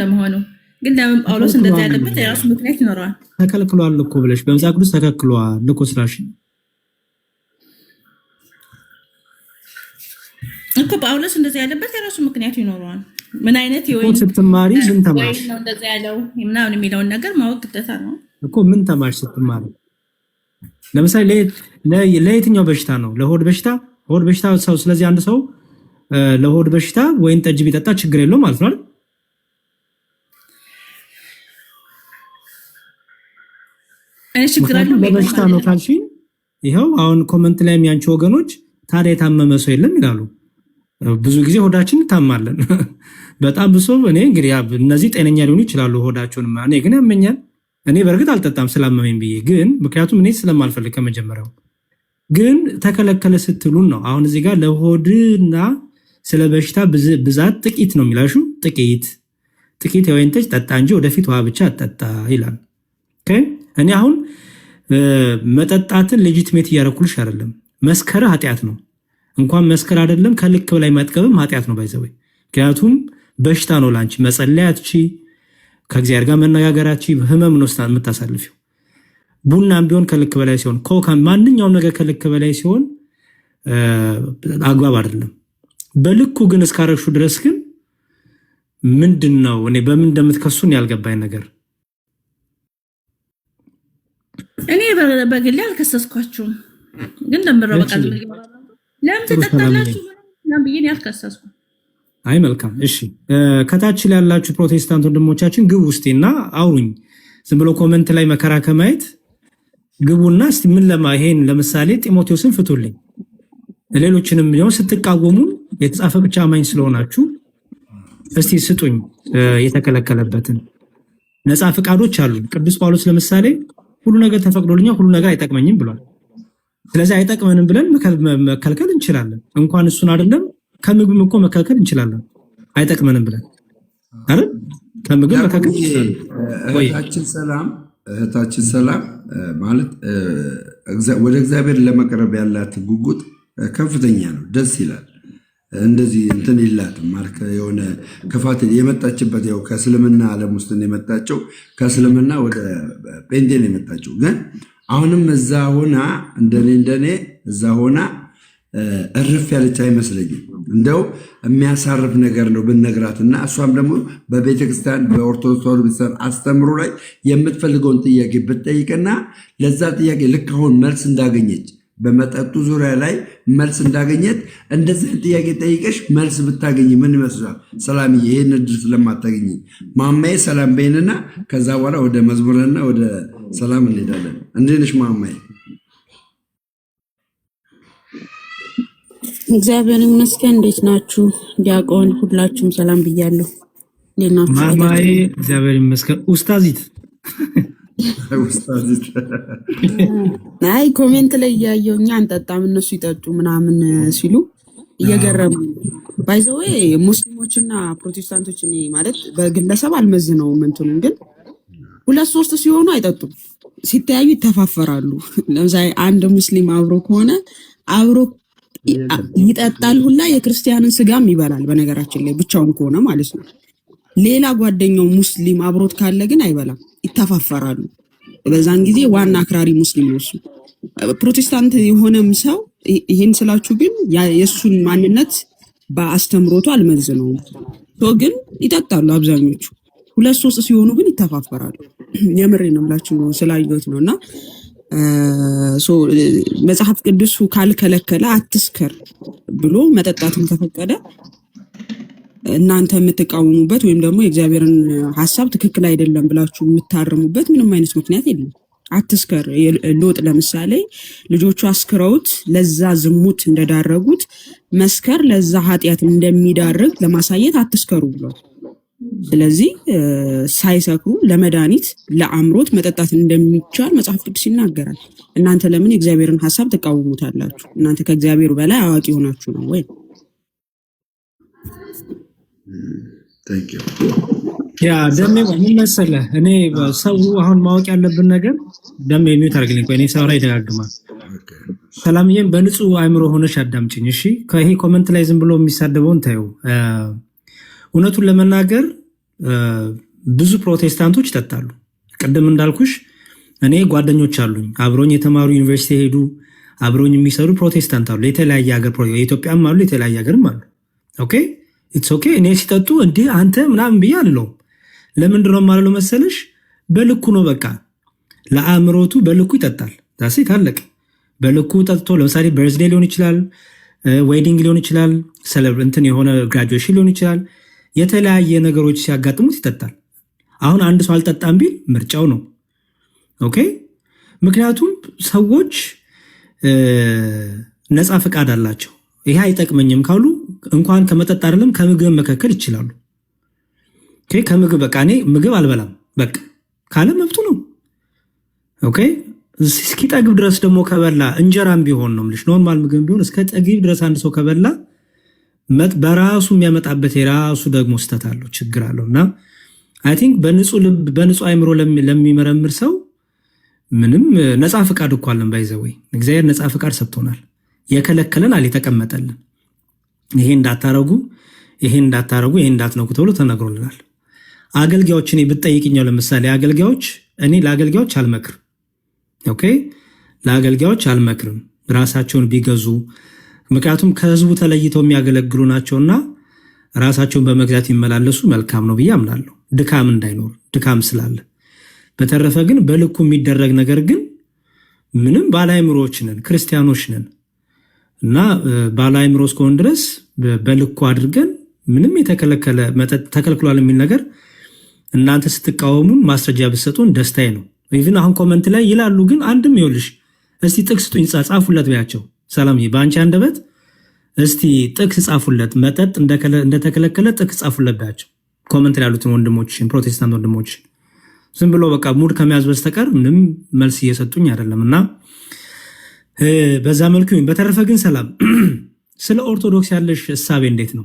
ለመሆኑ ግን ለምን ጳውሎስ እንደዛ ያለበት የራሱ ምክንያት ይኖረዋል። ተከልክሏል እኮ ብለሽ በመጽሐፍ ቅዱስ ተከልክሏል እኮ ስላሽ እኮ ጳውሎስ እንደዛ ያለበት የራሱ ምክንያት ይኖረዋል። ምን አይነት ይወይ ስትማሪ ምን ተማርሽ ነው እንደዛ ያለው ምናምን የሚለውን ነገር ማወቅ ግዴታ ነው እኮ። ምን ተማርሽ ስትማሪ? ለምሳሌ ለየትኛው በሽታ ነው? ለሆድ በሽታ ሆድ በሽታ ሰው ስለዚህ አንድ ሰው ለሆድ በሽታ ወይን ጠጅ ቢጠጣ ችግር የለውም ማለት ነው አይደል? በበሽታ ነው ካልሽ ይኸው አሁን ኮመንት ላይ የሚያንቺ ወገኖች ታዲያ የታመመ ሰው የለም ይላሉ። ብዙ ጊዜ ሆዳችን እንታማለን። በጣም ብሶ እኔ እንግዲህ እነዚህ ጤነኛ ሊሆኑ ይችላሉ ሆዳቸውን፣ እኔ ግን ያመኛል። እኔ በእርግጥ አልጠጣም ስላመመኝ ብዬ ግን ምክንያቱም እኔ ስለማልፈልግ ከመጀመሪያው ግን ተከለከለ ስትሉን ነው። አሁን እዚህ ጋር ለሆድና ስለ በሽታ ብዛት ጥቂት ነው የሚላሹ። ጥቂት የወይን ጠጅ ጠጣ እንጂ ወደፊት ውሃ ብቻ አጠጣ ይላል። እኔ አሁን መጠጣትን ሌጂትሜት እያረኩልሽ አይደለም። መስከረ ኃጢአት ነው። እንኳን መስከር አይደለም ከልክ በላይ መጥቀብም ኃጢአት ነው ባይዘወይ። ምክንያቱም በሽታ ነው ላንቺ መጸለያቺ ከእግዚአብሔር ጋር መነጋገራቺ ህመም ነው የምታሳልፊው። ቡናም ቢሆን ከልክ በላይ ሲሆን ኮካ ማንኛውም ነገር ከልክ በላይ ሲሆን አግባብ አይደለም። በልኩ ግን እስካረግሹ ድረስ ግን ምንድነው እኔ በምን እንደምትከሱን ያልገባኝ ነገር። እኔ በግሌ አልከሰስኳችሁም ግን ደምረው በቃ ለምን ተጠጣላችሁ ምናምን ብዬ ያልከሰስኩ። አይ መልካም እሺ። ከታች ላይ ያላችሁ ፕሮቴስታንት ወንድሞቻችን ግቡ ውስጤና አውሩኝ። ዝም ብሎ ኮሜንት ላይ መከራ ከማየት ግቡና እስቲ ምን ይሄን ለምሳሌ ጢሞቴዎስን ፍቱልኝ። ሌሎችንም ቢሆን ስትቃወሙ የተጻፈ ብቻ አማኝ ስለሆናችሁ እስቲ ስጡኝ የተከለከለበትን ነፃ ፈቃዶች አሉ። ቅዱስ ጳውሎስ ለምሳሌ ሁሉ ነገር ተፈቅዶልኛል ሁሉ ነገር አይጠቅመኝም ብሏል። ስለዚህ አይጠቅመንም ብለን መከልከል እንችላለን። እንኳን እሱን አይደለም ከምግብም እኮ መከልከል እንችላለን አይጠቅመንም ብለን አይደል? ከምግብ መከልከል እንችላለን። እህታችን ሰላም ማለት ወደ እግዚአብሔር ለመቅረብ ያላት ጉጉት ከፍተኛ ነው። ደስ ይላል። እንደዚህ እንትን ይላትም ማለት የሆነ ክፋት የመጣችበት ያው ከእስልምና ዓለም ውስጥ የመጣቸው ከእስልምና ወደ ጴንጤን የመጣቸው ግን አሁንም እዛ ሆና እንደኔ እዛ ሆና እርፍ ያለች አይመስለኝም። እንደው የሚያሳርፍ ነገር ነው ብነግራት እና እሷም ደግሞ በቤተክርስቲያን በኦርቶዶክስ ተዋሕዶ ቤተክርስቲያን አስተምሮ ላይ የምትፈልገውን ጥያቄ ብትጠይቅና ለዛ ጥያቄ ልክ አሁን መልስ እንዳገኘች በመጠጡ ዙሪያ ላይ መልስ እንዳገኘት እንደዚህ ጥያቄ ጠይቀሽ መልስ ብታገኝ ምን ይመስላል? ሰላምዬ ይሄን እድል ስለማታገኝ ማማዬ ሰላም በይንና ከዛ በኋላ ወደ መዝሙርና ወደ ሰላም እንሄዳለን። እንዴት ነሽ ማማዬ? እግዚአብሔር ይመስገን። እንዴት ናችሁ? ዲያቆን ሁላችሁም ሰላም ብያለሁ። እንዴት ናችሁ ማማዬ? እግዚአብሔር ይመስገን። ኡስታዚት አይ ኮሜንት ላይ እያየሁ እኛ አንጠጣም እነሱ ይጠጡ ምናምን ሲሉ እየገረሙ ባይዘዌ ሙስሊሞችና ፕሮቴስታንቶች እኔ ማለት በግለሰብ አልመዝነውም እንትኑን ግን ሁለት ሶስት ሲሆኑ አይጠጡም፣ ሲተያዩ ይተፋፈራሉ። ለምሳሌ አንድ ሙስሊም አብሮ ከሆነ አብሮ ይጠጣል ሁላ የክርስቲያንን ስጋም ይበላል። በነገራችን ላይ ብቻውን ከሆነ ማለት ነው። ሌላ ጓደኛው ሙስሊም አብሮት ካለ ግን አይበላም፣ ይተፋፈራሉ። በዛን ጊዜ ዋና አክራሪ ሙስሊም ነው እሱ። ፕሮቴስታንት የሆነም ሰው ይሄን ስላችሁ ግን የእሱን ማንነት በአስተምሮቱ አልመዝነውም። ግን ይጠጣሉ አብዛኞቹ። ሁለት ሶስት ሲሆኑ ግን ይተፋፈራሉ። የምሬ ነው ብላችሁ ስላየሁት ነውና መጽሐፍ ቅዱሱ ካልከለከለ አትስከር ብሎ መጠጣትን ከፈቀደ እናንተ የምትቃወሙበት ወይም ደግሞ የእግዚአብሔርን ሐሳብ ትክክል አይደለም ብላችሁ የምታርሙበት ምንም አይነት ምክንያት የለም። አትስከር። ሎጥ ለምሳሌ ልጆቹ አስክረውት ለዛ ዝሙት እንደዳረጉት መስከር ለዛ ኃጢአት እንደሚዳርግ ለማሳየት አትስከሩ ብሏል። ስለዚህ ሳይሰክሩ ለመድኃኒት ለአምሮት መጠጣት እንደሚቻል መጽሐፍ ቅዱስ ይናገራል። እናንተ ለምን የእግዚአብሔርን ሐሳብ ትቃወሙታላችሁ? እናንተ ከእግዚአብሔር በላይ አዋቂ ሆናችሁ ነው ወይ? ያ ደሜ ምን መሰለህ፣ እኔ ሰው አሁን ማወቅ ያለብን ነገር ደሜ የሚውት አድርግልኝ። ቆይ እኔ ሳውራ ይደጋግማል። ሰላምዬም በንጹህ አእምሮ ሆነሽ አዳምጪኝ እሺ። ከይሄ ኮመንት ላይ ዝም ብሎ የሚሳደበውን ታዩ። እውነቱን ለመናገር ብዙ ፕሮቴስታንቶች ይጠጣሉ። ቅድም እንዳልኩሽ እኔ ጓደኞች አሉኝ አብሮኝ የተማሩ ዩኒቨርሲቲ ሄዱ አብሮኝ የሚሰሩ ፕሮቴስታንት አሉ። የተለያየ ሀገር የኢትዮጵያም አሉ የተለያየ ሀገርም አሉ። ኦኬ ኢትስ ኦኬ። እኔ ሲጠጡ እንዲህ አንተ ምናምን ብዬ አልለውም። ለምንድን ነው የማልለው መሰለሽ? በልኩ ነው በቃ ለአእምሮቱ በልኩ ይጠጣል። ዳሴት አለቅ። በልኩ ጠጥቶ ለምሳሌ በርዝዴ ሊሆን ይችላል፣ ዌዲንግ ሊሆን ይችላል፣ እንትን የሆነ ግራጁዌሽን ሊሆን ይችላል። የተለያየ ነገሮች ሲያጋጥሙት ይጠጣል። አሁን አንድ ሰው አልጠጣም ቢል ምርጫው ነው። ኦኬ ምክንያቱም ሰዎች ነፃ ፈቃድ አላቸው። ይሄ አይጠቅመኝም ካሉ እንኳን ከመጠጥ አይደለም ከምግብ መከከል ይችላሉ። ኦኬ ከምግብ በቃ እኔ ምግብ አልበላም በቃ ካለ መብቱ ነው። ኦኬ እስኪጠግብ ድረስ ደግሞ ከበላ እንጀራም ቢሆን ነው የምልሽ ኖርማል ምግብ ቢሆን እስከ ጠግብ ድረስ አንድ ሰው ከበላ በራሱ የሚያመጣበት የራሱ ደግሞ ስተት አለው ችግር አለው። እና አይ ቲንክ በንጹህ ልብ በንጹህ አይምሮ ለሚመረምር ሰው ምንም ነፃ ፈቃድ እኮ አለን ባይዘወይ እግዚአብሔር ነፃ ፈቃድ ሰጥቶናል። የከለከለን አለ የተቀመጠልን ይሄ እንዳታረጉ ይሄ እንዳትነኩ ተብሎ ተነግሮልናል። አገልጋዮች እኔ ብትጠይቅኛው ለምሳሌ አገልጋዮች እኔ ለአገልጋዮች አልመክርም። ኦኬ ለአገልጋዮች አልመክርም ራሳቸውን ቢገዙ። ምክንያቱም ከህዝቡ ተለይተው የሚያገለግሉ ናቸውና ራሳቸውን በመግዛት ይመላለሱ መልካም ነው ብዬ አምናለሁ። ድካም እንዳይኖር ድካም ስላለ። በተረፈ ግን በልኩ የሚደረግ ነገር ግን ምንም ባለአእምሮዎች ነን ክርስቲያኖች ነን እና ባለአእምሮ እስከሆን ድረስ በልኩ አድርገን ምንም የተከለከለ መጠጥ ተከልክሏል የሚል ነገር እናንተ ስትቃወሙን ማስረጃ ብትሰጡን ደስታዬ ነው። ኢቭን አሁን ኮመንት ላይ ይላሉ ግን አንድም ይኸውልሽ እስቲ ጥቅስ ስጡኝ ጻፉለት በያቸው ሰላምዬ በአንቺ አንደበት እስቲ ጥቅስ ጻፉለት መጠጥ እንደተከለከለ ጥቅስ ጻፉለት በያቸው ኮመንት ላይ ያሉትን ወንድሞችን ፕሮቴስታንት ወንድሞችን ዝም ብሎ በቃ ሙድ ከመያዝ በስተቀር ምንም መልስ እየሰጡኝ አይደለም። እና በዛ መልኩ በተረፈ ግን ሰላም ስለ ኦርቶዶክስ ያለሽ እሳቤ እንዴት ነው?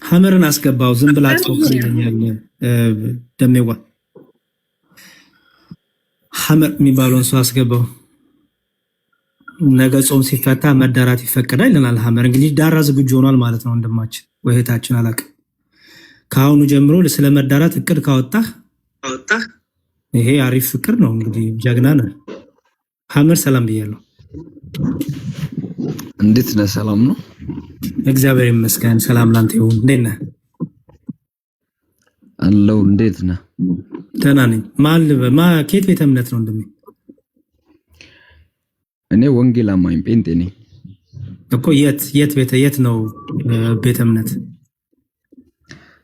ሐመርን አስገባው ዝም ብላ ይለኛል ደሜዋ ሐመር የሚባለውን ሰው አስገባው። ነገ ጾም ሲፈታ መዳራት ይፈቀዳል ይለናል ሐመር። እንግዲህ ዳራ ዝግጁ ሆኗል ማለት ነው ወንድማችን ወይ እህታችን አላውቅም። ከአሁኑ ጀምሮ ስለ መዳራት እቅድ ካወጣህ ይሄ አሪፍ ፍቅር ነው። እንግዲህ ጀግና ነህ ሐመር። ሰላም ብያለሁ። እንዴት ነህ? ሰላም ነው እግዚአብሔር ይመስገን። ሰላም ላንተ ይሁን። እንዴት ነህ? አለው። እንዴት ነህ? ደህና ነኝ። ከየት ቤተ እምነት ነው እንደምን? እኔ ወንጌል አማኝ ጴንጤ ነኝ እኮ። የት ነው ቤተ እምነት?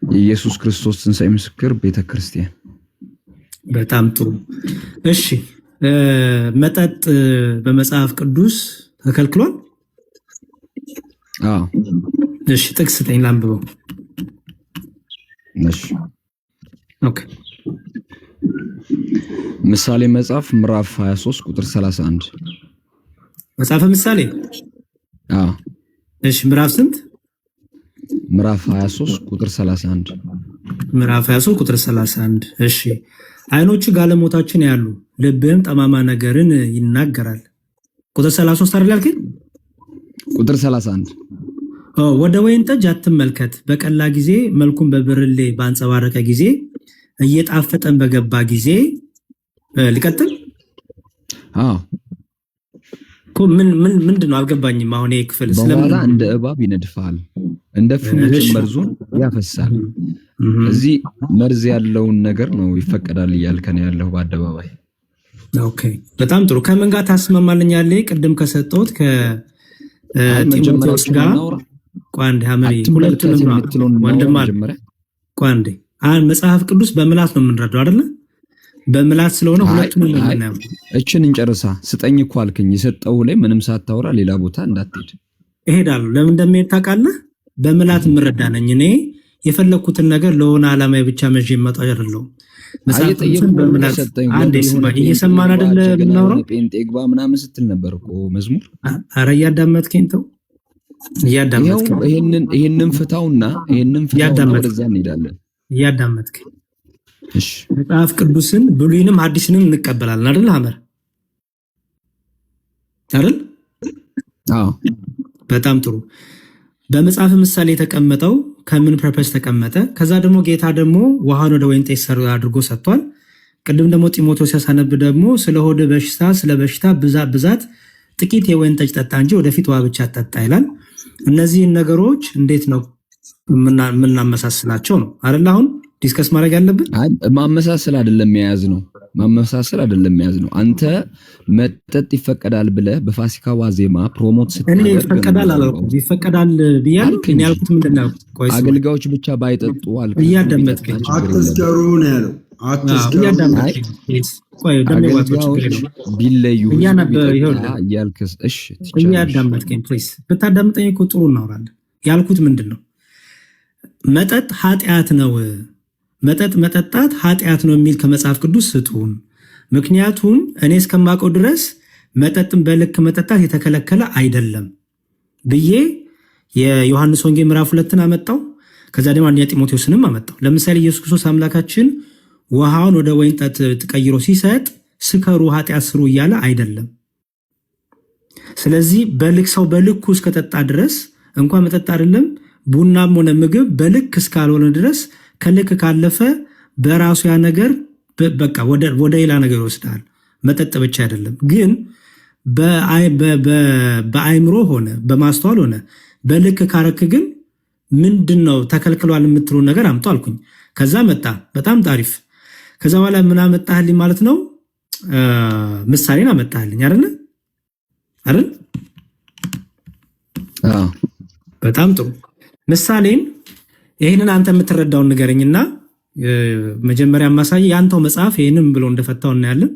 የኢየሱስ ክርስቶስ ትንሣኤ ምስክር ቤተ ክርስቲያን። በጣም ጥሩ። እሺ መጠጥ በመጽሐፍ ቅዱስ ተከልክሏል? አዎ። እሺ ጥቅስ ስጠኝ ላንብበው። እሺ ኦኬ። ምሳሌ መጽሐፍ ምዕራፍ 23 ቁጥር 31። መጽሐፈ ምሳሌ? አዎ። እሺ ምዕራፍ ስንት? ምዕራፍ 23 ቁጥር 31። ምዕራፍ 23 ቁጥር 31። እሺ አይኖቹ ጋለሞታችን ያሉ ልብህም ጠማማ ነገርን ይናገራል። ቁጥር 33 አይደል ያልከኝ? ቁጥር 31። ወደ ወይን ጠጅ አትመልከት፣ በቀላ ጊዜ መልኩን በብርሌ ባንጸባረቀ ጊዜ እየጣፈጠን በገባ ጊዜ። ሊቀጥል? አዎ እኮ ምንድን ነው አልገባኝም። አሁን ይሄ ክፍል በኋላ እንደ እባብ ይነድፋል፣ እንደ ፍሙጭ መርዙን ያፈሳል። እዚህ መርዝ ያለውን ነገር ነው ይፈቀዳል እያልከን ያለው በአደባባይ። ኦኬ በጣም ጥሩ። ከምን ጋር ታስማማልኛለህ? ቅድም ከሰጠሁት ከጢሞቴዎስ ጋር ቋንዴ ሐመሪ ሁለቱንም ወንድም ቋንዴ መጽሐፍ ቅዱስ በምላስ ነው የምንረዳው አይደለ? በምላስ ስለሆነ ሁለቱንም ነው። እችን እንጨርሳ ስጠኝ እኮ አልከኝ። የሰጠው ላይ ምንም ሳታወራ ሌላ ቦታ እንዳትሄድ። እሄዳለሁ። ለምን እንደምሄድ ታውቃለህ? በመላት የምረዳ ነኝ እኔ። የፈለኩትን ነገር ለሆነ ዓላማ ብቻ መዤ መጣ አይደለም። መጽሐፍ ቅዱስን በመላት አንዴ ስማኝ። እየሰማን አይደለ የምናወራው? ጴንጤ ግባ ምናምን ስትል ነበር እኮ መዝሙር። ኧረ እያዳመጥከኝ ተው፣ እያዳመጥከኝ። ይሄንን ፍታውና ወደዛ እንሄዳለን። እያዳመጥከኝ። እሺ መጽሐፍ ቅዱስን ብሉይንም ሐዲስንም እንቀበላለን አይደል? ሐመር አይደል? አዎ በጣም ጥሩ። በመጽሐፍ ምሳሌ የተቀመጠው ከምን ፐርፐስ ተቀመጠ? ከዛ ደግሞ ጌታ ደግሞ ውሃን ወደ ወይን ጠጅ አድርጎ ሰጥቷል። ቅድም ደግሞ ጢሞቴዎስ ሲያሳነብ ደግሞ ስለ ሆድ በሽታ ስለ በሽታ ብዛት ጥቂት የወይን ጠጅ ጠጣ እንጂ ወደፊት ውሃ ብቻ ጠጣ ይላል። እነዚህን ነገሮች እንዴት ነው የምናመሳስላቸው ነው አይደል? አሁን ዲስከስ ማድረግ ያለብን ማመሳሰል አይደለም የያዝ ነው። ማመሳሰል አይደለም የያዝ ነው። አንተ መጠጥ ይፈቀዳል ብለህ በፋሲካ ዋዜማ ፕሮሞት እኔ ይፈቀዳል አላልኩም። ይፈቀዳል ብያለሁ። እኔ ያልኩት ምንድን ነው? አገልጋዮች ብቻ ባይጠጡ አልኩ። እያዳመጥከኝ አትስከሩ ነው ያለው። ቢለዩ እያዳመጥከኝ ፕሊዝ፣ ብታዳምጠኝ እኮ ጥሩ እናወራለን። ያልኩት ምንድን ነው? መጠጥ ኃጢአት ነው፣ መጠጥ መጠጣት ኃጢአት ነው የሚል ከመጽሐፍ ቅዱስ ስጡን። ምክንያቱም እኔ እስከማውቀው ድረስ መጠጥን በልክ መጠጣት የተከለከለ አይደለም ብዬ የዮሐንስ ወንጌል ምዕራፍ 2ን አመጣው። ከዛ ደግሞ አንደኛ ጢሞቴዎስንም አመጣው። ለምሳሌ ኢየሱስ ክርስቶስ አምላካችን ውሃውን ወደ ወይን ጠጅ ተቀይሮ ሲሰጥ ስከሩ ኃጢአት ስሩ እያለ አይደለም። ስለዚህ በልክ ሰው በልኩ እስከጠጣ ድረስ እንኳን መጠጥ አይደለም ቡናም ሆነ ምግብ በልክ እስካልሆነ ድረስ ከልክ ካለፈ በራሱ ያ ነገር በቃ ወደ ሌላ ነገር ይወስዳል። መጠጥ ብቻ አይደለም ግን በአይምሮ ሆነ በማስተዋል ሆነ በልክ ካረክ ግን ምንድን ነው ተከልክሏል የምትሉ ነገር አምጡ አልኩኝ። ከዛ መጣ በጣም ታሪፍ። ከዛ በኋላ ምን አመጣህልኝ ማለት ነው? ምሳሌን አመጣህልኝ አይደል? በጣም ጥሩ ምሳሌን። ይህንን አንተ የምትረዳውን ንገረኝና መጀመሪያ ማሳይ ያንተው መጽሐፍ ይህንን ብሎ እንደፈታው እናያለን።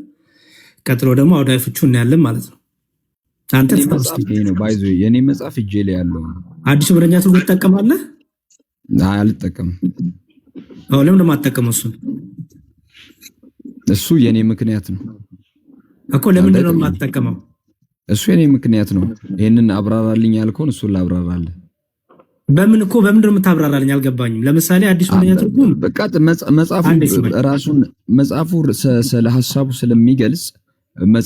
ቀጥሎ ደግሞ አውዳዊ ፍቹ እናያለን ማለት ነው። አንተ የኔ መጽሐፍ እጄ ላይ ያለው አዲሱ መደበኛ ትርጉም ትጠቀማለህ? አልጠቀምም። ለምን ደግሞ አትጠቀመው? እሱ የኔ ምክንያት ነው እኮ። ለምንድን ነው የማትጠቀመው? እሱ የኔ ምክንያት ነው። ይሄንን አብራራልኝ ያልከውን እሱን ላብራራልህ። በምን እኮ በምንድን ነው የምታብራራልኝ? አልገባኝም። ለምሳሌ አዲሱ መደበኛ ትርጉም በቃ መጽሐፉ ስለ ሐሳቡ ስለሚገልጽ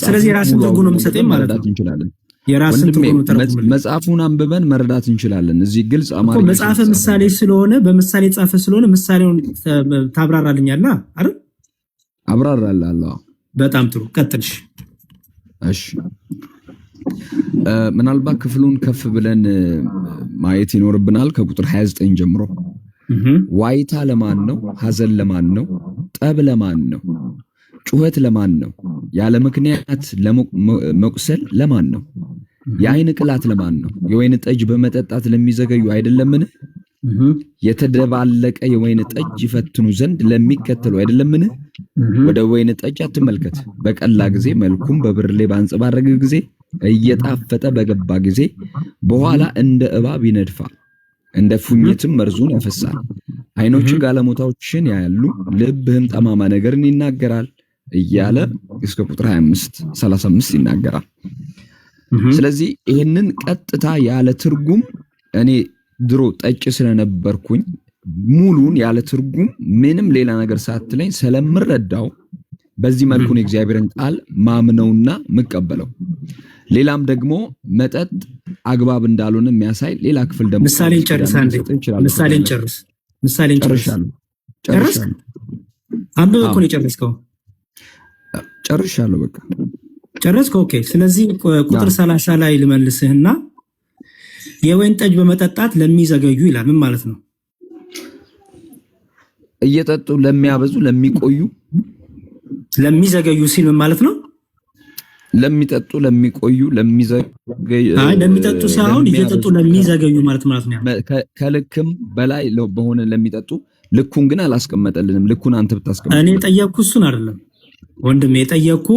ስለዚህ የራስን ትርጉም ነው የምሰጠኝ ማለት ነው። እንችላለን። የራስን ትርጉም ተረጉም። መጽሐፉን አንብበን መረዳት እንችላለን። እዚህ ግልጽ አማርኛ መጽሐፈ ምሳሌ ስለሆነ በምሳሌ ጻፈ ስለሆነ ምሳሌውን ታብራራልኛለህ አይደል? አብራራላለሁ። በጣም ጥሩ ቀጥልሽ። እሺ ምናልባት ክፍሉን ከፍ ብለን ማየት ይኖርብናል። ከቁጥር 29 ጀምሮ ዋይታ ለማን ነው? ሐዘን ለማን ነው? ጠብ ለማን ነው? ጩኸት ለማን ነው? ያለ ምክንያት መቁሰል ለማን ነው? የአይን ቅላት ለማን ነው? የወይን ጠጅ በመጠጣት ለሚዘገዩ አይደለምን? የተደባለቀ የወይን ጠጅ ይፈትኑ ዘንድ ለሚከተሉ አይደለምን? ወደ ወይን ጠጅ አትመልከት። በቀላ ጊዜ መልኩም በብርሌ ባንጸባረገ ጊዜ እየጣፈጠ በገባ ጊዜ በኋላ እንደ እባብ ይነድፋል፣ እንደ ፉኝትም መርዙን ያፈሳል። አይኖች ጋለሞታዎችን ያያሉ፣ ልብህም ጠማማ ነገርን ይናገራል እያለ እስከ ቁጥር 35 ይናገራል። ስለዚህ ይህንን ቀጥታ ያለ ትርጉም እኔ ድሮ ጠጭ ስለነበርኩኝ ሙሉን ያለ ትርጉም ምንም ሌላ ነገር ሳትለኝ ስለምረዳው በዚህ መልኩ ነው የእግዚአብሔርን ቃል ማምነውና ምቀበለው። ሌላም ደግሞ መጠጥ አግባብ እንዳልሆነ የሚያሳይ ሌላ ክፍል ደግሞ ምሳሌን ጨርስ። አንብበህ እኮ ነው የጨረስከው። ጨርሻለሁ። በቃ ጨረስከው። ኦኬ። ስለዚህ ቁጥር 30 ላይ ልመልስህና የወይን ጠጅ በመጠጣት ለሚዘገዩ ይላል። ምን ማለት ነው? እየጠጡ ለሚያበዙ ለሚቆዩ ለሚዘገዩ ሲል ምን ማለት ነው? ለሚጠጡ ለሚቆዩ ለሚጠጡ ሳይሆን እየጠጡ ለሚዘገዩ ማለት ነው። ከልክም በላይ በሆነ ለሚጠጡ። ልኩን ግን አላስቀመጠልንም። ልኩን አንተ ብታስቀምጥ። እኔ ጠየቅኩ እሱን አይደለም ወንድሜ፣ የጠየቅኩ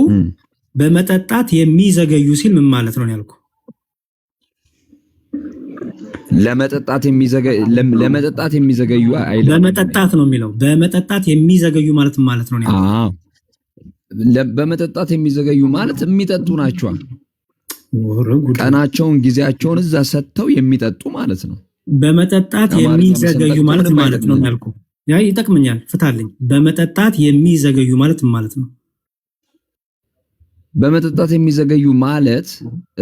በመጠጣት የሚዘገዩ ሲል ምን ማለት ነው ያልኩ። ለመጠጣት የሚዘገዩ አይደለም። በመጠጣት ነው የሚለው። በመጠጣት የሚዘገዩ ማለት ነው ያልኩ። በመጠጣት የሚዘገዩ ማለት የሚጠጡ ናቸው። ቀናቸውን ጊዜያቸውን እዛ ሰጥተው የሚጠጡ ማለት ነው። በመጠጣት የሚዘገዩ ማለት ነው ያልኩ። ያ ይጠቅመኛል፣ ፍታልኝ። በመጠጣት የሚዘገዩ ማለት ነው። በመጠጣት የሚዘገዩ ማለት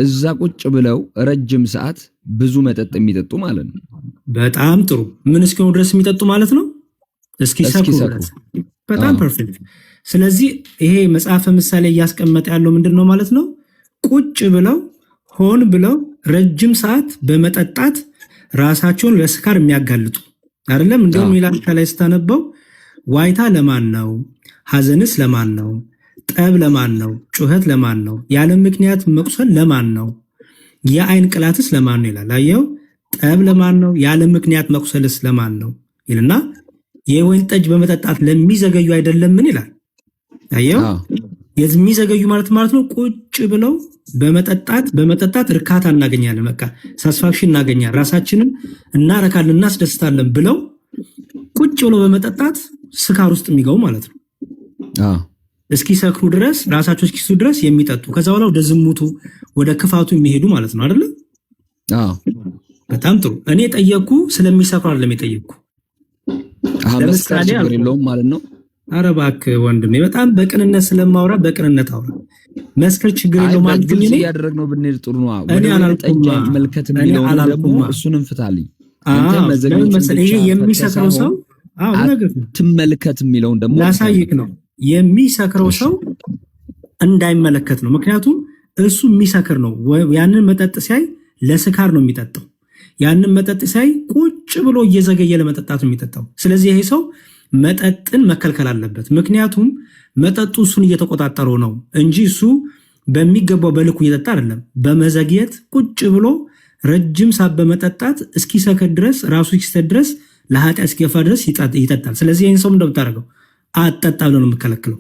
እዛ ቁጭ ብለው ረጅም ሰዓት ብዙ መጠጥ የሚጠጡ ማለት ነው። በጣም ጥሩ። ምን እስኪሆኑ ድረስ የሚጠጡ ማለት ነው? እስኪሰክሩ ድረስ። በጣም ፐርፌክት። ስለዚህ ይሄ መጽሐፈ ምሳሌ እያስቀመጠ ያለው ምንድን ነው ማለት ነው? ቁጭ ብለው ሆን ብለው ረጅም ሰዓት በመጠጣት ራሳቸውን ለስካር የሚያጋልጡ አይደለም። እንደውም ይላል ከላይ ስታነበው ዋይታ ለማን ነው? ሐዘንስ ለማን ነው? ጠብ ለማን ነው? ጩኸት ለማን ነው? ያለ ምክንያት መቁሰል ለማን ነው? የአይን ቅላትስ ለማን ነው ይላል። አየው፣ ጠብ ለማን ነው? ያለ ምክንያት መቁሰልስ ለማን ነው ይልና የወይን ጠጅ በመጠጣት ለሚዘገዩ አይደለምን ይላል። አየው፣ የሚዘገዩ ማለት ነው ቁጭ ብለው በመጠጣት እርካታ እናገኛለን፣ በቃ ሳስፋክሽን እናገኛለን፣ ራሳችንን እናረካለን፣ እናስደስታለን ብለው ቁጭ ብለው በመጠጣት ስካር ውስጥ የሚገቡ ማለት ነው። እስኪሰክሩ ድረስ ራሳቸው እስኪሱ ድረስ የሚጠጡ ከዛ በኋላ ወደ ዝሙቱ ወደ ክፋቱ የሚሄዱ ማለት ነው አይደል? በጣም ጥሩ። እኔ ጠየቅኩ ስለሚሰክሩ አይደለም የጠየቅኩ። ለምሳሌ የለውም ማለት ነው። ኧረ እባክህ ወንድሜ በጣም በቅንነት ስለማውራ በቅንነት አውራ። መስከር ችግር የለውም ማለት ነው። እኔ ያደረግነው ብንሄድ ጥሩ ነው። እኔ አላልኩም መልከት የሚለው ደግሞ እሱንም ፍታልኝ። ይሄ የሚሰክረው ሰው ትመልከት የሚለውን ደግሞ ላሳይክ ነው። የሚሰክረው ሰው እንዳይመለከት ነው። ምክንያቱም እሱ የሚሰክር ነው። ያንን መጠጥ ሲያይ ለስካር ነው የሚጠጣው። ያንን መጠጥ ሲያይ ቁጭ ብሎ እየዘገየ ለመጠጣት ነው የሚጠጣው። ስለዚህ ይሄ ሰው መጠጥን መከልከል አለበት። ምክንያቱም መጠጡ እሱን እየተቆጣጠረው ነው እንጂ እሱ በሚገባው በልኩ እየጠጣ አይደለም። በመዘግየት ቁጭ ብሎ ረጅም ሰዓት በመጠጣት እስኪሰክር ድረስ ራሱ እስኪሰክር ድረስ ለኃጢአት እስኪገፋ ድረስ ይጠጣል። ስለዚህ ይህን ሰው እንደምታደርገው አጠጣ ብሎ ነው የምከለክለው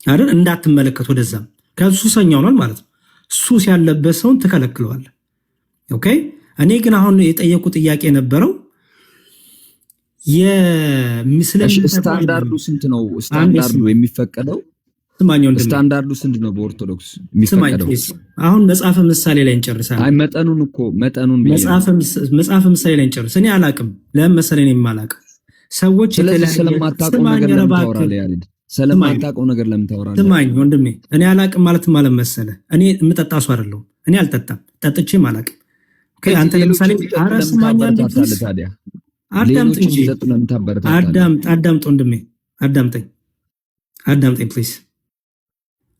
አይደል? እንዳትመለከት ወደዛም ከሱሰኛ ሆኗል ማለት ነው። ሱስ ያለበት ሰውን ትከለክለዋለህ። ኦኬ። እኔ ግን አሁን የጠየቁ ጥያቄ የነበረው ስታንዳርዱ ስንት ነው? ስታንዳርዱ የሚፈቀደው ስታንዳርዱ ስንት ነው? በኦርቶዶክስ የሚፈቀደው አሁን መጽሐፈ ምሳሌ ላይ እንጨርሳለን። አይ መጠኑን መጽሐፈ ምሳሌ ላይ እንጨርስ። እኔ አላቅም። ለምን መሰለኝ እኔ የማላቅም ሰዎች ስለማታውቀው ነገር ለምን ታወራለህ? ያሬድ ስለማታውቀው ነገር ለምን ታወራለህ? ስማኝ ወንድሜ፣ እኔ አላቅም ማለት መሰለህ እኔ የምጠጣ ሰው አይደለሁም። እኔ አልጠጣም፣ ጠጥቼም አላቅም። ኦኬ። አንተ ለምሳሌ አረስማኛ እንዴት ታዲያ አዳምጥ እንጂ አዳምጥ ወንድሜ፣ አዳምጠኝ ፕሊዝ።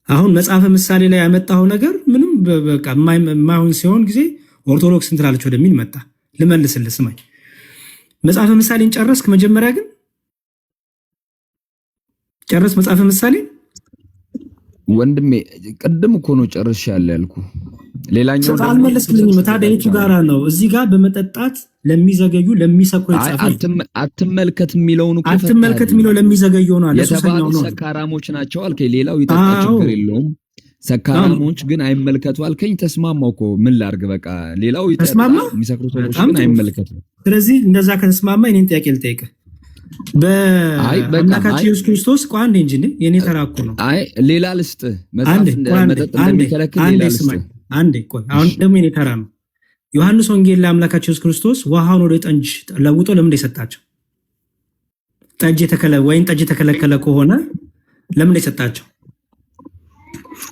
አሁን መጽሐፈ ምሳሌ ላይ ያመጣው ነገር ምንም በቃ የማይሆን ሲሆን ጊዜ ኦርቶዶክስ እንትላለች ወደሚል መጣ። ልመልስልህ፣ ስማኝ። መጽሐፈ ምሳሌን ጨረስክ? መጀመሪያ ግን ጨረስ መጽሐፈ ምሳሌ ወንድሜ? ቅድም እኮ ነው ጨርሻለሁ ያልኩህ። ሌላኛው አልመለስክልኝም። ታዲያ የቱ ጋራ ነው? እዚህ ጋር በመጠጣት ለሚዘገዩ ለሚሰክሩ ይጻፋል። አትመልከት የሚለውን እኮ አትመልከት የሚለው ለሚዘገዩ ነው አለ። ሱሰኛው ነው። ሰካራሞች ናቸው አልከኝ። ሌላው ይጠጣ ችግር የለውም። ሰካራሞች ግን አይመልከቱ አልከኝ። ተስማማው እኮ ምን ላድርግ? በቃ ሌላው ይጠጣ፣ የሚሰክሩ ሰዎች ግን አይመልከቱ። ስለዚህ እንደዛ ከተስማማ እኔን ጥያቄ ልጠይቅህ። በአምላካችን ኢየሱስ ክርስቶስ ቋንዴ እንጂ የኔ ተራኩ ነው። አይ ሌላ ልስጥህ። መጽሐፍ መጠጥ እንደሚከለክል ሌላ ልስጥህ። አንዴ ቆይ፣ አሁን ደግሞ የኔ ተራ ነው። ዮሐንስ ወንጌል ላይ አምላካችን ኢየሱስ ክርስቶስ ውሃውን ወደ ጠጅ ለውጦ ለምን የሰጣቸው? ወይን ጠጅ የተከለከለ ከሆነ ለምን የሰጣቸው?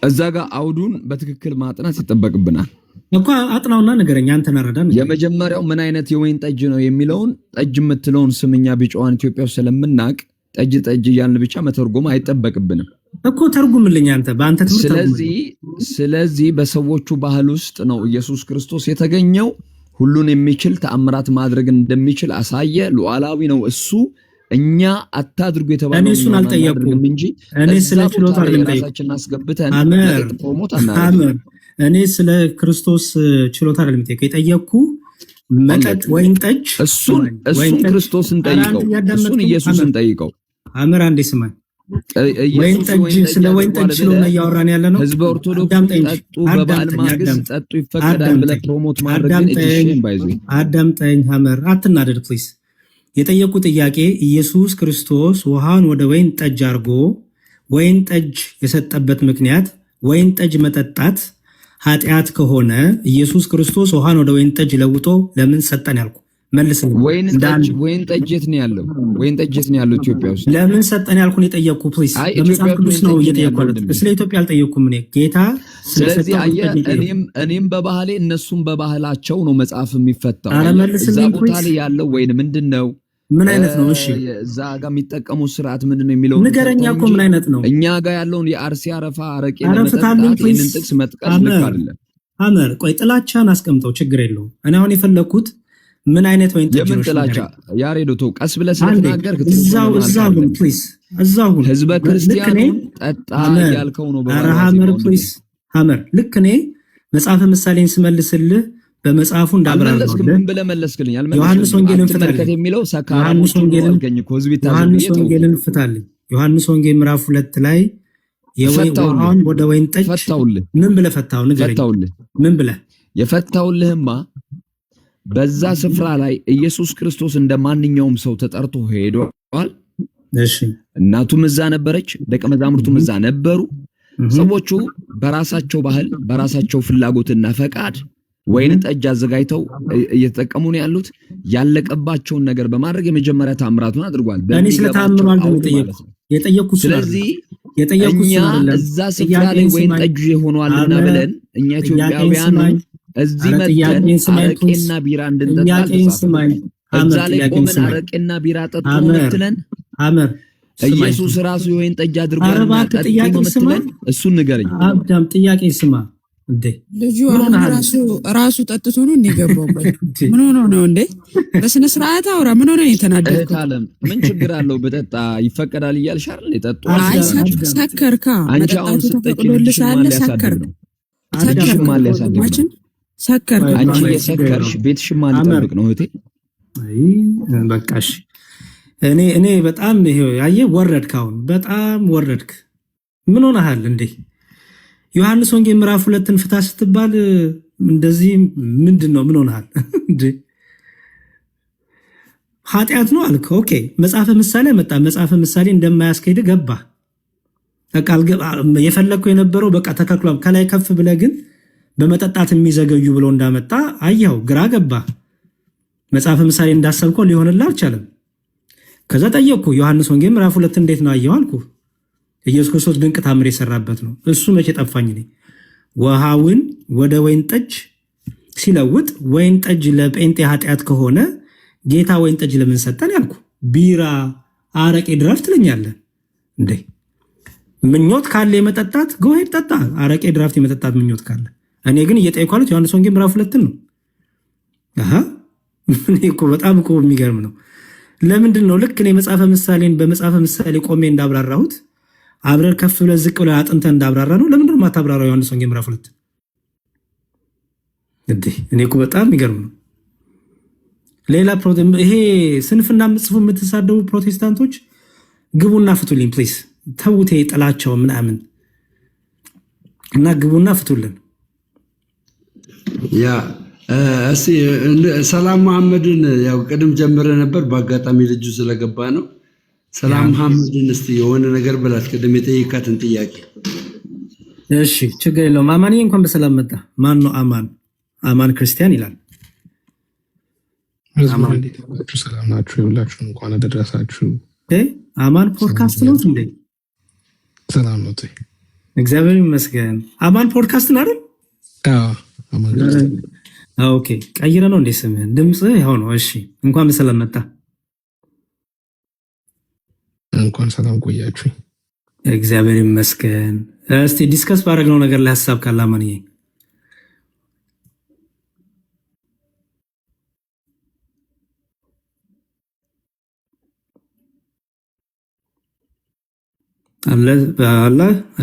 እዛ ጋር አውዱን በትክክል ማጥናት ይጠበቅብናል እኮ። አጥናውና ነገረኛ አንተ ነረዳ። የመጀመሪያው ምን አይነት የወይን ጠጅ ነው የሚለውን ጠጅ የምትለውን ስምኛ ቢጫዋን ኢትዮጵያ ውስጥ ስለምናቅ ጠጅ እያልን ብቻ መተርጎም አይጠበቅብንም እኮ። ተርጉምልኝ አንተ በአንተ ትምህርት። ስለዚህ በሰዎቹ ባህል ውስጥ ነው ኢየሱስ ክርስቶስ የተገኘው። ሁሉን የሚችል ተአምራት ማድረግ እንደሚችል አሳየ። ሉዓላዊ ነው እሱ። እኛ አታድርጉ የተባለው እኔ እሱን አልጠየቅኩም እንጂ እኔ ስለ ችሎታ ራሳችንን አስገብተን ፕሮሞት አናደርግም። እኔ ስለ ክርስቶስ ችሎታ አይደለም የጠየቅኩ። መጠጥ ወይን ጠጅ እሱን ክርስቶስን ጠይቀው፣ እሱን ኢየሱስን ጠይቀው። አመር አንዴ ስማኝ። ወይን ጠጅ ስለ ወይን ጠጅ ስለሆነ እያወራን ያለ ነው። ህዝበ ኦርቶዶክስ ጠጡ፣ በበዓል ማግስት ጠጡ ይፈቀዳል ብለህ ፕሮሞት ማድረግ ግን አዳምጠኝ። አመር አትናደድ ፕሊዝ። የጠየቁ ጥያቄ ኢየሱስ ክርስቶስ ውሃን ወደ ወይን ጠጅ አድርጎ ወይን ጠጅ የሰጠበት ምክንያት ወይን ጠጅ መጠጣት ኃጢአት ከሆነ ኢየሱስ ክርስቶስ ውሃን ወደ ወይን ጠጅ ለውጦ ለምን ሰጠን ያልኩ። መልስልኝ። ወይን ጠጅ የት ነው ያለው? ወይን ጠጅ የት ነው ያለው? ኢትዮጵያ ውስጥ ለምን ሰጠን ያልኩን የጠየቅኩ ፕሊዝ። በመጽሐፍ ቅዱስ ነው እየጠየቅኩት፣ ስለ ኢትዮጵያ አልጠየቅኩም እኔ ጌታ። ስለዚህ እኔም በባህሌ እነሱም በባህላቸው ነው መጽሐፍ የሚፈታው። እዛ ቦታ ላይ ያለው ወይን ምንድን ነው? ምን አይነት ነው? እሺ እዛ ጋር የሚጠቀሙት ስርዓት ምንድን ነው የሚለው ንገረኛ እኮ ምን አይነት ነው? እኛ ጋር ያለውን የአርሲ አረፋ አረቄ ለመጠጣት ይህንን ጥቅስ መጥቀስ ልክ አይደለም። አመር ቆይ ጥላቻን አስቀምጠው ችግር የለውም። እኔ አሁን የፈለኩት ምን አይነት ወይን ጠጅ ነው? የምን ጥላቻ ያሬዶ ተው፣ ቀስ ብለህ ስለተናገርክ እዛው ፕሊዝ፣ እዛው ህዝበ ክርስቲያኑ ጠጣ ያልከው ነው። ሀመር ፕሊዝ፣ ሀመር ልክ እኔ መጽሐፈ ምሳሌን ስመልስልህ በመጽሐፉ እንዳብራራው ምን ብለህ መለስክልኝ? ዮሐንስ ወንጌልን ፍታልኝ የሚለው ዮሐንስ ወንጌልን ፍታልኝ። ዮሐንስ ወንጌል ምዕራፍ 2 ላይ የወይን ወደ ወይን ጠጅ ፈታውልህ። ምን ብለህ ፈታው? ንገረኝ። ምን ብለህ የፈታውልህማ በዛ ስፍራ ላይ ኢየሱስ ክርስቶስ እንደ ማንኛውም ሰው ተጠርቶ ሄዷል። እሺ እናቱም እዛ ነበረች፣ ደቀ መዛሙርቱም እዛ ነበሩ። ሰዎቹ በራሳቸው ባህል በራሳቸው ፍላጎትና ፈቃድ ወይን ጠጅ አዘጋጅተው እየተጠቀሙ ነው ያሉት። ያለቀባቸውን ነገር በማድረግ የመጀመሪያ ታምራቱን አድርጓል። እኔ ስለታምሩ የጠየቅኩት ስለዚህ እኛ እዛ ስፍራ ላይ ወይን ጠጅ ሆኗልና ብለን እኛ ኢትዮጵያውያን እዚህ መጥተን አረቄና ቢራ እንድንጠጣ እዛ ላይ ቆመን አረቄና ቢራ ጠጡ ምትለን ኢየሱስ ራሱ የወይን ጠጅ አድርጓል ምትለን እሱን ንገረኝ። አብዳም ጥያቄ ስማ እንዴ ልጁ ራሱ ጠጥቶ ነው እንደገባው። ምን ሆኖ ነው እንዴ? በስነ ስርዓት አውራ። ምን ሆነ የተናደድኩት? ታለም ምን ችግር አለው? በጠጣ ይፈቀዳል እያልሽ አይደል? የጠጡ አይ ሰከርካ መጠጣቱ ተፈቅዶልሻል። ሰከርክ ሰከርክ አንቺ የሰከርሽ ቤትሽማ ሊጠብቅ ነው እህቴ። አይ በቃሽ። እኔ በጣም ይሄው ያየ ወረድክ። አሁን በጣም ወረድክ። ምን ሆነሃል እንዴ? ዮሐንስ ወንጌል ምዕራፍ 2ን ፍታ ስትባል እንደዚህ ምንድነው? ምን ሆነሃል እንዴ? ኃጢአት ነው አልክ። ኦኬ መጽሐፈ ምሳሌ መጣ። መጽሐፈ ምሳሌ እንደማያስከይድ ገባ። የፈለግከው የነበረው በቃ ተከክሏል። ከላይ ከፍ ብለህ ግን በመጠጣት የሚዘገዩ ብሎ እንዳመጣ አየኸው፣ ግራ ገባ። መጽሐፈ ምሳሌ እንዳሰብከው ሊሆንልህ አልቻለም። ከዛ ጠየቅኩ ዮሐንስ ወንጌል ምዕራፍ 2 እንዴት ነው አየኸው አልኩ። ኢየሱስ ክርስቶስ ድንቅ ታምር የሰራበት ነው። እሱ መቼ ጠፋኝ? እኔ ውሃውን ወደ ወይን ጠጅ ሲለውጥ ወይን ጠጅ ለጴንጤ ኃጢአት ከሆነ ጌታ ወይን ጠጅ ለምን ሰጠን ያልኩ። ቢራ አረቄ ድራፍት ትለኛለህ እንዴ? ምኞት ካለ የመጠጣት ጎሄድ ጠጣ። አረቄ ድራፍት የመጠጣት ምኞት ካለ። እኔ ግን እየጠየኳለት ዮሐንስ ወንጌል ምዕራፍ 2 ነው። እኔ እኮ በጣም እኮ የሚገርም ነው። ለምንድን ነው ልክ እኔ መጽሐፈ ምሳሌን በመጽሐፈ ምሳሌ ቆሜ እንዳብራራሁት አብረን ከፍ ብለን ዝቅ ብለን አጥንተን እንዳብራራ ነው። ለምንድን ነው የማታብራራው? ዮሐንስ ወንጌል ምዕራፍ 2 እንዴ! እኔ እኮ በጣም የሚገርም ነው። ሌላ ይሄ ስንፍና የምትጽፉ የምትሳደቡ ፕሮቴስታንቶች ግቡና ፍቱልኝ ፕሊዝ። ተውቴ ጥላቸው ምናምን እና ግቡና ፍቱልን። ያ እስቲ ሰላም መሐመድን ያው ቅድም ጀምረ ነበር፣ በአጋጣሚ ልጁ ስለገባ ነው። ሰላም መሐመድን እስቲ የሆነ ነገር በላት፣ ቅድም የጠየካትን ጥያቄ። እሺ ችግር የለውም። አማንዬ እንኳን በሰላም መጣ። ማን ነው አማን? አማን ክርስቲያን ይላል። ሰላም ናችሁ? ሁላችሁ እንኳን አደረሳችሁ። አማን ፖድካስት ነው እንዴ? ሰላም ነው። እግዚአብሔር ይመስገን። አማን ፖድካስት ነው አይደል? ኦኬ ቀይረ ነው እንዴ ስምህን? ድምጽ ያው ነው። እሺ እንኳን በሰላም መጣ። እንኳን ሰላም ቆያችሁ። እግዚአብሔር ይመስገን። እስቲ ዲስከስ ባደረግነው ነገር ላይ ሐሳብ ካለ አማንዬ።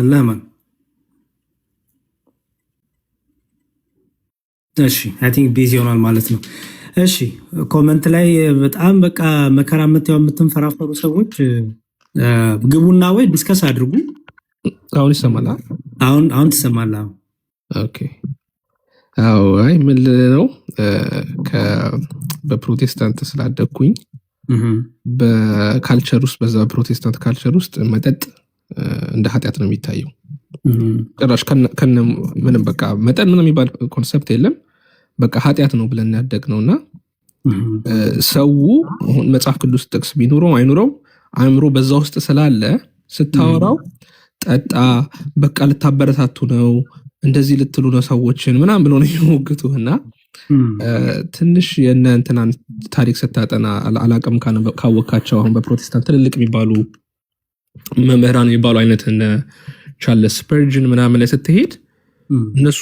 አላህ ማን? እሺ አይ ቲንክ ቢዚ ሆኗል ማለት ነው። እሺ ኮመንት ላይ በጣም በቃ መከራ የምትንፈራፈሩ ሰዎች ግቡና ወይ ዲስከስ አድርጉ። አሁን ይሰማል? አሁን ትሰማለህ? ኦኬ። አዎ አይ ምን ነው በፕሮቴስታንት ስላደግኩኝ በካልቸር ውስጥ በዛ ፕሮቴስታንት ካልቸር ውስጥ መጠጥ እንደ ኃጢአት ነው የሚታየው። ጭራሽ ከነ ምንም በቃ መጠን ምንም የሚባል ኮንሰፕት የለም። በቃ ኃጢአት ነው ብለን ያደግነውና ሰው መጽሐፍ ቅዱስ ጥቅስ ቢኖረው አይኖረው አእምሮ በዛ ውስጥ ስላለ ስታወራው ጠጣ በቃ ልታበረታቱ ነው እንደዚህ ልትሉ ነው ሰዎችን ምናምን ብሎ ነው የሚሞግቱህ እና ትንሽ የእነ እንትናን ታሪክ ስታጠና አላቅም ካወካቸው አሁን በፕሮቴስታንት ትልልቅ የሚባሉ መምህራን የሚባሉ አይነት እነ ቻርልስ ስፐርጅን ምናምን ላይ ስትሄድ እነሱ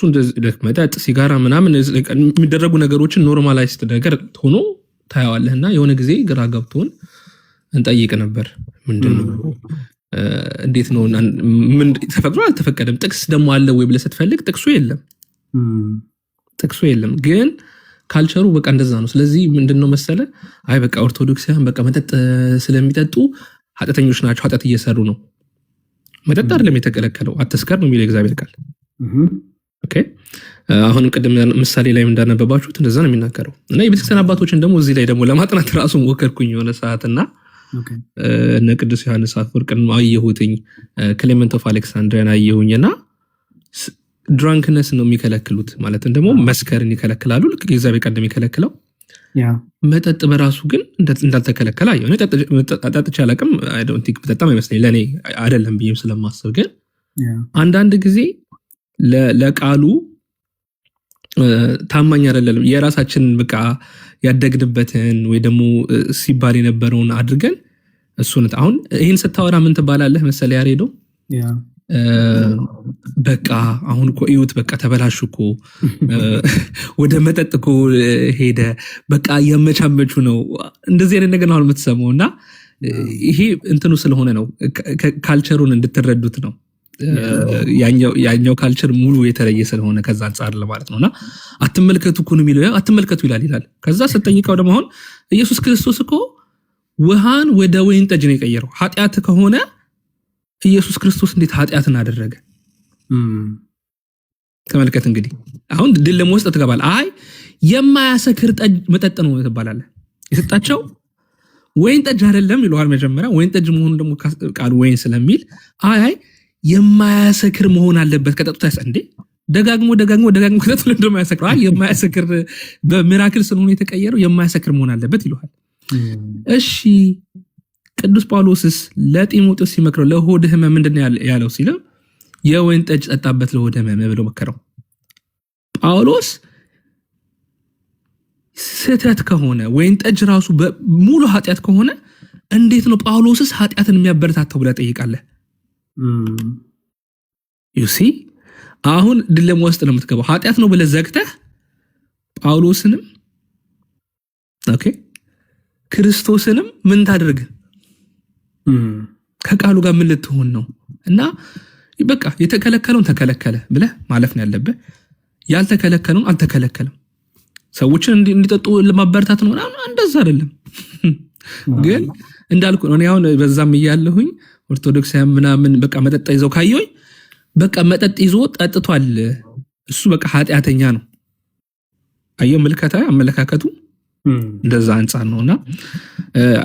መጠጥ ሲጋራ ምናምን የሚደረጉ ነገሮችን ኖርማላይዝድ ነገር ሆኖ ታየዋለህ እና የሆነ ጊዜ ግራ ገብቶን እንጠይቅ ነበር ምንድነው እንዴት ነው ተፈቅዶ አልተፈቀደም ጥቅስ ደግሞ አለ ወይ ብለህ ስትፈልግ ጥቅሱ የለም ግን ካልቸሩ በቃ እንደዛ ነው ስለዚህ ምንድነው መሰለ አይ በቃ ኦርቶዶክሳውያን በቃ መጠጥ ስለሚጠጡ ኃጢአተኞች ናቸው ኃጢአት እየሰሩ ነው መጠጥ አይደለም የተከለከለው አትስከር ነው የሚለው እግዚአብሔር ቃል ኦኬ አሁን ቅድም ምሳሌ ላይ እንዳነበባችሁት እንደዛ ነው የሚናገረው እና የቤተክርስቲያን አባቶችን ደግሞ እዚህ ላይ ደግሞ ለማጥናት ራሱ ሞከርኩኝ የሆነ ሰዓትና እነ ቅዱስ ዮሐንስ አፈወርቅን አየሁትኝ ክሌመንት ኦፍ አሌክሳንድሪያን አየሁኝና ድራንክነስ ነው የሚከለክሉት ማለት ደግሞ መስከርን ይከለክላሉ ልክ እግዚአብሔር ቃል እንደሚከለክለው መጠጥ በራሱ ግን እንዳልተከለከለ አየሁ እኔ ጠጥቼ አላውቅም አይ ዶንት ቲንክ በጣም አይመስለኝ ለኔ አይደለም ብዬም ስለማስብ ግን አንዳንድ ጊዜ ለቃሉ ታማኝ አይደለም የራሳችን በቃ ያደግንበትን ወይ ደግሞ ሲባል የነበረውን አድርገን እሱን አሁን ይሄን ስታወራ ምን ትባላለህ መሰለ ያሬዶ በቃ አሁን እኮ እዩት በቃ ተበላሹ እኮ ወደ መጠጥ እኮ ሄደ በቃ የመቻመቹ ነው እንደዚህ አይነት ነገር ነው የምትሰማውና ይሄ እንትኑ ስለሆነ ነው ካልቸሩን እንድትረዱት ነው ያኛው ካልቸር ሙሉ የተለየ ስለሆነ ከዛ አንፃር ለማለት ነውና አትመልከቱ እኮ ነው የሚለው አትመልከቱ ይላል ከዛ ስትጠይቀው ደግሞ አሁን ኢየሱስ ክርስቶስ እኮ ውሃን ወደ ወይን ጠጅ ነው የቀየረው ኃጢአት ከሆነ ኢየሱስ ክርስቶስ እንዴት ኃጢአትን አደረገ ተመልከት እንግዲህ አሁን ድል ለመውስጥ ተገባል አይ የማያሰክር ጠጅ መጠጥ ነው ተባላለ የሰጣቸው ወይን ጠጅ አይደለም ይሏል መጀመሪያ ወይን ጠጅ መሆኑ ደግሞ ቃል ወይን ስለሚል አይ የማያሰክር መሆን አለበት ከጠጡት እንዴ ደጋግሞ ከጠጡ ለምን ማያሰክር አይ የማያሰክር በሚራክል ስለሆነ የተቀየረው የማያሰክር መሆን አለበት ይሏል እሺ ቅዱስ ጳውሎስስ ለጢሞቴዎስ ሲመክረው ለሆድ ህመም ምንድነው ያለው ሲለው የወይን ጠጅ ጠጣበት ለሆድ ህመም ብሎ መከረው ጳውሎስ ስህተት ከሆነ ወይን ጠጅ ራሱ ሙሉ ኃጢአት ከሆነ እንዴት ነው ጳውሎስስ ኃጢአትን የሚያበረታታው ብለህ ጠይቃለህ ዩሲ አሁን ድለም ውስጥ ነው የምትገባው ኃጢአት ነው ብለህ ዘግተህ ጳውሎስንም ኦኬ ክርስቶስንም ምን ታደርግ ከቃሉ ጋር ምን ልትሆን ነው እና በቃ የተከለከለውን ተከለከለ ብለህ ማለፍ ነው ያለብህ ያልተከለከለውን አልተከለከለም ሰዎችን እንዲጠጡ ለማበረታት ነው እንደዛ አይደለም ግን እንዳልኩ ነው አሁን በዛም ይያለሁኝ ኦርቶዶክሳውያን ምናምን በቃ መጠጥ ይዘው ካየኝ በቃ መጠጥ ይዞ ጠጥቷል እሱ በቃ ኃጢአተኛ ነው አየው መልከታ አመለካከቱ እንደዛ አንፃር ነውና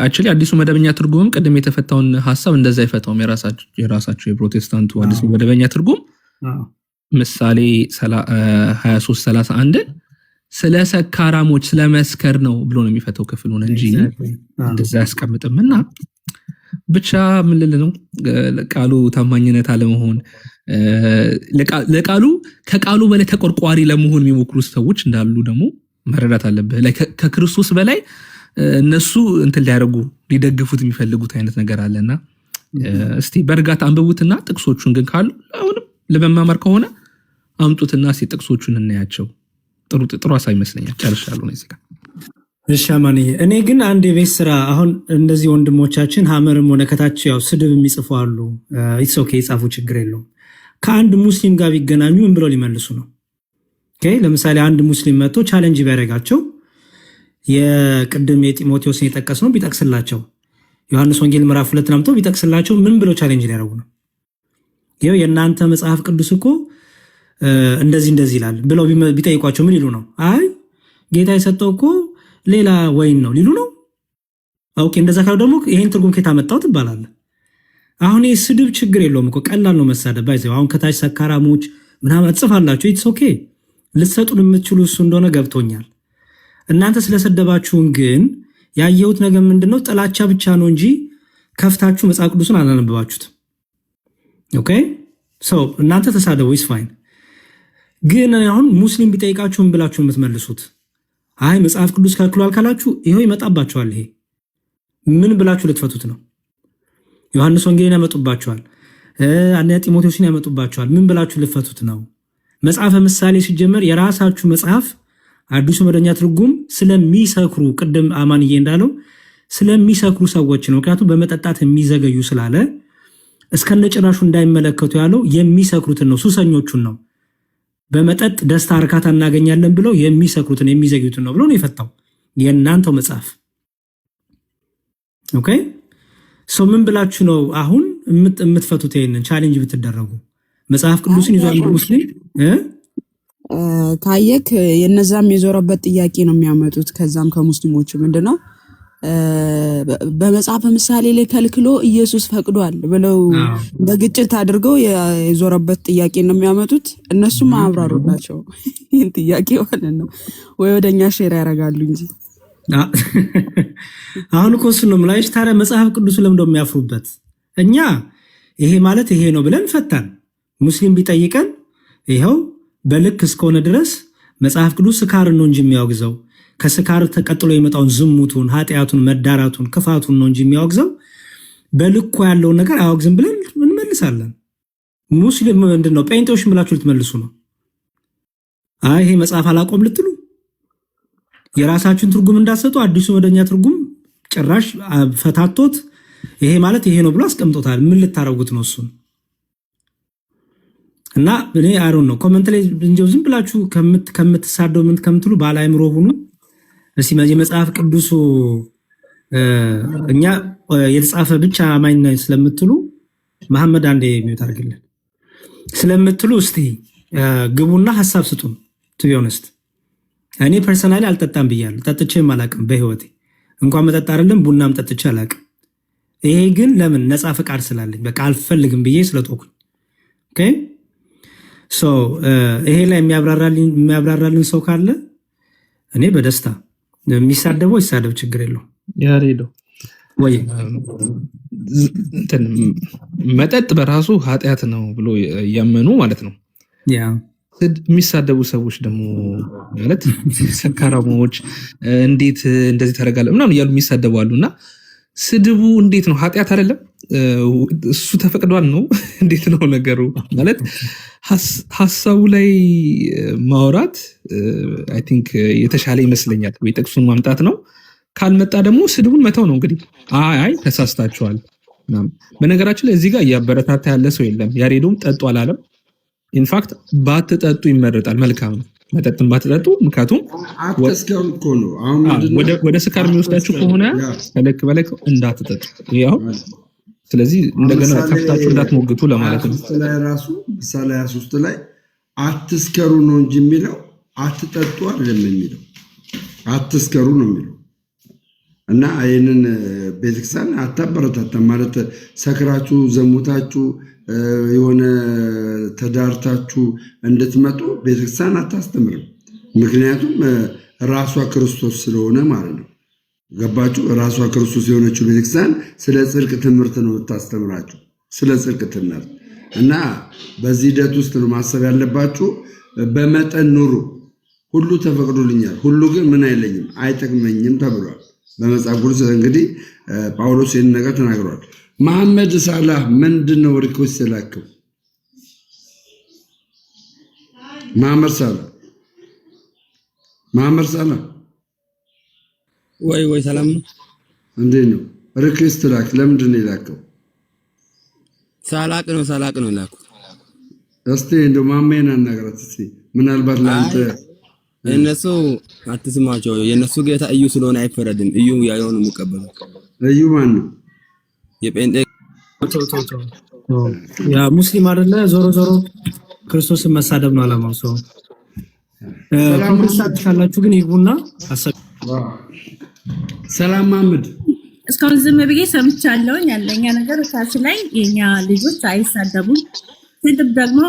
actually አዲሱ መደበኛ ትርጉም ቀደም የተፈታውን ሐሳብ እንደዛ ይፈታውም የራሳቸው የፕሮቴስታንቱ አዲሱ መደበኛ ትርጉም ምሳሌ 23:31 ስለ ሰካራሞች ስለ መስከር ነው ብሎ ነው የሚፈታው ክፍሉን እንጂ እንደዛ ያስቀምጥምና ብቻ ምን ልል ነው ቃሉ ታማኝነት አለመሆን ለቃሉ ከቃሉ በላይ ተቆርቋሪ ለመሆን የሚሞክሩ ሰዎች እንዳሉ ደግሞ መረዳት አለበት ላይ ከክርስቶስ በላይ እነሱ እንትን ሊያደርጉ ሊደግፉት የሚፈልጉት አይነት ነገር አለና እስቲ በርጋታ አንብቡትና ጥቅሶቹን ግን ካሉ አሁንም ለመማማር ከሆነ አምጡትና እስቲ ጥቅሶቹን እናያቸው ጥሩ አሳይ ይመስለኛል ጨርሻለሁ ነው እዚህ ጋር እሺ አማንዬ እኔ ግን አንድ የቤት ስራ አሁን እንደዚህ ወንድሞቻችን ሀመርም ሆነ ከታች ያው ስድብ የሚጽፉ አሉ ኢትስ ኦኬ ይጻፉ ችግር የለውም ከአንድ ሙስሊም ጋር ቢገናኙ ምን ብለው ሊመልሱ ነው ኦኬ ለምሳሌ አንድ ሙስሊም መጥቶ ቻሌንጅ ቢያደርጋቸው የቅድም የጢሞቴዎስን የጠቀስ ነው ቢጠቅስላቸው ዮሐንስ ወንጌል ምዕራፍ 2 አምጥቶ ቢጠቅስላቸው ምን ብለው ቻሌንጅ ሊያደርጉ ነው ይሄው የእናንተ መጽሐፍ ቅዱስ እኮ እንደዚህ ይላል ብለው ቢጠይቋቸው ምን ይሉ ነው አይ ጌታ የሰጠው እኮ ሌላ ወይን ነው ሊሉ ነው ኦኬ እንደዛ ካሉ ደግሞ ይሄን ትርጉም ከታ መጣው ትባላለህ አሁን የስድብ ችግር የለውም እኮ ቀላል ነው መሳደብ ባይዘው አሁን ከታች ሰካራሞች ምናምን ጽፋላችሁ ኢትስ ኦኬ ልትሰጡን የምትችሉ እሱ እንደሆነ ገብቶኛል እናንተ ስለሰደባችሁን ግን ያየሁት ነገር ምንድነው ጥላቻ ብቻ ነው እንጂ ከፍታችሁ መጽሐፍ ቅዱስን አላነበባችሁት። ኦኬ ሶ እናንተ ተሳደቡ ኢስ ፋይን። ግን አሁን ሙስሊም ቢጠይቃችሁ ምን ብላችሁ የምትመልሱት? አይ መጽሐፍ ቅዱስ ከልክሏል ካላችሁ ይሄው ይመጣባችኋል። ይሄ ምን ብላችሁ ልትፈቱት ነው? ዮሐንስ ወንጌልን ያመጡባችኋል፣ አንደኛ ጢሞቴዎስን ያመጡባችኋል። ምን ብላችሁ ልትፈቱት ነው? መጽሐፈ ምሳሌ ሲጀመር የራሳችሁ መጽሐፍ አዲሱ መደበኛ ትርጉም ስለሚሰክሩ ቅድም አማንዬ እንዳለው ስለሚሰክሩ ሰዎች ነው። ምክንያቱም በመጠጣት የሚዘገዩ ስላለ እስከነጭራሹ እንዳይመለከቱ ያለው የሚሰክሩትን ነው፣ ሱሰኞቹን ነው። በመጠጥ ደስታ እርካታ እናገኛለን ብለው የሚሰክሩትን የሚዘግዩትን ነው ብሎ ነው የፈታው የእናንተው መጽሐፍ። ኦኬ ሶ ምን ብላችሁ ነው አሁን የምትፈቱት? ይሄንን ቻሌንጅ ብትደረጉ መጽሐፍ ቅዱስን ይዟል ሙስሊም ካየክ የነዛም የዞረበት ጥያቄ ነው የሚያመጡት። ከዛም ከሙስሊሞቹ ምንድነው በመጽሐፈ ምሳሌ ላይ ከልክሎ ኢየሱስ ፈቅዷል ብለው በግጭት አድርገው የዞረበት ጥያቄ ነው የሚያመጡት። እነሱም አብራሩላቸው ይህን ጥያቄ ማለት ነው ወይ ወደኛ ሼር ያደርጋሉ እንጂ አሁን እኮ እሱን ነው የምላሽ። ታዲያ መጽሐፍ ቅዱስ ለምን ነው የሚያፍሩበት? እኛ ይሄ ማለት ይሄ ነው ብለን ፈታን። ሙስሊም ቢጠይቀን ይኸው በልክ እስከሆነ ድረስ መጽሐፍ ቅዱስ ስካርን ነው እንጂ የሚያወግዘው ከስካር ተቀጥሎ የመጣውን ዝሙቱን፣ ኃጢአቱን፣ መዳራቱን፣ ክፋቱን ነው እንጂ የሚያወግዘው በልኩ ያለውን ነገር አያወግዝም ብለን እንመልሳለን። ሙስሊም ምንድነው ጴንጤዎች ብላችሁ ልትመልሱ ነው? አይ ይሄ መጽሐፍ አላቆም ልትሉ የራሳችሁን ትርጉም እንዳሰጡ አዲሱ መደበኛ ትርጉም ጭራሽ ፈታቶት ይሄ ማለት ይሄ ነው ብሎ አስቀምጦታል። ምን ልታረጉት ነው እሱን? እና እኔ አሮን ነው ኮሜንት ላይ እንጀው ዝም ብላችሁ ከምትሳደው ምን ከምትሉ ባላይምሮ ሁኑ። እስቲ መጽሐፍ ቅዱሱ እኛ የተጻፈ ብቻ አማኝ ነኝ ስለምትሉ መሐመድ አንዴ ሚውት አድርግልን ስለምትሉ እስቲ ግቡና ሐሳብ ስጡን። ቱ ቢ ኦነስት እኔ ፐርሰናሊ አልጠጣም ብያለሁ። ጠጥቼም አላቅም በህይወቴ እንኳን መጠጥ አይደለም ቡናም ጠጥቼ አላቅም። ይሄ ግን ለምን ነፃ ፈቃድ ስላለኝ በቃ አልፈልግም ብዬ ስለተውኩኝ። ኦኬ ሶ ይሄ ላይ የሚያብራራልን ሰው ካለ እኔ በደስታ የሚሳደበው ይሳደብ፣ ችግር የለው። ያሬዶ ወይ እንትን መጠጥ በራሱ ኃጢአት ነው ብሎ ያመኑ ማለት ነው። ያ የሚሳደቡ ሰዎች ደግሞ ማለት ሰካራሞች እንዴት እንደዚህ ታደርጋለህ ምናምን እያሉ የሚሳደቡ አሉና ስድቡ እንዴት ነው? ኃጢአት አይደለም? እሱ ተፈቅዷል ነው? እንዴት ነው ነገሩ? ማለት ሀሳቡ ላይ ማውራት አይ ቲንክ የተሻለ ይመስለኛል። ወይ ጥቅሱን ማምጣት ነው፣ ካልመጣ ደግሞ ስድቡን መተው ነው። እንግዲህ አይ ተሳስታችኋል። በነገራችን ላይ እዚህ ጋር እያበረታታ ያለ ሰው የለም። ያሬዶም ጠጡ አላለም። ኢንፋክት ባትጠጡ ይመረጣል፣ መልካም ነው መጠጥን ባትጠጡ። ምክንያቱም አትስከሩ እኮ ነው። አሁን ወደ ስካር የሚወስዳችሁ ከሆነ ከልክ በላይ እንዳትጠጡ ያው። ስለዚህ እንደገና ከፍታችሁ እንዳትሞግቱ ለማለት ነው። ራሱ ምሳሌ 23 ላይ አትስከሩ ነው እንጂ የሚለው አትጠጡ አይደለም የሚለው፣ አትስከሩ ነው የሚለው። እና ይህንን ቤተክርስቲያን አታበረታታም ማለት ሰክራችሁ ዘሙታችሁ የሆነ ተዳርታችሁ እንድትመጡ ቤተክርስቲያን አታስተምርም። ምክንያቱም ራሷ ክርስቶስ ስለሆነ ማለት ነው። ገባችሁ? ራሷ ክርስቶስ የሆነችው ቤተክርስቲያን ስለ ጽድቅ ትምህርት ነው የምታስተምራችሁ፣ ስለ ጽድቅ ትምህርት። እና በዚህ ሂደት ውስጥ ነው ማሰብ ያለባችሁ። በመጠን ኑሩ። ሁሉ ተፈቅዶልኛል፣ ሁሉ ግን ምን አይለኝም አይጠቅመኝም ተብሏል በመጽሐፍ ቅዱስ። እንግዲህ ጳውሎስ ይህን ነገር ተናግሯል። መሐመድ ሳላህ ምንድን ነው ሪኩዌስት የላከው? መሐመድ ሳላህ ወይ ሰላም ነው። እንዴት ነው ሪኩዌስት ላክ? ለምንድን ነው የላከው? ሳላቅ ነው የላኩት። እስቲ እንደው ማሜን አናግራት እስቲ። ምናልባት ለአንተ እነሱ አትስማቸው። የነሱ ጌታ እዩ ስለሆነ አይፈረድም። እዩ ያየው ነው የሚቀበለው። እዩ ማን ነው? የጴንጤ ያ ሙስሊም አይደለ? ዞሮ ክርስቶስን መሳደብ ነው አላማው። ሰው ኮንፈረንስ ካላችሁ ግን ይጉና አሰብ ሰላም መሐመድ እስካሁን ዝም ብዬ ሰምቻለሁ። ያለኛ ነገር ታች ላይ የኛ ልጆች አይሳደቡም። ስድብ ደግሞ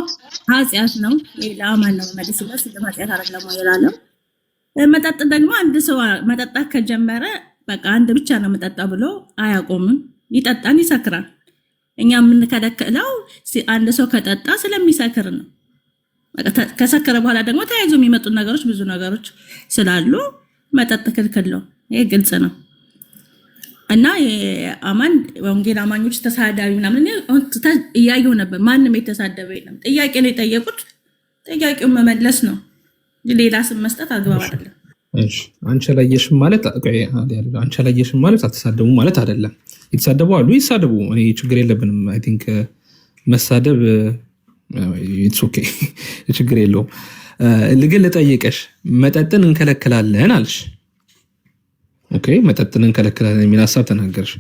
ኃጢአት ነው። ሌላ ማን ነው መልስለት? ስድብ ኃጢአት አይደለም ይላል። መጠጥ ደግሞ አንድ ሰው መጠጣት ከጀመረ በቃ አንድ ብቻ ነው መጠጣ ብሎ አያቆምም። ይጠጣን፣ ይሰክራል። እኛ የምንከለክለው አንድ ሰው ከጠጣ ስለሚሰክር ነው። ከሰከረ በኋላ ደግሞ ተያይዞ የሚመጡ ነገሮች ብዙ ነገሮች ስላሉ መጠጥ ክልክል ነው። ይሄ ግልጽ ነው። እና አማን ወንጌል አማኞች ተሳዳቢ ምናምን እያየሁ ነበር። ማንም የተሳደበ የለም። ጥያቄ ነው የጠየቁት። ጥያቄውን መመለስ ነው። ሌላ ስም መስጠት አግባብ አይደለም። አንቺ አላየሽም ማለት አትሳደቡ ማለት አይደለም። የተሳደቡ አሉ፣ ይሳደቡ። እኔ ችግር የለብንም። አይ ቲንክ መሳደብ ኢትስ ኦኬ፣ ችግር የለውም። ግን ልጠይቅሽ፣ መጠጥን እንከለክላለን አልሽ። ኦኬ፣ መጠጥን እንከለክላለን የሚል ሀሳብ ተናገርሽ።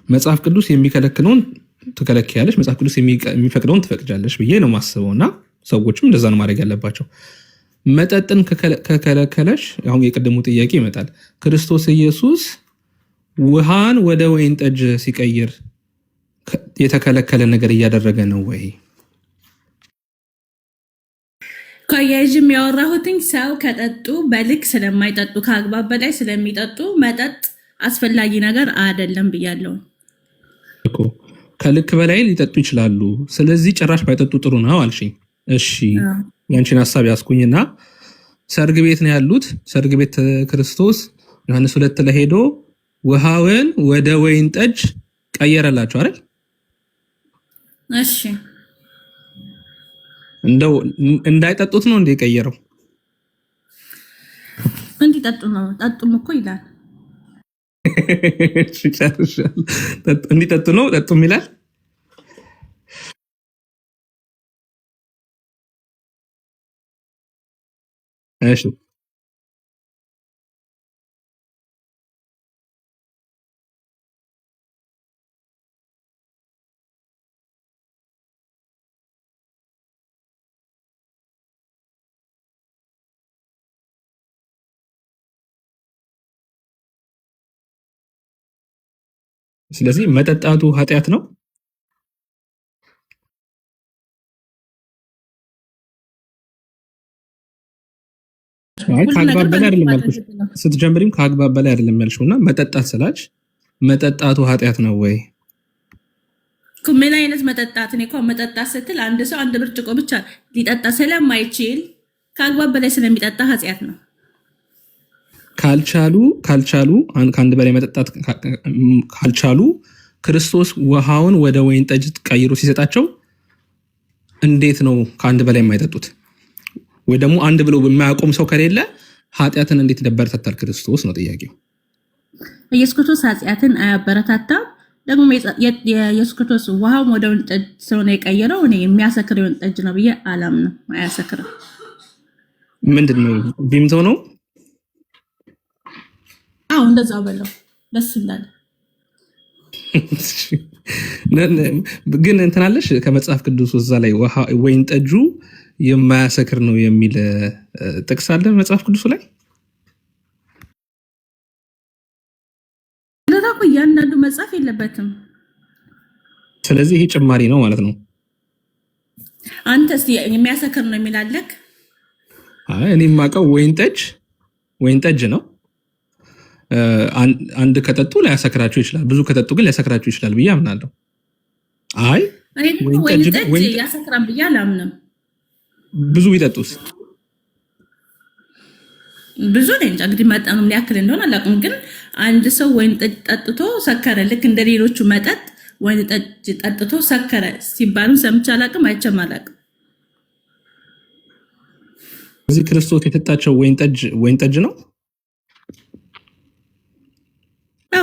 መጽሐፍ ቅዱስ የሚከለክለውን ትከለክያለሽ፣ መጽሐፍ ቅዱስ የሚፈቅደውን ትፈቅጃለሽ ብዬ ነው የማስበው። እና ሰዎችም እንደዛ ነው ማድረግ ያለባቸው። መጠጥን ከከለከለሽ፣ አሁን የቀደሙ ጥያቄ ይመጣል። ክርስቶስ ኢየሱስ ውሃን ወደ ወይን ጠጅ ሲቀይር የተከለከለ ነገር እያደረገ ነው ወይ? ከያዥም ያወራሁትኝ ሰው ከጠጡ በልክ ስለማይጠጡ ከአግባብ በላይ ስለሚጠጡ መጠጥ አስፈላጊ ነገር አይደለም ብያለሁ እኮ። ከልክ በላይ ሊጠጡ ይችላሉ። ስለዚህ ጭራሽ ባይጠጡ ጥሩ ነው አልሽኝ። እሺ፣ ያንቺን ሀሳብ ያስኩኝና ሰርግ ቤት ነው ያሉት። ሰርግ ቤት ክርስቶስ ዮሐንስ 2 ላይ ሄዶ ውሃውን ወደ ወይን ጠጅ ቀየረላቸው አይደል? እሺ፣ እንደው እንዳይጠጡት ነው እንደ ቀየረው? እንዲጠጡ ነው። ጠጡም እኮ ይላል። እንዲጠጡ ነው ጠጡም ይላል። እሺ፣ ስለዚህ መጠጣቱ ኃጢአት ነው። ከአግባብ በላይ አይደለም ያልኩሽ። ስትጀምሪም ከአግባብ በላይ አይደለም ያልሽው እና መጠጣት ስላች መጠጣቱ ኃጢአት ነው ወይ? ምን አይነት መጠጣት? እኔ እኮ መጠጣት ስትል አንድ ሰው አንድ ብርጭቆ ብቻ ሊጠጣ ስለማይችል ከአግባብ በላይ ስለሚጠጣ ኃጢአት ነው። ካልቻሉ ከአንድ በላይ መጠጣት ካልቻሉ ክርስቶስ ውሃውን ወደ ወይን ጠጅ ቀይሮ ሲሰጣቸው እንዴት ነው ከአንድ በላይ የማይጠጡት? ወይ ደግሞ አንድ ብሎ የማያቆም ሰው ከሌለ ኃጢአትን እንዴት ያበረታታል ክርስቶስ ነው ጥያቄው። ኢየሱስ ክርስቶስ ኃጢአትን አያበረታታም። ደግሞ የኢየሱስ ክርስቶስ ውሃውን ወደ ወይን ጠጅ ስለሆነ የቀየረው እኔ የሚያሰክር ወይን ጠጅ ነው ብዬ አላምንም። አያሰክርም። ምንድን ነው ቢምቶ ነው? አዎ እንደዛ በለው ደስ እንዳለ። ግን እንትናለሽ ከመጽሐፍ ቅዱስ እዛ ላይ ወይን ጠጁ የማያሰክር ነው የሚል ጥቅስ አለ መጽሐፍ ቅዱስ ላይ። ለታኩ እያንዳንዱ መጽሐፍ የለበትም። ስለዚህ ይሄ ጭማሪ ነው ማለት ነው። አንተስ የሚያሰክር ነው የሚል አለክ? አይ እኔ የማውቀው ወይን ጠጅ ነው። አንድ ከጠጡ ሊያሰክራቸው ይችላል፣ ብዙ ከጠጡ ግን ሊያሰክራቸው ይችላል ብዬ አምናለሁ። አይ ወይን ጠጅ ያሰክራል ብዬ አላምንም። ብዙ ቢጠጡስ? ብዙ ነው እንጂ እንግዲህ መጠኑ ምን ያክል እንደሆነ አላውቅም። ግን አንድ ሰው ወይን ጠጅ ጠጥቶ ሰከረ፣ ልክ እንደ ሌሎቹ መጠጥ ወይን ጠጅ ጠጥቶ ሰከረ ሲባሉ ሰምቼ አላውቅም፣ አይቼም አላውቅም። እዚህ ክርስቶስ የሰጣቸው ወይን ጠጅ ነው።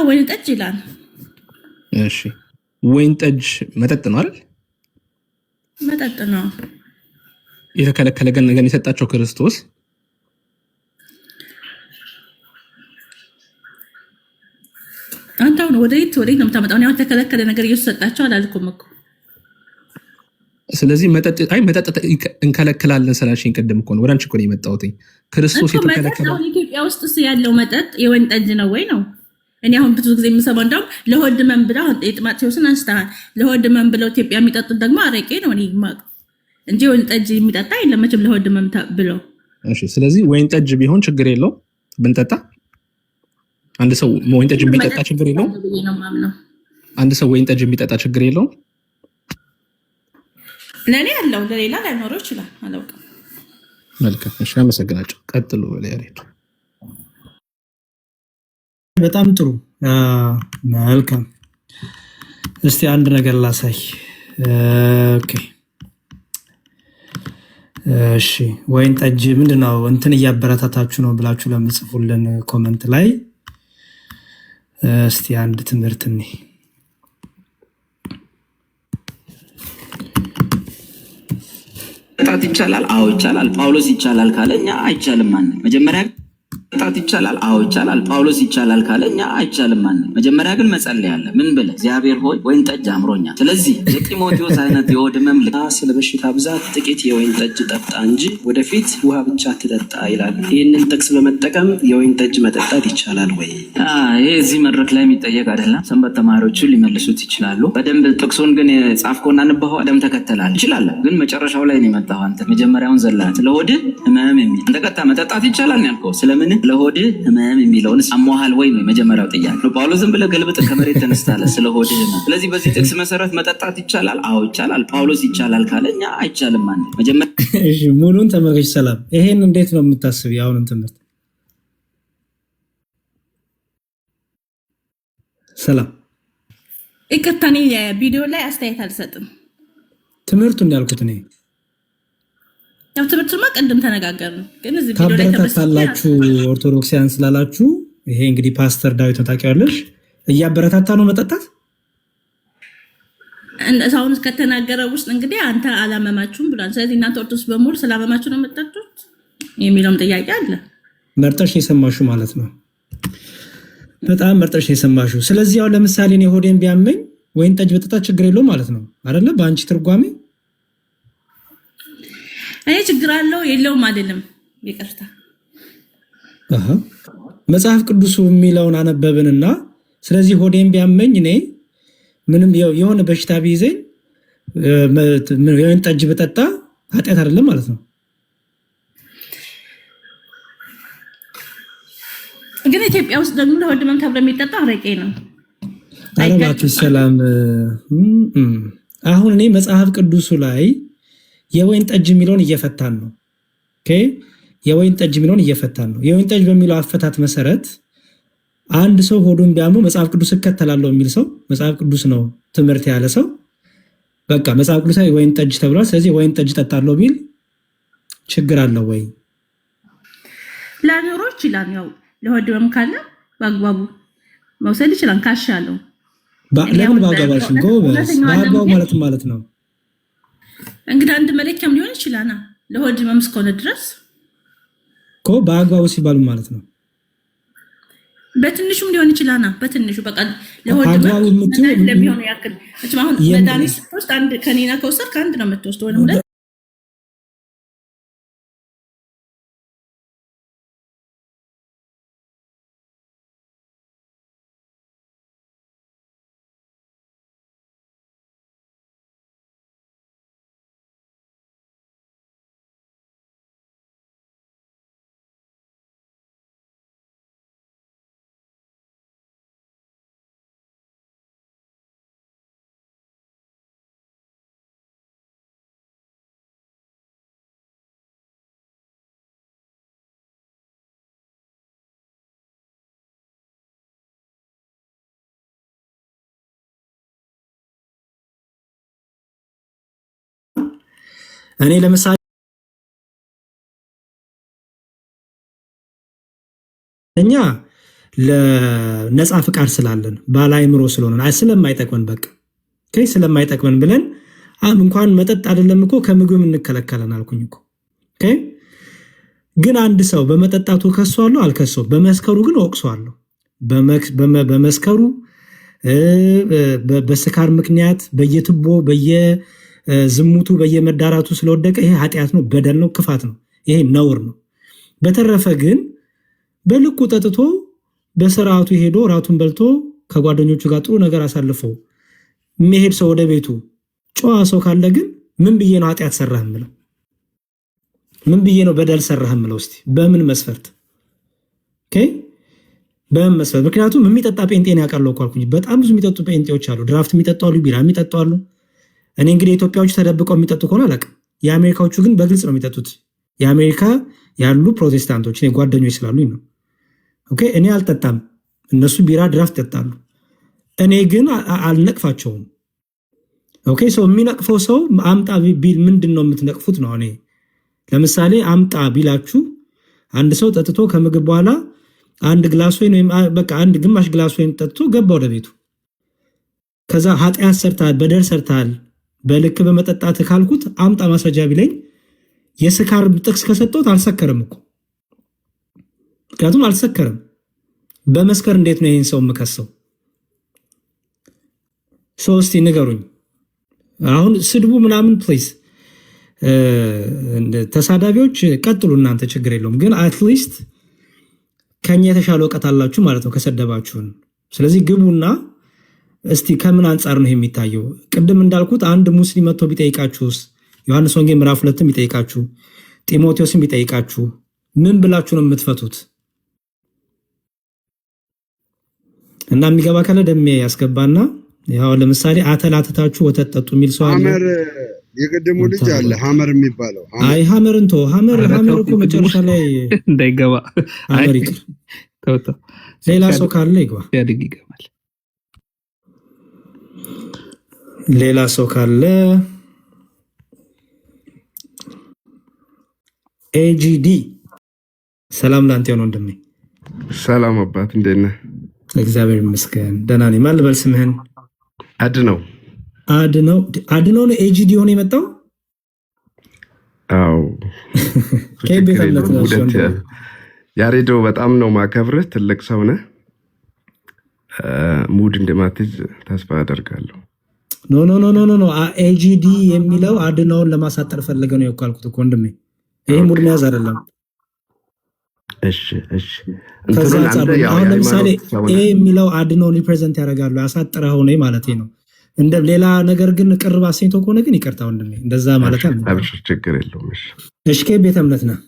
ወይን ጠጅ ይላል። እሺ፣ ወይን ጠጅ መጠጥ ነው አይደል? መጠጥ ነው። የተከለከለ ነገር የሰጣቸው ክርስቶስ አንተ አሁን ወዴት ነው የምታመጣው? አሁን የተከለከለ ነገር እየሰጣቸው አላልኩም እኮ። ስለዚህ መጠጥ እንከለክላለን ስላልሽኝ ቅድም እኮ ነው ወደ አንቺ እኮ ነው የመጣሁት። ክርስቶስ የተከለከለ ኢትዮጵያ ውስጥ ያለው መጠጥ የወይን ጠጅ ነው ወይ ነው? እኔ አሁን ብዙ ጊዜ የምሰማው እንደውም ለሆድ ህመም ብለው አሁን የጥማቴዎስን አንስተሃል። ለሆድ ህመም ብለው ኢትዮጵያ የሚጠጡት ደግሞ አረቄ ነው እኔ የማውቀው እንጂ ወይን ጠጅ የሚጠጣ የለም መቼም ለሆድ ህመም ብለው። እሺ፣ ስለዚህ ወይን ጠጅ ቢሆን ችግር የለው። ብንጠጣ አንድ ሰው ወይን ጠጅ ቢጠጣ ችግር የለውም። አንድ ሰው ወይን ጠጅ ቢጠጣ ችግር የለውም። ለእኔ ያለው ለሌላ ላይኖረው ይችላል፣ አላውቅም። መልካም እሺ፣ አመሰግናለሁ። ቀጥሉ። ለያሬድ በጣም ጥሩ። መልካም። እስቲ አንድ ነገር ላሳይ። ኦኬ እሺ፣ ወይን ጠጅ ምንድነው እንትን እያበረታታችሁ ነው ብላችሁ ለምጽፉልን ኮመንት ላይ እስቲ አንድ ትምህርት እኔ መጠጣት ይቻላል? አዎ ይቻላል። ጳውሎስ ይቻላል ካለኛ አይቻልም ማለት መጀመሪያ መጠጣት ይቻላል? አዎ ይቻላል። ጳውሎስ ይቻላል ካለኛ አይቻልም ማለት መጀመሪያ ግን መጸለይ አለ። ምን ብለህ? እግዚአብሔር ሆይ ወይን ጠጅ አምሮኛል። ስለዚህ የጢሞቴዎስ አይነት የሆድ ህመም ስለ በሽታ ብዛት ጥቂት የወይን ጠጅ ጠጣ እንጂ ወደፊት ውሃ ብቻ ትጠጣ ይላል። ይህንን ጥቅስ በመጠቀም የወይን ጠጅ መጠጣት ይቻላል ወይ? ይሄ እዚህ መድረክ ላይ የሚጠየቅ አይደለም። ሰንበት ተማሪዎቹ ሊመልሱት ይችላሉ። በደንብ ጥቅሱን ግን ጻፍከውና አንበኸው ደም ተከተላል ይችላል። ግን መጨረሻው ላይ ነው የመጣው። አንተ መጀመሪያውን ዘላን ስለ ሆድ ህመም የሚል እንደቀጣ መጠጣት ይቻላል ያልከው ስለምን ለሆድ ህመም የሚለውን አሟሃል ወይ ነው የመጀመሪያው ጥያቄ። ጳውሎስ ዝም ብለህ ገልብጥ ከመሬት ተነስታለ ስለ ሆድ ህመም። ስለዚህ በዚህ ጥቅስ መሰረት መጠጣት ይቻላል? አዎ ይቻላል። ጳውሎስ ይቻላል ካለኛ አይቻልም ማለት መጀመሪያ። እሺ ሙሉን ተመልከች። ሰላም፣ ይሄን እንዴት ነው የምታስብ? ያሁንን ትምህርት ሰላም፣ ይቅርታ፣ እኔ ቪዲዮ ላይ አስተያየት አልሰጥም። ትምህርቱን ያልኩት እኔ ያው ትምህርቱማ ቅድም ተነጋገርን፣ ግን እዚህ ቪዲዮ ላይ ታበረታታላችሁ ኦርቶዶክሲያን ስላላችሁ። ይሄ እንግዲህ ፓስተር ዳዊት ታውቂዋለሽ፣ እያበረታታ ነው መጠጣት። አሁን ከተናገረው ውስጥ እንግዲህ አንተ አላመማችሁም ብሏል። ስለዚህ እናንተ ኦርቶዶክስ በሙሉ ስላመማችሁ ነው የምትጠጡት የሚለውም ጥያቄ አለ። መርጠሽ የሰማሽው ማለት ነው። በጣም መርጠሽ የሰማሽው። ስለዚህ ያው ለምሳሌ እኔ ሆዴን ቢያመኝ ወይን ጠጅ በጠጣ ችግር የለውም ማለት ነው አይደለ? በአንቺ ትርጓሜ እኔ ችግር አለው የለውም አይደለም። ይቅርታ፣ መጽሐፍ ቅዱሱ የሚለውን አነበብንና ስለዚህ ሆዴን ቢያመኝ እኔ ምንም የሆነ በሽታ ቢይዘኝ የወይን ጠጅ በጠጣ ኃጢአት አይደለም ማለት ነው። ግን ኢትዮጵያ ውስጥ ደግሞ ለሆድ ህመም ተብሎ የሚጠጣ አረቄ ነው። አረባኪ ሰላም። አሁን እኔ መጽሐፍ ቅዱሱ ላይ የወይን ጠጅ የሚለውን እየፈታን ነው። ኦኬ፣ የወይን ጠጅ የሚለውን እየፈታን ነው። የወይን ጠጅ በሚለው አፈታት መሰረት አንድ ሰው ሆዱን ቢያመው መጽሐፍ ቅዱስ እከተላለሁ የሚል ሰው መጽሐፍ ቅዱስ ነው ትምህርት ያለ ሰው በቃ መጽሐፍ ቅዱስ ላይ ወይን ጠጅ ተብሏል፣ ስለዚህ ወይን ጠጅ ጠጣለሁ ቢል ችግር አለው ወይ? ላኖሮ ይችላል። ያው ለሆድ ህመም ካለ በአግባቡ መውሰድ ይችላል ካሻለው። ለምን በአግባቡ ጎበዝ፣ በአግባቡ ማለት ነው እንግዲህ አንድ መለኪያም ሊሆን ይችላል። ለሆድ ህመም እስከሆነ ድረስ እኮ በአግባቡ ሲባሉ ማለት ነው። በትንሹም ሊሆን ይችላል። በትንሹ በቃ ለሆድ ህመም ለሚሆነው ያክል አሁን መድኃኒት ስትወስድ አንድ ከኔና ከወሰድክ አንድ ነው የምትወስደው ወይ ሁለት። እኔ ለምሳሌ እኛ ለነፃ ፍቃድ ስላለን ባላይምሮ ስለሆነ ስለማይጠቅመን በቃ ስለማይጠቅመን ብለን እንኳን መጠጥ አይደለም እኮ ከምግብ እንከለከለን አልኩኝ እኮ። ግን አንድ ሰው በመጠጣቱ ከሷለሁ አልከሰው፣ በመስከሩ ግን ወቅሷለሁ። በመስከሩ በስካር ምክንያት በየትቦ ዝሙቱ በየመዳራቱ ስለወደቀ ይሄ ኃጢአት ነው፣ በደል ነው፣ ክፋት ነው፣ ይሄ ነውር ነው። በተረፈ ግን በልቁ ጠጥቶ በስርዓቱ ሄዶ ራቱን በልቶ ከጓደኞቹ ጋር ጥሩ ነገር አሳልፎ የሚሄድ ሰው ወደ ቤቱ ጨዋ ሰው ካለ ግን ምን ብዬ ነው ኃጢአት ሰራህ ምለው? ምን ብዬ ነው በደል ሰራህ ምለው? እስቲ በምን መስፈርት? ኦኬ በመሰል ምክንያቱም የሚጠጣ ጴንጤን ያውቃለሁ እኮ አልኩኝ። በጣም ብዙ የሚጠጡ ጴንጤዎች አሉ። ድራፍት የሚጠጡ አሉ፣ ቢራ የሚጠጡ አሉ። እኔ እንግዲህ ኢትዮጵያዎች ተደብቀው የሚጠጡ ከሆነ አላውቅም። የአሜሪካዎቹ ግን በግልጽ ነው የሚጠጡት። የአሜሪካ ያሉ ፕሮቴስታንቶች እኔ ጓደኞች ስላሉኝ ነው። ኦኬ እኔ አልጠጣም፣ እነሱ ቢራ ድራፍት ይጠጣሉ። እኔ ግን አልነቅፋቸውም። ኦኬ ሰው የሚነቅፈው ሰው አምጣ ቢል ምንድን ነው የምትነቅፉት ነው። እኔ ለምሳሌ አምጣ ቢላችሁ አንድ ሰው ጠጥቶ ከምግብ በኋላ አንድ ግላስ ወይም በቃ አንድ ግማሽ ግላስ ወይን ጠጥቶ ገባ ወደ ቤቱ። ከዛ ኃጢአት ሰርታል፣ በደል ሰርታል፣ በልክ በመጠጣት ካልኩት አምጣ ማስረጃ ቢለኝ የስካር ጥቅስ ከሰጠሁት አልሰከርም እኮ ምክንያቱም አልሰከርም። በመስከር እንዴት ነው ይህን ሰው የምከሰው? እስቲ ንገሩኝ። አሁን ስድቡ ምናምን ፕሊዝ ተሳዳቢዎች ቀጥሉ እናንተ ችግር የለውም። ግን አትሊስት ከኛ የተሻለ እውቀት አላችሁ ማለት ነው ከሰደባችሁን። ስለዚህ ግቡና እስቲ ከምን አንጻር ነው የሚታየው? ቅድም እንዳልኩት አንድ ሙስሊም መጥቶ ቢጠይቃችሁስ፣ ዮሐንስ ወንጌል ምዕራፍ 2 ቢጠይቃችሁ፣ ጢሞቴዎስን ቢጠይቃችሁ ምን ብላችሁ ነው የምትፈቱት? እና የሚገባ ካለ ደሜ ያስገባና ያው ለምሳሌ አተላተታችሁ ወተት ጠጡ የሚል ሰው አለ። ሐመር የቀደሙ ልጅ አለ ሐመር የሚባለው። አይ ሐመርን ተው፣ ሐመር እኮ መጨረሻ ላይ እንዳይገባ ሐመር ይቅር። ተው ሌላ ሰው ካለ ይግባ፣ ያድግ ይገባል። ሌላ ሰው ካለ ኤጂዲ ሰላም ላንተ ነው ወንድሜ። ሰላም አባት እንዴት ነህ? እግዚአብሔር ይመስገን ደህና ነኝ። ማን ልበል ስምህን? አድነው ነው ኤጂዲ ሆነ የመጣው? አዎ ከቤተነት ነው። ያሬዶ በጣም ነው ማከብርህ፣ ትልቅ ሰው ነህ። ሙድ እንደማትይዝ ተስፋ አደርጋለሁ። ኖ ኤጂዲ የሚለው አድነውን ለማሳጠር ፈልገ ነው ያልኩት እኮ ወንድሜ። ይሄ ሙድ መያዝ አይደለም። እሺ አሁን ለምሳሌ ኤ የሚለው አድነውን ሪፕሬዘንት ያደርጋሉ ያሳጥረው ነው ማለት ነው። እንደ ሌላ ነገር ግን ቅርብ አሰኝቶ ከሆነ ግን ይቅርታ ወንድሜ፣ እንደዛ ማለት አይደለም። አብሽር ችግር የለውም። እሺ ከቤተ እምነት ነህ?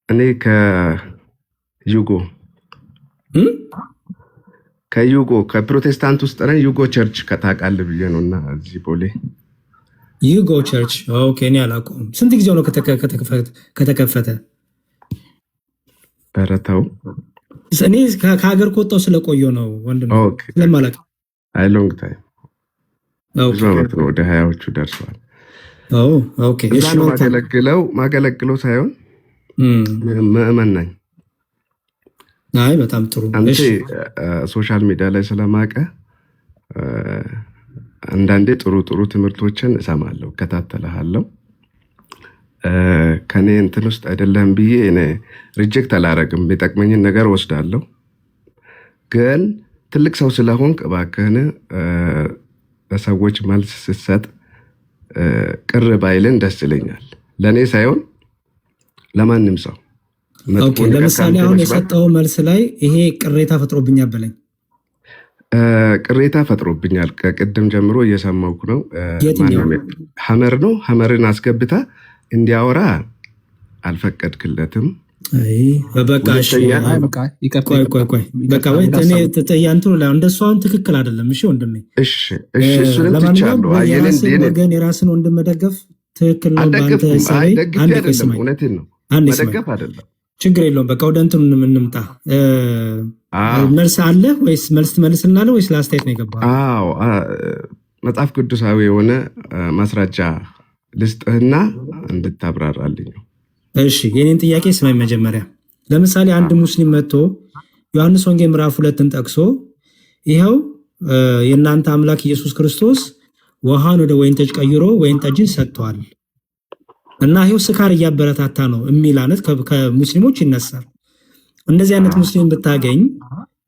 እኔ ከዩጎ ከፕሮቴስታንት ውስጥ ነኝ። ዩጎ ቸርች ከታውቃለህ ብዬ ነውና እዚህ ቦሌ ዩጎ ቸርች። ኦኬ እኔ አላውቀውም። ስንት ጊዜው ነው ከተከፈተ? በረታው እኔ ከሀገር ከወጣሁ ስለቆየሁ ነው ወንድሜ፣ ስለማላውቅ አይ ሎንግ ታይም ብዙ ዓመት ነው፣ ወደ 20ዎቹ ደርሰዋል። ኦኬ እሺ ነው ማገለግለው ሳይሆን ምዕመን ነኝ። አይ በጣም ጥሩ። አንተ ሶሻል ሚዲያ ላይ ስለማቀ አንዳንዴ ጥሩ ትምህርቶችን እሰማለሁ፣ እከታተልሃለሁ። ከኔ እንትን ውስጥ አይደለም ብዬ እኔ ሪጀክት አላረግም፣ የሚጠቅመኝን ነገር ወስዳለሁ። ግን ትልቅ ሰው ስለሆንክ እባክህን ለሰዎች መልስ ስትሰጥ ቅር ባይልን ደስ ይለኛል። ለእኔ ሳይሆን ለማንም ሰው። ለምሳሌ አሁን የሰጠው መልስ ላይ ይሄ ቅሬታ ፈጥሮብኛል በለኝ። ቅሬታ ፈጥሮብኛል ከቅድም ጀምሮ እየሰማሁህ ነው። ሐመር ነው ሐመርን አስገብታ እንዲያወራ አልፈቀድክለትም። እንደሷን ትክክል አይደለም። እሺ ወንድሜ፣ ወገን የራስን ወንድም መደገፍ ትክክል ነው። ችግር የለውም። በቃ ወደ እንትኑ እንምጣ። መልስ አለ ወይስ መልስ ትመልስልናለህ ወይስ ለአስተያየት ነው የገባህ? መጽሐፍ ቅዱሳዊ የሆነ ማስረጃ ልስጥህና እንድታብራራልኝ ነው። እሺ የኔን ጥያቄ ስማኝ። መጀመሪያ ለምሳሌ አንድ ሙስሊም መጥቶ ዮሐንስ ወንጌል ምዕራፍ 2ን ጠቅሶ ይኸው የእናንተ አምላክ ኢየሱስ ክርስቶስ ውሃን ወደ ወይን ጠጅ ቀይሮ ወይን ጠጅን ሰጥቷል እና ይኸው ስካር እያበረታታ ነው የሚል አይነት ከሙስሊሞች ይነሳል። እንደዚህ አይነት ሙስሊም ብታገኝ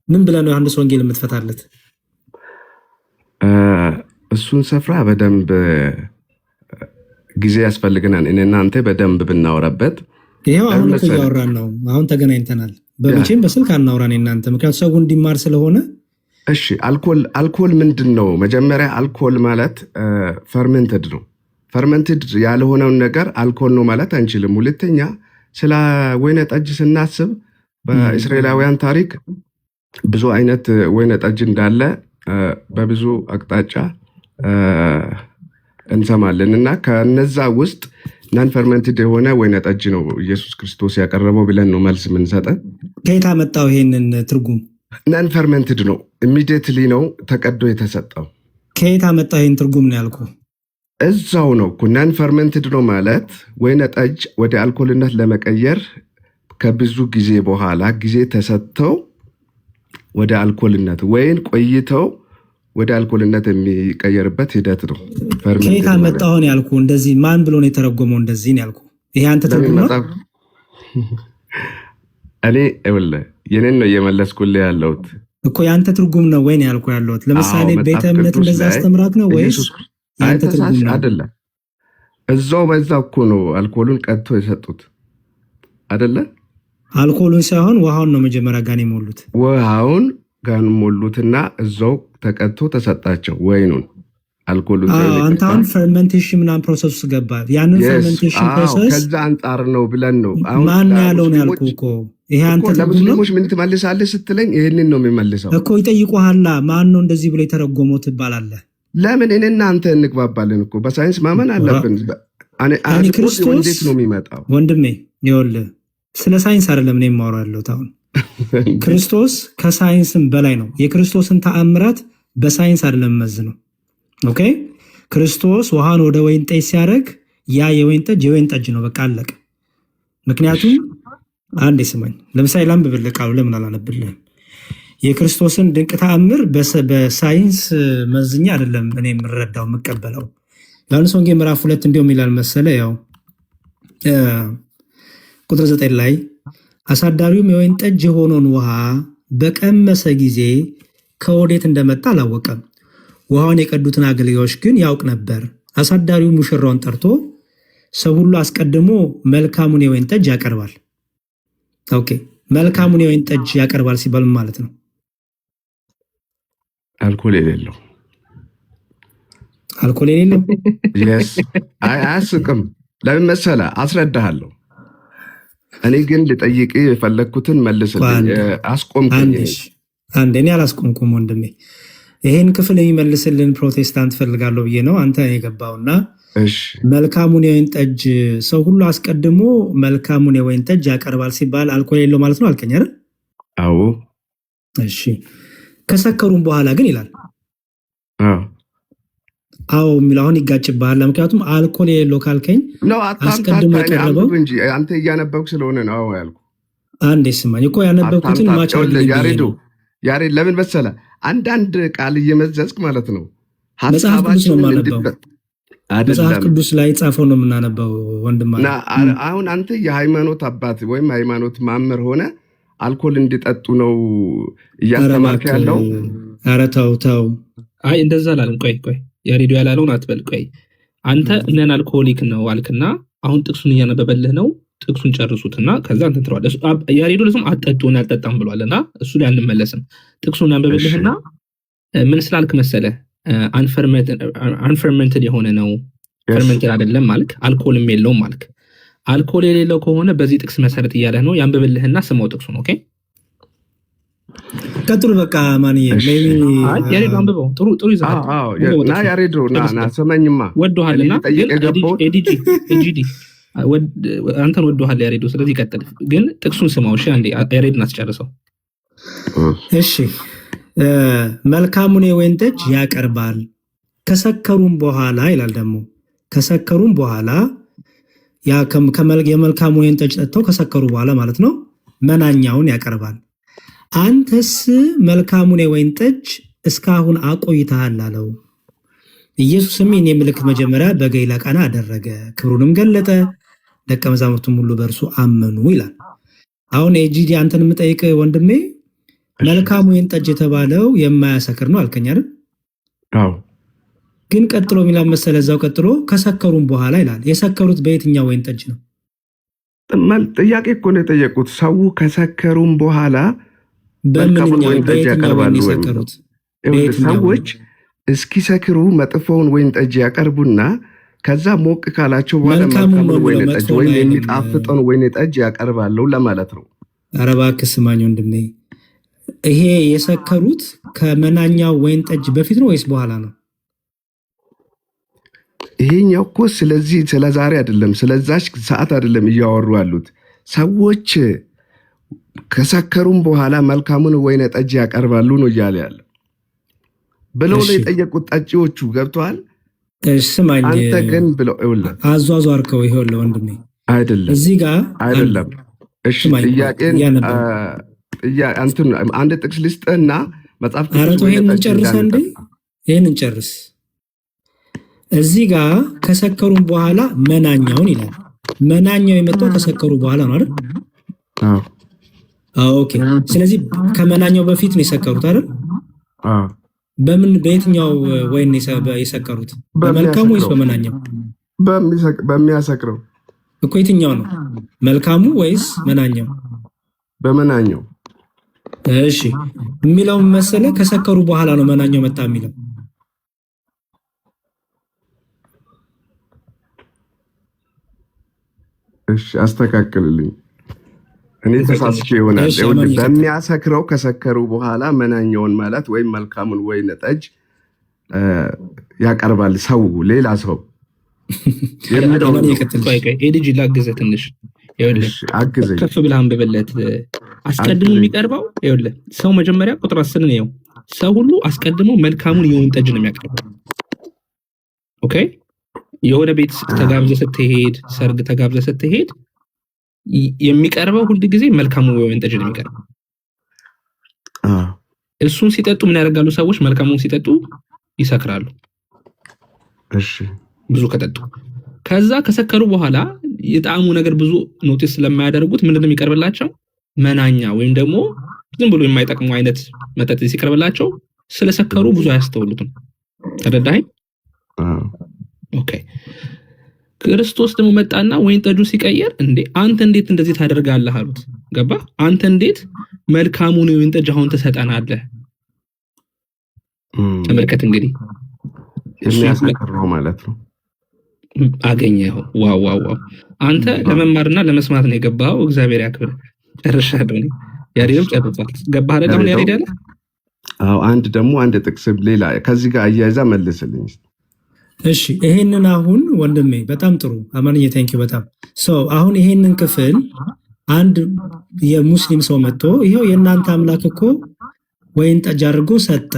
ምን ብለህ ነው ዮሐንስ ወንጌል የምትፈታለት? እሱን ስፍራ በደንብ ጊዜ ያስፈልገናል። እኔና አንተ በደንብ ብናወራበት። ይኸው አሁን እያወራን ነው። አሁን ተገናኝተናል። በመቼም በስልክ አናወራን እናንተ፣ ምክንያቱም ሰው እንዲማር ስለሆነ። እሺ አልኮል ምንድን ነው? መጀመሪያ አልኮል ማለት ፈርመንትድ ነው። ፈርመንትድ ያልሆነውን ነገር አልኮል ነው ማለት አንችልም። ሁለተኛ ስለ ወይነ ጠጅ ስናስብ በእስራኤላውያን ታሪክ ብዙ አይነት ወይነ ጠጅ እንዳለ በብዙ አቅጣጫ እንሰማለን እና ከነዛ ውስጥ ናን ፈርመንትድ የሆነ ወይነ ጠጅ ነው ኢየሱስ ክርስቶስ ያቀረበው ብለን ነው መልስ የምንሰጠው። ከየት አመጣው ይሄንን ትርጉም? ናን ፈርመንትድ ነው፣ ኢሚዲየትሊ ነው ተቀዶ የተሰጠው። ከየት አመጣው ይሄን ትርጉም ነው ያልኩ? እዛው ነው እኮ ናን ፈርመንትድ ነው ማለት ወይነ ጠጅ ወደ አልኮልነት ለመቀየር ከብዙ ጊዜ በኋላ ጊዜ ተሰጥተው ወደ አልኮልነት ወይን ቆይተው ወደ አልኮልነት የሚቀየርበት ሂደት ነው። ከየት አመጣው ነው ያልኩ? እንደዚህ ማን ብሎ ነው የተረጎመው? እንደዚህ ነው ያልኩ። ይሄ አንተ ትርጉም ነው? እኔ የኔን ነው እየመለስኩልህ ያለሁት እኮ ያንተ ትርጉም ነው ወይ ነው ያልኩ ያለሁት። ለምሳሌ ቤተ እምነት እንደዛ አስተምራክ ነው ወይስ ያንተ ትርጉም ነው? አይደለም፣ እዛው በዛ እኮ ነው አልኮሉን ቀድቶ የሰጡት አይደለ? አልኮሉን ሳይሆን ውሃውን ነው መጀመሪያ ጋር የሞሉት። ውሃውን ጋር ሞሉትና እዛው ተቀድቶ ተሰጣቸው ወይኑን። አልኮሉን አንተ አሁን ፈርመንቴሽን ምናምን ፕሮሰስ ውስጥ ገባ። ያንን ፈርመንቴሽን ፕሮሰስ ከዛ አንጻር ነው ብለን ነው ማን ያለው ነው ያልኩህ እኮ። ይሄ አንተ ለሙስሊሞች ምን ትመልሳለህ ስትለኝ ይሄንን ነው የሚመልሰው እኮ። ይጠይቁሃላ ማን ነው እንደዚህ ብሎ የተረጎመው ትባላለህ። ለምን እኔና አንተ እንግባባለን እኮ። በሳይንስ ማመን አለብን። እኔ ክርስቶስ እንዴት ነው የሚመጣው ወንድሜ? ይኸውልህ ስለ ሳይንስ አይደለም እኔ የማወራው ያለሁት አሁን። ክርስቶስ ከሳይንስም በላይ ነው። የክርስቶስን ተአምራት በሳይንስ አይደለም መዝነው። ኦኬ፣ ክርስቶስ ውሃን ወደ ወይን ጠጅ ሲያደርግ ያ የወይን ጠጅ ነው። በቃ አለቀ። ምክንያቱም አንዴ ስማኝ፣ ለምሳሌ ላንብብልህ ቃሉ ለምን አላነብልህም? የክርስቶስን ድንቅ ተአምር በሳይንስ መዝኛ አይደለም እኔ የምረዳው የምቀበለው። ዮሐንስ ወንጌል ምዕራፍ 2 እንዲሁም ይላል መሰለ ያው ቁጥር 9 ላይ አሳዳሪውም የወይን ጠጅ የሆነውን ውሃ በቀመሰ ጊዜ ከወዴት እንደመጣ አላወቀም። ውሃውን የቀዱትን አገልጋዮች ግን ያውቅ ነበር። አሳዳሪው ሙሽራውን ጠርቶ ሰው ሁሉ አስቀድሞ መልካሙን የወይን ጠጅ ያቀርባል። ኦኬ፣ መልካሙን የወይን ጠጅ ያቀርባል ሲባል ማለት ነው አልኮል የሌለው አያስቅም። ለምን መሰለህ? አስረዳሃለሁ። እኔ ግን ልጠይቅ የፈለግኩትን መልስልኝ። አስቆምኩኝ። አንዴ እኔ አላስቆምኩም ወንድሜ። ይሄን ክፍል የሚመልስልን ፕሮቴስታንት ፈልጋለሁ ብዬ ነው አንተ የገባውና መልካሙን የወይን ጠጅ ሰው ሁሉ አስቀድሞ መልካሙን የወይን ጠጅ ያቀርባል ሲባል አልኮል የለው ማለት ነው አልከኝ አይደል? አዎ። እሺ፣ ከሰከሩም በኋላ ግን ይላል። አዎ የሚለው አሁን ይጋጭብሃል። ምክንያቱም አልኮል የለው ካልከኝ አስቀድሞ የቀረበው እንጂ አንተ እያነበብክ ስለሆነ ነው። አዎ ያልኩ። አንዴ ስማኝ እኮ ያነበብኩትን ማቻው ያሬድ ለምን መሰለህ? አንዳንድ ቃል እየመዘዝክ ማለት ነው። መጽሐፍ ቅዱስ ላይ ጻፈው ነው የምናነበው ወንድም። አሁን አንተ የሃይማኖት አባት ወይም ሃይማኖት ማመር ሆነ አልኮል እንዲጠጡ ነው እያስተማርክ ያለው። ኧረ ተው። አይ እንደዛ አላለም። ቆይ ያሬዱ ያላለውን አትበል። ቆይ አንተ ነን አልኮሊክ ነው አልክና አሁን ጥቅሱን እያነበበልህ ነው። ጥቅሱን ጨርሱትና ከዛ አንተ ትረዋለህ። ያሬዱ ለሰም አጠጡን ያልጠጣም ብሏልና እሱ ላይ አንመለስም። ጥቅሱን ያነበበልህና ምን ስላልክ መሰለህ? አንፈርመንትድ የሆነ ነው ፈርመንትድ አይደለም ማልክ። አልኮልም የለውም ማልክ። አልኮል የሌለው ከሆነ በዚህ ጥቅስ መሰረት እያለህ ነው። ያንብብልህና ስማው ጥቅሱን። ኦኬ ቀጥሉ። በቃ ማንዬ ያሬዱ አንብበው። ጥሩ ይዘሃል። ና ያሬዱ ና ሰማኝማ። ወዶሃልና ኤዲጂ አንተን ወዶሃል ያሬዱ። ስለዚህ ቀጥል፣ ግን ጥቅሱን ስማው። እሺ አንዴ ያሬድን አስጨርሰው። እሺ መልካሙን የወይን ጠጅ ያቀርባል ከሰከሩም በኋላ ይላል። ደግሞ ከሰከሩም በኋላ የመልካሙ ወይን ጠጅ ጠጥተው ከሰከሩ በኋላ ማለት ነው መናኛውን ያቀርባል። አንተስ መልካሙን የወይን ጠጅ እስካሁን አቆይተሃል አለው። ኢየሱስም ይህን የምልክት መጀመሪያ በገሊላ ቃና አደረገ፣ ክብሩንም ገለጠ፣ ደቀ መዛሙርቱም ሁሉ በእርሱ አመኑ ይላል። አሁን ኤጂዲ አንተን የምጠይቅ ወንድሜ መልካሙ ወይን ጠጅ የተባለው የማያሰክር ነው አልከኝ አይደል? አዎ። ግን ቀጥሎ የሚላል መሰለ እዛው ቀጥሎ ከሰከሩም በኋላ ይላል። የሰከሩት በየትኛው ወይን ጠጅ ነው? ጥያቄ እኮ ነው የጠየቁት። ሰው ከሰከሩም በኋላ በየትኛው ወይን የሰከሩት? ሰዎች እስኪሰክሩ መጥፎውን ወይን ጠጅ ያቀርቡና ከዛ ሞቅ ካላቸው በኋላ መልካሙን ወይን ጠጅ ወይም የሚጣፍጠውን ወይን ጠጅ ያቀርባሉ ለማለት ነው። ኧረ እባክህ ስማኝ ወንድሜ፣ ይሄ የሰከሩት ከመናኛው ወይን ጠጅ በፊት ነው ወይስ በኋላ ነው? ይሄኛው እኮ ስለዚህ ስለ ዛሬ አይደለም፣ ስለዛች ሰዓት አይደለም እያወሩ ያሉት ሰዎች ከሰከሩም በኋላ መልካሙን ወይነ ጠጅ ያቀርባሉ ነው እያለ ያለው ብለው ነው የጠየቁት ጠጪዎቹ። ገብተዋል? ስማኝ አንተ ግን ብለው ይኸውልህ አዟዟርከው። ይኸውልህ ወንድሜ አይደለም እዚህ ጋር አይደለም። እሺ ጥያቄን አንተን አንድ ጥቅስ ልስጥህና መጽሐፍ ቅዱስ ይሄን እንጨርስ እንዴ? ይሄን እንጨርስ። እዚህ ጋር ከሰከሩም በኋላ መናኛውን ይላል። መናኛው የመጣው ከሰከሩ በኋላ ነው አይደል? አዎ ኦኬ። ስለዚህ ከመናኛው በፊት ነው የሰከሩት አይደል? አዎ። በየትኛው ወይን የሰከሩት? በመልካሙ ወይስ በመናኛው? በሚያሰክረው እኮ የትኛው ነው መልካሙ ወይስ መናኛው? በመናኛው። እሺ የሚለው መሰለ ከሰከሩ በኋላ ነው መናኛው መጣ የሚለው። እሺ አስተካክልልኝ፣ እኔ ተሳስቼ ይሆናል። በሚያሰክረው ከሰከሩ በኋላ መናኛውን ማለት ወይም መልካሙን ወይን ጠጅ ያቀርባል ሰው፣ ሌላ ሰው ኤዲጂ ላግዘህ ትንሽ ከፍ ብለህ አንብብለት። አስቀድሞ የሚቀርበው ይኸውልህ ሰው መጀመሪያ ቁጥር 10 ነው። ሰው ሁሉ አስቀድሞ መልካሙን የወይን ጠጅ ነው የሚያቀርበው። ኦኬ የሆነ ቤት ተጋብዘህ ስትሄድ፣ ሰርግ ተጋብዘህ ስትሄድ የሚቀርበው ሁሉ ጊዜ መልካሙን የወይን ጠጅ ነው የሚቀርበው። እሱን ሲጠጡ ምን ያደርጋሉ ሰዎች? መልካሙን ሲጠጡ ይሰክራሉ። እሺ ብዙ ከጠጡ ከዛ ከሰከሩ በኋላ የጣዕሙ ነገር ብዙ ኖቲስ ስለማያደርጉት ምንድነው የሚቀርብላቸው? መናኛ ወይም ደግሞ ዝም ብሎ የማይጠቅሙ አይነት መጠጥ ሲቀርብላቸው ስለሰከሩ ብዙ አያስተውሉትም። ተረዳኸኝ? ኦኬ። ክርስቶስ ደግሞ መጣና ወይን ጠጁ ሲቀየር እንዴ አንተ እንዴት እንደዚህ ታደርጋለህ አሉት። ገባ? አንተ እንዴት መልካሙን ወይን ጠጅ አሁን ትሰጠናለህ? ተመልከት እንግዲህ የሚያሰክረው ማለት ነው። አገኘው። ዋው ዋው ዋው! አንተ ለመማርና ለመስማት ነው የገባው። እግዚአብሔር ያክብር። ጨርሻለሁ። ያሬድም ጨርሷል። ገባህ አይደል? አሁን ያሬድ አለ። አዎ አንድ ደግሞ አንድ ጥቅስ ሌላ ከዚህ ጋር አያይዛ መልስልኝ። እሺ ይሄንን አሁን ወንድሜ በጣም ጥሩ አማንዬ፣ ታንኪዩ በጣም ሰው። አሁን ይሄንን ክፍል አንድ የሙስሊም ሰው መጥቶ ይሄው የእናንተ አምላክ እኮ ወይን ጠጅ አድርጎ ሰጠ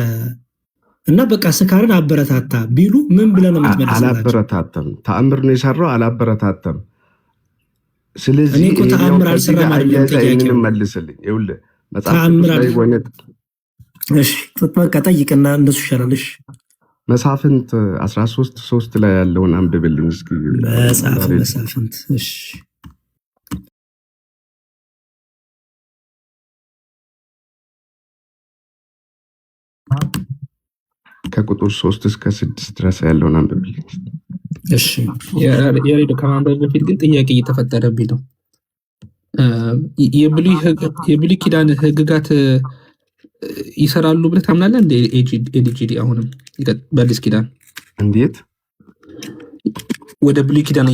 እና በቃ ስካርን አበረታታ ቢሉ ምን ብለህ ነው የምትመልስላቸው? አላበረታተም። ተአምር ነው የሰራው፣ አላበረታተም። ስለዚህ እኔ እኮ ተአምር አልሰራም አይደለም ጥያቄው። መልስልኝ። ይኸውልህ ተአምር እሺ በቃ ጠይቅና እንደሱ ይሻላልሽ። መሳፍንት 13:3 ላይ ያለውን አንብብልኝ እስኪ። መሳፍንት እሺ ከቁጥር 3 እስከ 6 ድረስ ያለውን አንብብልኝ። እሺ የሬዲዮ ከማንበብ በፊት ግን ጥያቄ እየተፈጠረብኝ ነው። የብሉይ ኪዳን ህግጋት ይሰራሉ ብለህ ታምናለህ እንደ ኤዲጂዲ? አሁንም በአዲስ ኪዳን እንዴት ወደ ብሉይ ኪዳን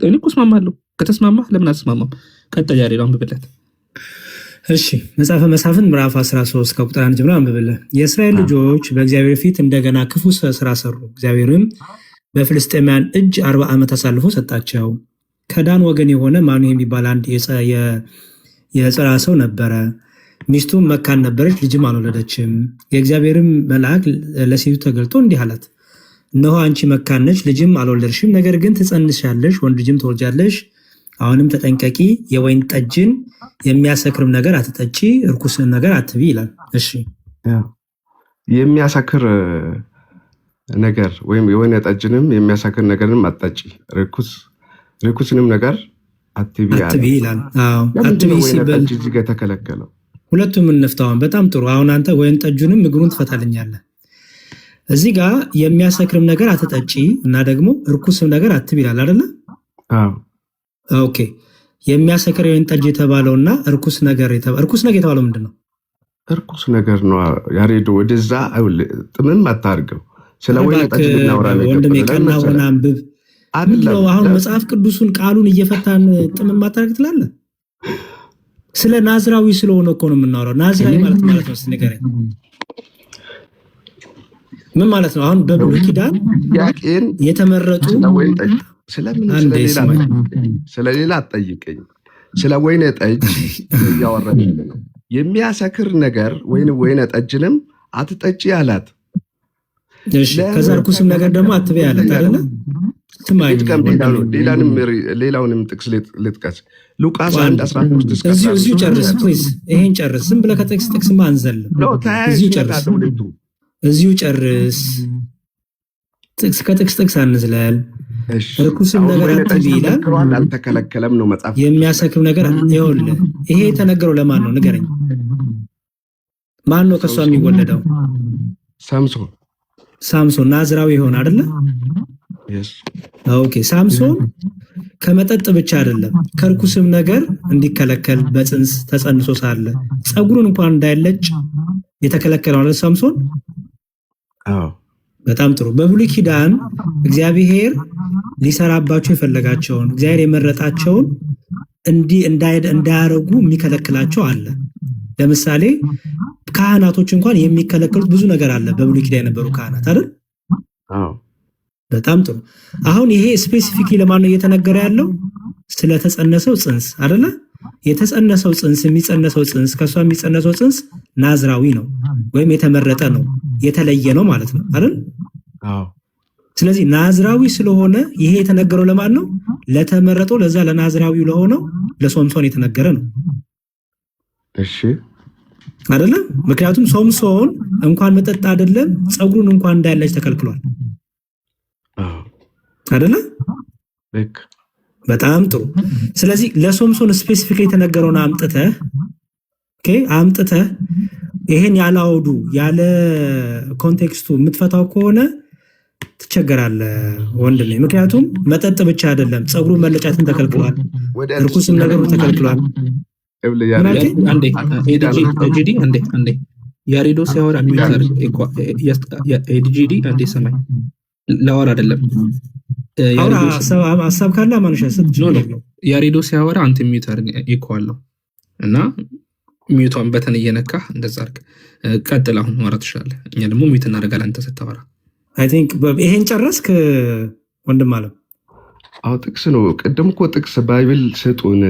እኔ እኮ እስማማለሁ። ከተስማማህ ለምን አትስማማም? ቀጥል ያሬድ አንብብለት። እሺ መጽሐፈ መሳፍንት ምዕራፍ 13 ከቁጥር 1 ጀምሮ አንብብልህ። የእስራኤል ልጆች በእግዚአብሔር ፊት እንደገና ክፉ ስራ ሰሩ። እግዚአብሔርም በፍልስጤማውያን እጅ 40 ዓመት አሳልፎ ሰጣቸው። ከዳን ወገን የሆነ ማኑ የሚባል አንድ የጽራ ሰው ነበረ። ሚስቱም መካን ነበረች፣ ልጅም አልወለደችም። የእግዚአብሔርም መልአክ ለሴቱ ተገልጦ እንዲህ አላት፣ እነሆ አንቺ መካን ነች፣ ልጅም አልወለድሽም፣ ነገር ግን ትጸንሻለሽ፣ ወንድ ልጅም ትወልጃለሽ። አሁንም ተጠንቀቂ፣ የወይን ጠጅን የሚያሰክርም ነገር አትጠጪ፣ እርኩስን ነገር አትቢ ይላል። እሺ የሚያሰክር ነገር ወይም የወይን ጠጅንም የሚያሰክር ነገርንም አትጠጪ፣ ርኩስንም ነገር አትቢ ይላል። አዎ አትቢ ሲባል እዚህ ጋር ተከለከለው። ሁለቱም እንፍታውን። በጣም ጥሩ። አሁን አንተ ወይን ጠጁንም እግሩን ትፈታልኛለህ። እዚህ ጋር የሚያሰክርም ነገር አትጠጪ እና ደግሞ እርኩስም ነገር አትቢ ይላል አይደለ? አዎ ኦኬ። የሚያሰክር የወይን ጠጅ የተባለውና እርኩስ ነገር የተባለው ምንድን ነው? እርኩስ ነገር ነው ያሬዶ። ወደዛ ጥምም አታርገው። ስለ ወይን ጠጅ ብናወራ ነው ወንድሜ። ቀናውን አንብብ። ምንድነው አሁን መጽሐፍ ቅዱሱን ቃሉን እየፈታን ጥምም አታርግ ትላለህ? ስለ ናዝራዊ ስለሆነ እኮ ነው የምናወራው። ናዝራዊ ማለት ነው እስቲ ንገረኝ፣ ምን ማለት ነው? አሁን በብሉይ ኪዳን የተመረጡ ስለሌላ አትጠይቀኝ። ስለ ወይነ ጠጅ እያወራን ነው። የሚያሰክር ነገር ወይነ ጠጅንም አትጠጪ አላት። እሺ፣ ከዛ ርኩስም ነገር ደግሞ አትበይ አላት አይደለ? ሌላውንም ጥቅስ ልጥቀስ። ሉቃስ 1:13 እስከ እዚሁ ጨርስ ፕሊዝ። ይሄን ጨርስ። ዝም ብለህ ከጥቅስ አንዘልም። እዚሁ ጨርስ። ከጥቅስ አንዝለል። ርኩስም ነገር አትበይ ይላል። አልተከለከለም ነው መጽሐፍ። የሚያሰክር ነገር ይኸውልህ፣ ይሄ የተነገረው ለማን ነው ንገረኝ። ማን ነው ከሷ የሚወለደው? ሳምሶን ናዝራዊ ይሆን አይደለ? ኦኬ። ሳምሶን ከመጠጥ ብቻ አይደለም ከርኩስም ነገር እንዲከለከል በጽንስ ተጸንሶ ሳለ ጸጉሩን እንኳን እንዳይለጭ የተከለከለው አይደል ሳምሶን? በጣም ጥሩ። በብሉይ ኪዳን እግዚአብሔር ሊሰራባቸው የፈለጋቸውን እግዚአብሔር የመረጣቸውን እንዳያረጉ የሚከለክላቸው አለ። ለምሳሌ ካህናቶች እንኳን የሚከለክሉት ብዙ ነገር አለ በብሉይ ኪዳን የነበሩ ካህናት አይደል? በጣም ጥሩ። አሁን ይሄ ስፔሲፊክ ለማን ነው እየተነገረ ያለው? ስለተጸነሰው ጽንስ አይደለ? የተጸነሰው ጽንስ የሚጸነሰው ጽንስ ከሷ የሚጸነሰው ጽንስ ናዝራዊ ነው ወይም የተመረጠ ነው የተለየ ነው ማለት ነው አይደል? ስለዚህ ናዝራዊ ስለሆነ ይሄ የተነገረው ለማን ነው? ለተመረጠው ለዛ ለናዝራዊው ለሆነው ለሶምሶን የተነገረ ነው። እሺ አይደለ? ምክንያቱም ሶምሶን እንኳን መጠጥ አይደለም ጸጉሩን እንኳን እንዳያለች ተከልክሏል አይደለ? በጣም ጥሩ። ስለዚህ ለሶምሶን ስፔሲፊክ የተነገረውን አምጥተህ ይሄን ያለ አውዱ ያለ ኮንቴክስቱ የምትፈታው ከሆነ ትቸገራለህ ወንድሜ። ምክንያቱም መጠጥ ብቻ አይደለም ጸጉሩ መለጫትን ተከልክሏል፣ ርኩስም ነገሩ ተከልክሏል። ያሬዶ ሲያወራ ሚዩተር ኤዲጂዲ አንዴ ሰማይ ላወራ አይደለም ሀሳብ ካለ ማንሻ ያሬዶ ሲያወራ አንተ ሚዩተር ኢኳለው እና ሚዩቷን በተን እየነካህ እንደዛ አድርግ። ቀጥል። አሁን ማውራት ትችላለህ። እኛ ደግሞ ሚዩት እናደርጋለን አንተ ስታወራ። አይ ቲንክ ይሄን ጨረስክ ወንድም አለም? አዎ ጥቅስ ነው። ቅድም እኮ ጥቅስ ባይብል ስጡን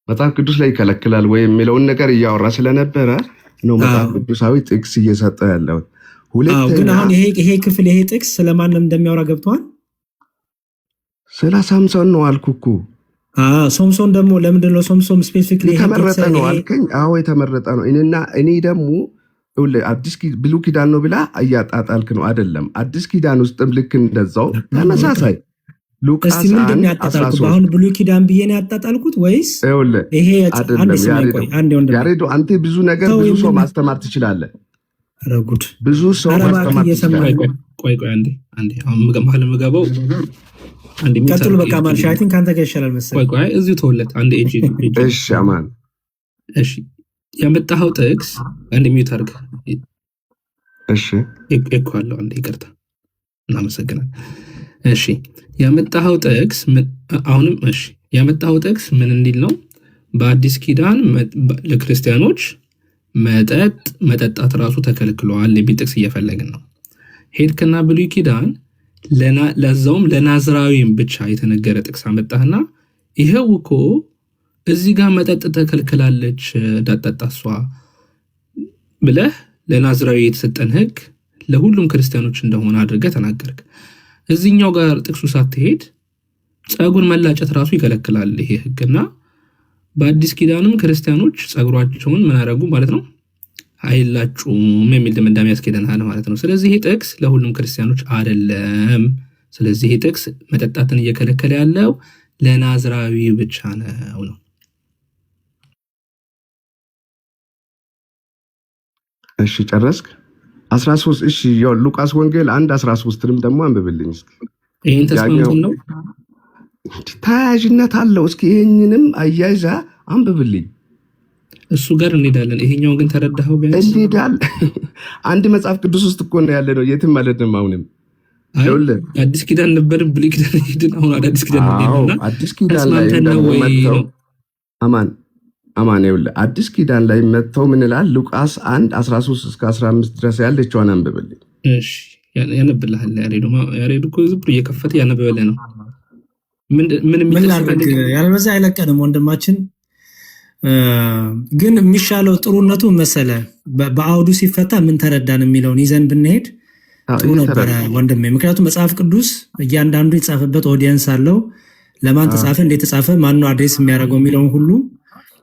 መጽሐፍ ቅዱስ ላይ ይከለክላል ወይ የሚለውን ነገር እያወራ ስለነበረ ነው መጽሐፍ ቅዱሳዊ ጥቅስ እየሰጠ ያለው። ግን አሁን ይሄ ክፍል ይሄ ጥቅስ ስለማንም እንደሚያወራ ገብቷል? ስለ ሳምሶን ነው አልኩ እኮ። ሶምሶን ደግሞ ለምንድን ነው ሶምሶን ስፔሲፊክሊ የተመረጠ ነው አልከኝ? አዎ የተመረጠ ነው። እኔ ደግሞ አዲስ ብሉይ ኪዳን ነው ብላ እያጣጣልክ ነው አይደለም። አዲስ ኪዳን ውስጥም ልክ እንደዛው ተመሳሳይ ሉቃስ 1:13 አሁን ብሉይ ኪዳን ብዬ ነው ያጣጣልኩት ወይስ ይሄ? ያሬዶ አንተ ብዙ ነገር ብዙ ሰው ማስተማር ትችላለህ። ረጉድ ብዙ ሰው ማስተማር ትችላለህ። ቆይ አንዴ አሁን መሀል የምገባው ቀጥሉ። በቃ ማርሻ አይ ቲንክ አንተ ጋር ይሻላል መሰለኝ። ቆይ እዚሁ ተወለት አንዴ ኤጂ። እሺ አማን። እሺ ያመጣኸው ጥቅስ አንድ ሚዩት አድርግ። እሺ እኮ አንዴ ይቅርታ፣ እናመሰግናለን። እሺ ያመጣኸው ጥቅስ አሁንም እሺ ያመጣኸው ጥቅስ ምን እንዲል ነው? በአዲስ ኪዳን ለክርስቲያኖች መጠጣት ራሱ ተከልክሏል የሚል ጥቅስ እየፈለግን ነው። ሄድክና ብሉይ ኪዳን ለዛውም ለናዝራዊም ብቻ የተነገረ ጥቅስ አመጣህና ይሄው እኮ እዚህ ጋር መጠጥ ተከልክላለች እንዳጠጣ እሷ ብለህ ለናዝራዊ የተሰጠን ሕግ ለሁሉም ክርስቲያኖች እንደሆነ አድርገህ ተናገርክ። እዚህኛው ጋር ጥቅሱ ሳትሄድ ጸጉር መላጨት ራሱ ይከለክላል ይሄ ሕግና በአዲስ ኪዳንም ክርስቲያኖች ጸጉራቸውን ምን አደረጉ ማለት ነው? አይላጩም የሚል ድምዳሜ ያስኬደናል ማለት ነው። ስለዚህ ይሄ ጥቅስ ለሁሉም ክርስቲያኖች አይደለም። ስለዚህ ይሄ ጥቅስ መጠጣትን እየከለከለ ያለው ለናዝራዊ ብቻ ነው። እሺ ጨረስክ? 13 እሺ ሉቃስ ወንጌል 1:13ንም ደግሞ አንብብልኝ እስኪ። ይሄን ተስማምተን ነው ተያያዥነት አለው። እስኪ ይህንንም አያይዛ አንብብልኝ። እሱ ጋር እንሄዳለን። ይሄኛው ግን ተረዳኸው? ቢያንስ እንሄዳለን። አንድ መጽሐፍ ቅዱስ ውስጥ እኮ ነው ያለ ነው፣ የትም ማለት ነው። አሁንም አዲስ ኪዳን ነበር፣ ብሉይ ኪዳን ሄድን፣ አሁን አዲስ ኪዳን ነውና አዲስ ኪዳን ላይ መጥተው አማን ይኸውልህ፣ አዲስ ኪዳን ላይ መጥተው ምን ይላል? ሉቃስ 1:13-15 ድረስ ያለችዋን አንብብልኝ። እሺ ያነብልሃል። ያሬዱ እኮ ዝም ብሎ እየከፈተ ያነበበልህ ነው። ምን ላድርግ? ያልበዛ አይለቀንም ወንድማችን። ግን የሚሻለው ጥሩነቱ መሰለ በአውዱ ሲፈታ ምን ተረዳን የሚለውን ይዘን ብንሄድ ጥሩ ነበረ ወንድሜ። ምክንያቱም መጽሐፍ ቅዱስ እያንዳንዱ የተጻፈበት ኦዲየንስ አለው። ለማን ተጻፈ፣ እንዴት ተጻፈ፣ ማነው አድሬስ የሚያደርገው የሚለውን ሁሉ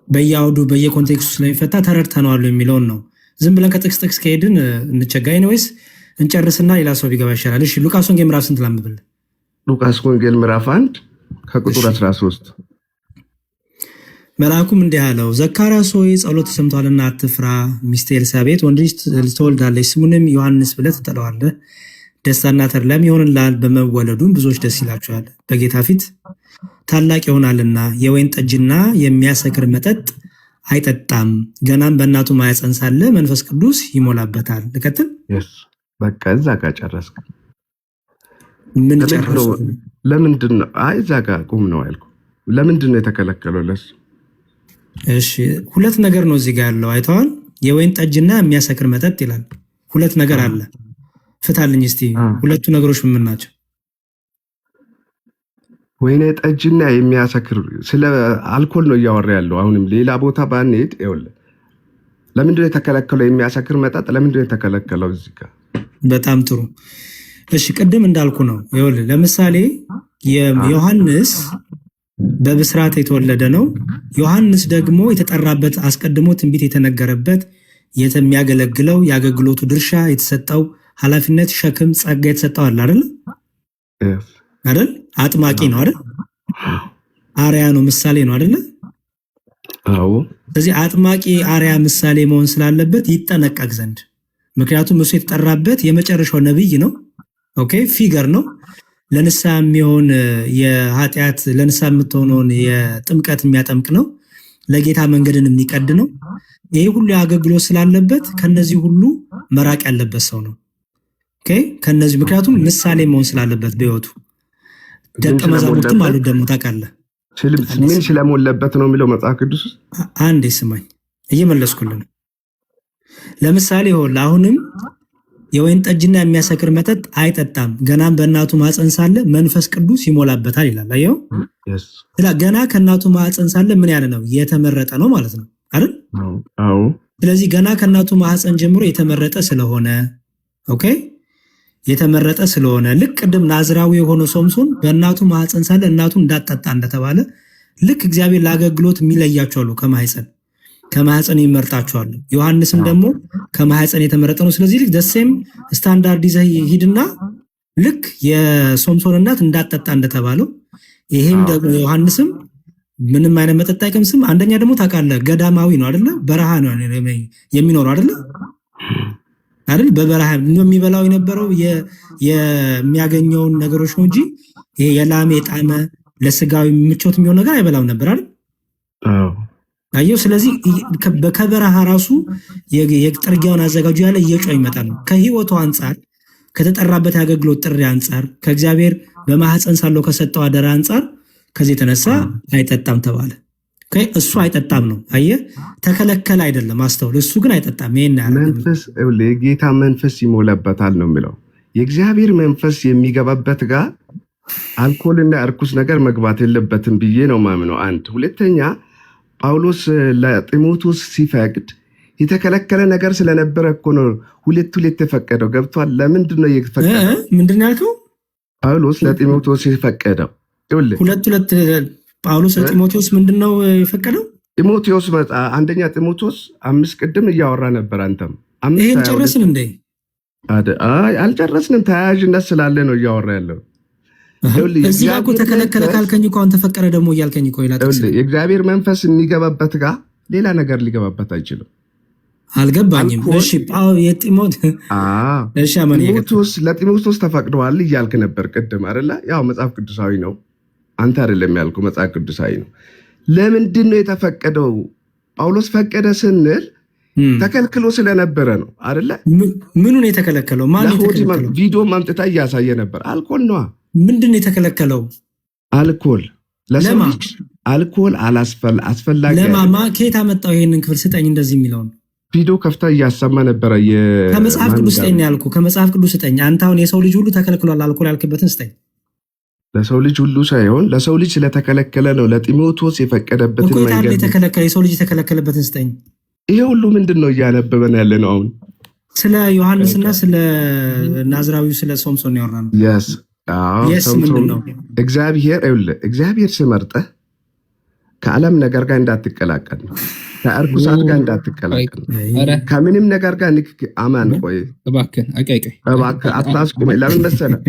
በየአውዱ በየኮንቴክስቱ ስለሚፈታ ተረድተነዋል የሚለውን ነው። ዝም ብለን ከጥቅስ ከሄድን እንቸጋይ ነው። ወይስ እንጨርስና ሌላ ሰው ቢገባ ይሻላል? እሺ ሉቃስ ወንጌል ምዕራፍ ስንት ላንብብል? ሉቃስ ወንጌል ምዕራፍ 1 ከቁጥር 13 መልአኩም እንዲህ አለው፣ ዘካርያስ ሆይ ጸሎት ተሰምቷልና አትፍራ። ሚስት ኤልሳቤጥ ወንድ ልጅ ትወልዳለች፣ ስሙንም ዮሐንስ ብለህ ትጠራዋለህ። ደስታና ተድላም ይሆንልሃል፣ በመወለዱም ብዙዎች ደስ ይላቸዋል። በጌታ ፊት ታላቅ ይሆናልና የወይን ጠጅና የሚያሰክር መጠጥ አይጠጣም። ገናም በእናቱ ማኅፀን ሳለ መንፈስ ቅዱስ ይሞላበታል። ልቀጥል? በቃ እዛ ጋር ጨረስክ? ምን ጨርሰው? ለምንድን ነው እዛ ጋር ቁም ነው ያልኩ? ለምንድን ነው የተከለከለው ለሱ? እሺ ሁለት ነገር ነው እዚህ ጋር ያለው፣ አይተዋል? የወይን ጠጅና የሚያሰክር መጠጥ ይላል። ሁለት ነገር አለ። ፍታልኝ እስቲ። ሁለቱ ነገሮች ምን ናቸው? ወይኔ ጠጅና የሚያሰክር ስለ አልኮል ነው እያወራ ያለው። አሁንም ሌላ ቦታ ባንሄድ ይኸውልህ፣ ለምንድን ነው የተከለከለው? የሚያሰክር መጠጥ ለምንድን ነው የተከለከለው እዚህ ጋር? በጣም ጥሩ። እሺ ቅድም እንዳልኩ ነው። ይኸውልህ ለምሳሌ ዮሐንስ በብስራት የተወለደ ነው። ዮሐንስ ደግሞ የተጠራበት አስቀድሞ ትንቢት የተነገረበት የሚያገለግለው የአገልግሎቱ ድርሻ የተሰጠው ኃላፊነት፣ ሸክም፣ ጸጋ የተሰጠው አለ አይደል? አይደል? አጥማቂ ነው አይደል? አርያ ነው፣ ምሳሌ ነው አይደል? አዎ። ስለዚህ አጥማቂ አርያ ምሳሌ መሆን ስላለበት ይጠነቀቅ ዘንድ፣ ምክንያቱም እሱ የተጠራበት የመጨረሻው ነብይ ነው። ኦኬ ፊገር ነው። ለንስሐ የሚሆን የኃጢአት ለንስሐ የምትሆነውን የጥምቀት የሚያጠምቅ ነው። ለጌታ መንገድን የሚቀድ ነው። ይሄ ሁሉ አገልግሎት ስላለበት ከነዚህ ሁሉ መራቅ ያለበት ሰው ነው። ኦኬ ከነዚህ ምክንያቱም ምሳሌ መሆን ስላለበት በህይወቱ ደቀ መዛሙርትም አሉ ደግሞ ታውቃለህ። ምን ስለሞለበት ነው የሚለው መጽሐፍ ቅዱስ። አንዴ ስማኝ እየመለስኩልህ ነው። ለምሳሌ ሆል አሁንም የወይን ጠጅና የሚያሰክር መጠጥ አይጠጣም፣ ገናም በእናቱ ማፀን ሳለ መንፈስ ቅዱስ ይሞላበታል ይላል። አየው ገና ከእናቱ ማፀን ሳለ ምን ያለ ነው? የተመረጠ ነው ማለት ነው አይደል? አዎ። ስለዚህ ገና ከእናቱ ማፀን ጀምሮ የተመረጠ ስለሆነ ኦኬ የተመረጠ ስለሆነ ልክ ቅድም ናዝራዊ የሆነው ሶምሶን በእናቱ ማፀን ሳለ እናቱ እንዳጠጣ እንደተባለ ልክ እግዚአብሔር ለአገልግሎት የሚለያቸዋሉ ከማህፀን ይመርጣቸዋል። ዮሐንስም ደግሞ ከማህፀን የተመረጠ ነው። ስለዚህ ልክ ደሴም ስታንዳርድ ይዘህ ሂድና ልክ የሶምሶን እናት እንዳጠጣ እንደተባለው ይሄም ደግሞ ዮሐንስም ምንም አይነት መጠጥ አይቀምስም። አንደኛ ደግሞ ታውቃለህ ገዳማዊ ነው አይደለ? በረሃ ነው የሚኖረው አይደለ? በበረሃ የሚበላው የነበረው የሚያገኘውን ነገሮች ነው እንጂ ይሄ የላም የጣመ ለስጋዊ ምቾት የሚሆን ነገር አይበላም ነበር አይደል? አየው። ስለዚህ ከበረሃ ራሱ የጥርጊያውን አዘጋጁ ያለ እየጮህ ይመጣል። ከህይወቱ አንጻር ከተጠራበት የአገልግሎት ጥሪ አንጻር ከእግዚአብሔር በማህፀን ሳለው ከሰጠው አደራ አንጻር ከዚህ የተነሳ አይጠጣም ተባለ። እሱ አይጠጣም ነው። አየህ ተከለከለ አይደለም፣ አስተውል። እሱ ግን አይጠጣም። ይሄን መንፈስ የጌታ መንፈስ ይሞላበታል ነው የሚለው። የእግዚአብሔር መንፈስ የሚገባበት ጋር አልኮልና እርኩስ ነገር መግባት የለበትም ብዬ ነው ማምነው። አንድ ሁለተኛ ጳውሎስ ለጢሞቴዎስ ሲፈቅድ የተከለከለ ነገር ስለነበረ እኮ ነው ሁለት የፈቀደው። ገብቷል? ለምንድን ነው የፈቀደው? ምንድን ነው ያልከው? ጳውሎስ ለጢሞቴዎስ የፈቀደው ሁለት ጳውሎስ ለጢሞቴዎስ ምንድን ነው የፈቀደው? ጢሞቴዎስ አንደኛ ጢሞቴዎስ 5 ቅድም እያወራ ነበር። አንተም ይሄን ጨረስን እንዴ? አልጨረስንም። ተያያዥነት ስላለ ነው እያወራ ያለው። እዚህ ጋር እኮ ተከለከለ ካልከኝ እኮ አሁን ተፈቀደ ደግሞ እያልከኝ እኮ ይላል። የእግዚአብሔር መንፈስ የሚገባበት ጋር ሌላ ነገር ሊገባበት አይችልም። አልገባኝም። እሺ ለጢሞቴዎስ ተፈቅደዋል እያልክ ነበር ቅድም አይደለ? ያው መጽሐፍ ቅዱሳዊ ነው። አንተ አይደለም ያልከው፣ መጽሐፍ ቅዱሳዊ ነው። ለምንድን ነው የተፈቀደው? ጳውሎስ ፈቀደ ስንል ተከልክሎ ስለነበረ ነው አይደለ? ምኑን የተከለከለው? ማን የተከለከለው? ቪዲዮ ማምጥታ እያሳየ ነበር። አልኮል ነዋ። ምንድን ነው የተከለከለው? አልኮል ለሰው ልጅ አልኮል አስፈላጊ ለማማ ከየት አመጣው? ይሄንን ክፍል ስጠኝ እንደዚህ የሚለውን ቪዲዮ ከፍታ እያሰማ ነበረ። ከመጽሐፍ ቅዱስ ስጠኝ ያልኩ፣ ከመጽሐፍ ቅዱስ ስጠኝ። አንተ አሁን የሰው ልጅ ሁሉ ተከልክሏል አልኮል ያልክበትን ስጠኝ። ለሰው ልጅ ሁሉ ሳይሆን ለሰው ልጅ ስለተከለከለ ነው። ለጢሞቴዎስ የፈቀደበትን መንገድ የተከለከለ የሰው ልጅ የተከለከለበትን ስጠኝ። ይሄ ሁሉ ምንድን ነው እያነበበን ያለ ነው? አሁን ስለ ዮሐንስና ስለ ናዝራዊው ስለ ሶምሶን ያወራ ነው። ምንድን ነው? እግዚአብሔር ስመርጠህ ከዓለም ነገር ጋር እንዳትቀላቀል ነው። ከእርኩሳት ጋር እንዳትቀላቀል ነው። ከምንም ነገር ጋር አማን ቆይ እባክህ አታስቁመኝ። ለምን መሰለህ?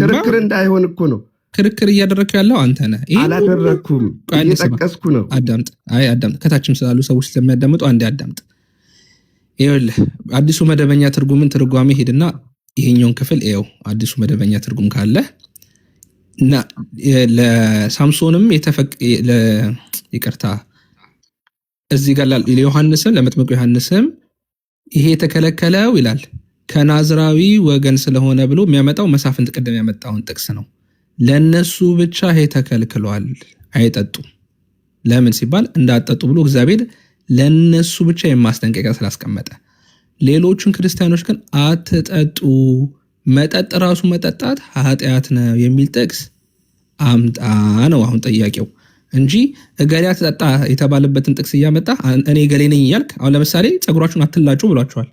ክርክር እንዳይሆን እኮ ነው። ክርክር እያደረግኩ ያለው አንተ ነህ። አላደረግኩም፣ እየጠቀስኩ ነው። አዳምጥ። ከታችም ስላሉ ሰዎች ስለሚያዳምጡ አንዴ አዳምጥ። ይኸውልህ አዲሱ መደበኛ ትርጉምን ትርጓሜ ሄድና ይሄኛውን ክፍል ይኸው አዲሱ መደበኛ ትርጉም ካለ እና ለሳምሶንም ይቅርታ እዚህ ጋር ለዮሐንስም ለመጥምቁ ዮሐንስም ይሄ የተከለከለው ይላል ከናዝራዊ ወገን ስለሆነ ብሎ የሚያመጣው መሳፍንት ቅድም ያመጣውን ጥቅስ ነው። ለነሱ ብቻ ይሄ ተከልክሏል፣ አይጠጡ። ለምን ሲባል እንዳጠጡ ብሎ እግዚአብሔር ለነሱ ብቻ የማስጠንቀቂያ ስላስቀመጠ፣ ሌሎቹን ክርስቲያኖች ግን አትጠጡ፣ መጠጥ ራሱ መጠጣት ኃጢአት ነው የሚል ጥቅስ አምጣ ነው አሁን ጥያቄው እንጂ እገሌ አትጠጣ የተባለበትን ጥቅስ እያመጣ እኔ እገሌ ነኝ እያልክ። አሁን ለምሳሌ ፀጉራችሁን አትላጩ ብሏቸዋል።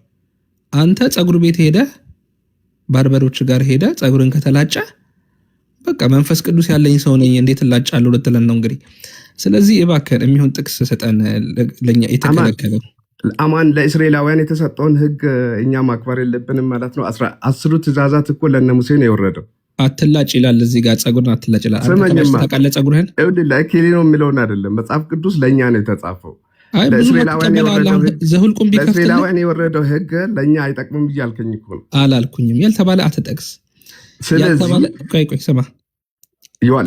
አንተ ፀጉር ቤት ሄደህ ባርበሮች ጋር ሄደህ ፀጉርን ከተላጨ በቃ መንፈስ ቅዱስ ያለኝ ሰው ነኝ እንዴት እላጫለሁ ልትለን ነው እንግዲህ። ስለዚህ እባክህን የሚሆን ጥቅስ ሰጠን ለኛ የተከለከለው። አማን ለእስራኤላውያን የተሰጠውን ሕግ እኛ ማክበር የለብንም ማለት ነው። 10 ትእዛዛት እኮ ለነ ሙሴ ነው የወረደው። አትላጭ ይላል እዚህ ጋር ፀጉርን አትላጭ ይላል። ታውቃለህ ፀጉርህን ለኬሌ ነው የሚለውን አይደለም መጽሐፍ ቅዱስ ለእኛ ነው የተጻፈው። ለእስራኤላውያን የወረደው ሕግ ለእኛ አይጠቅምም እያልከኝ እኮ ነው። አላልኩኝም። ያልተባለ አትጠቅስ። ስለዚህ ቆይ ስማ፣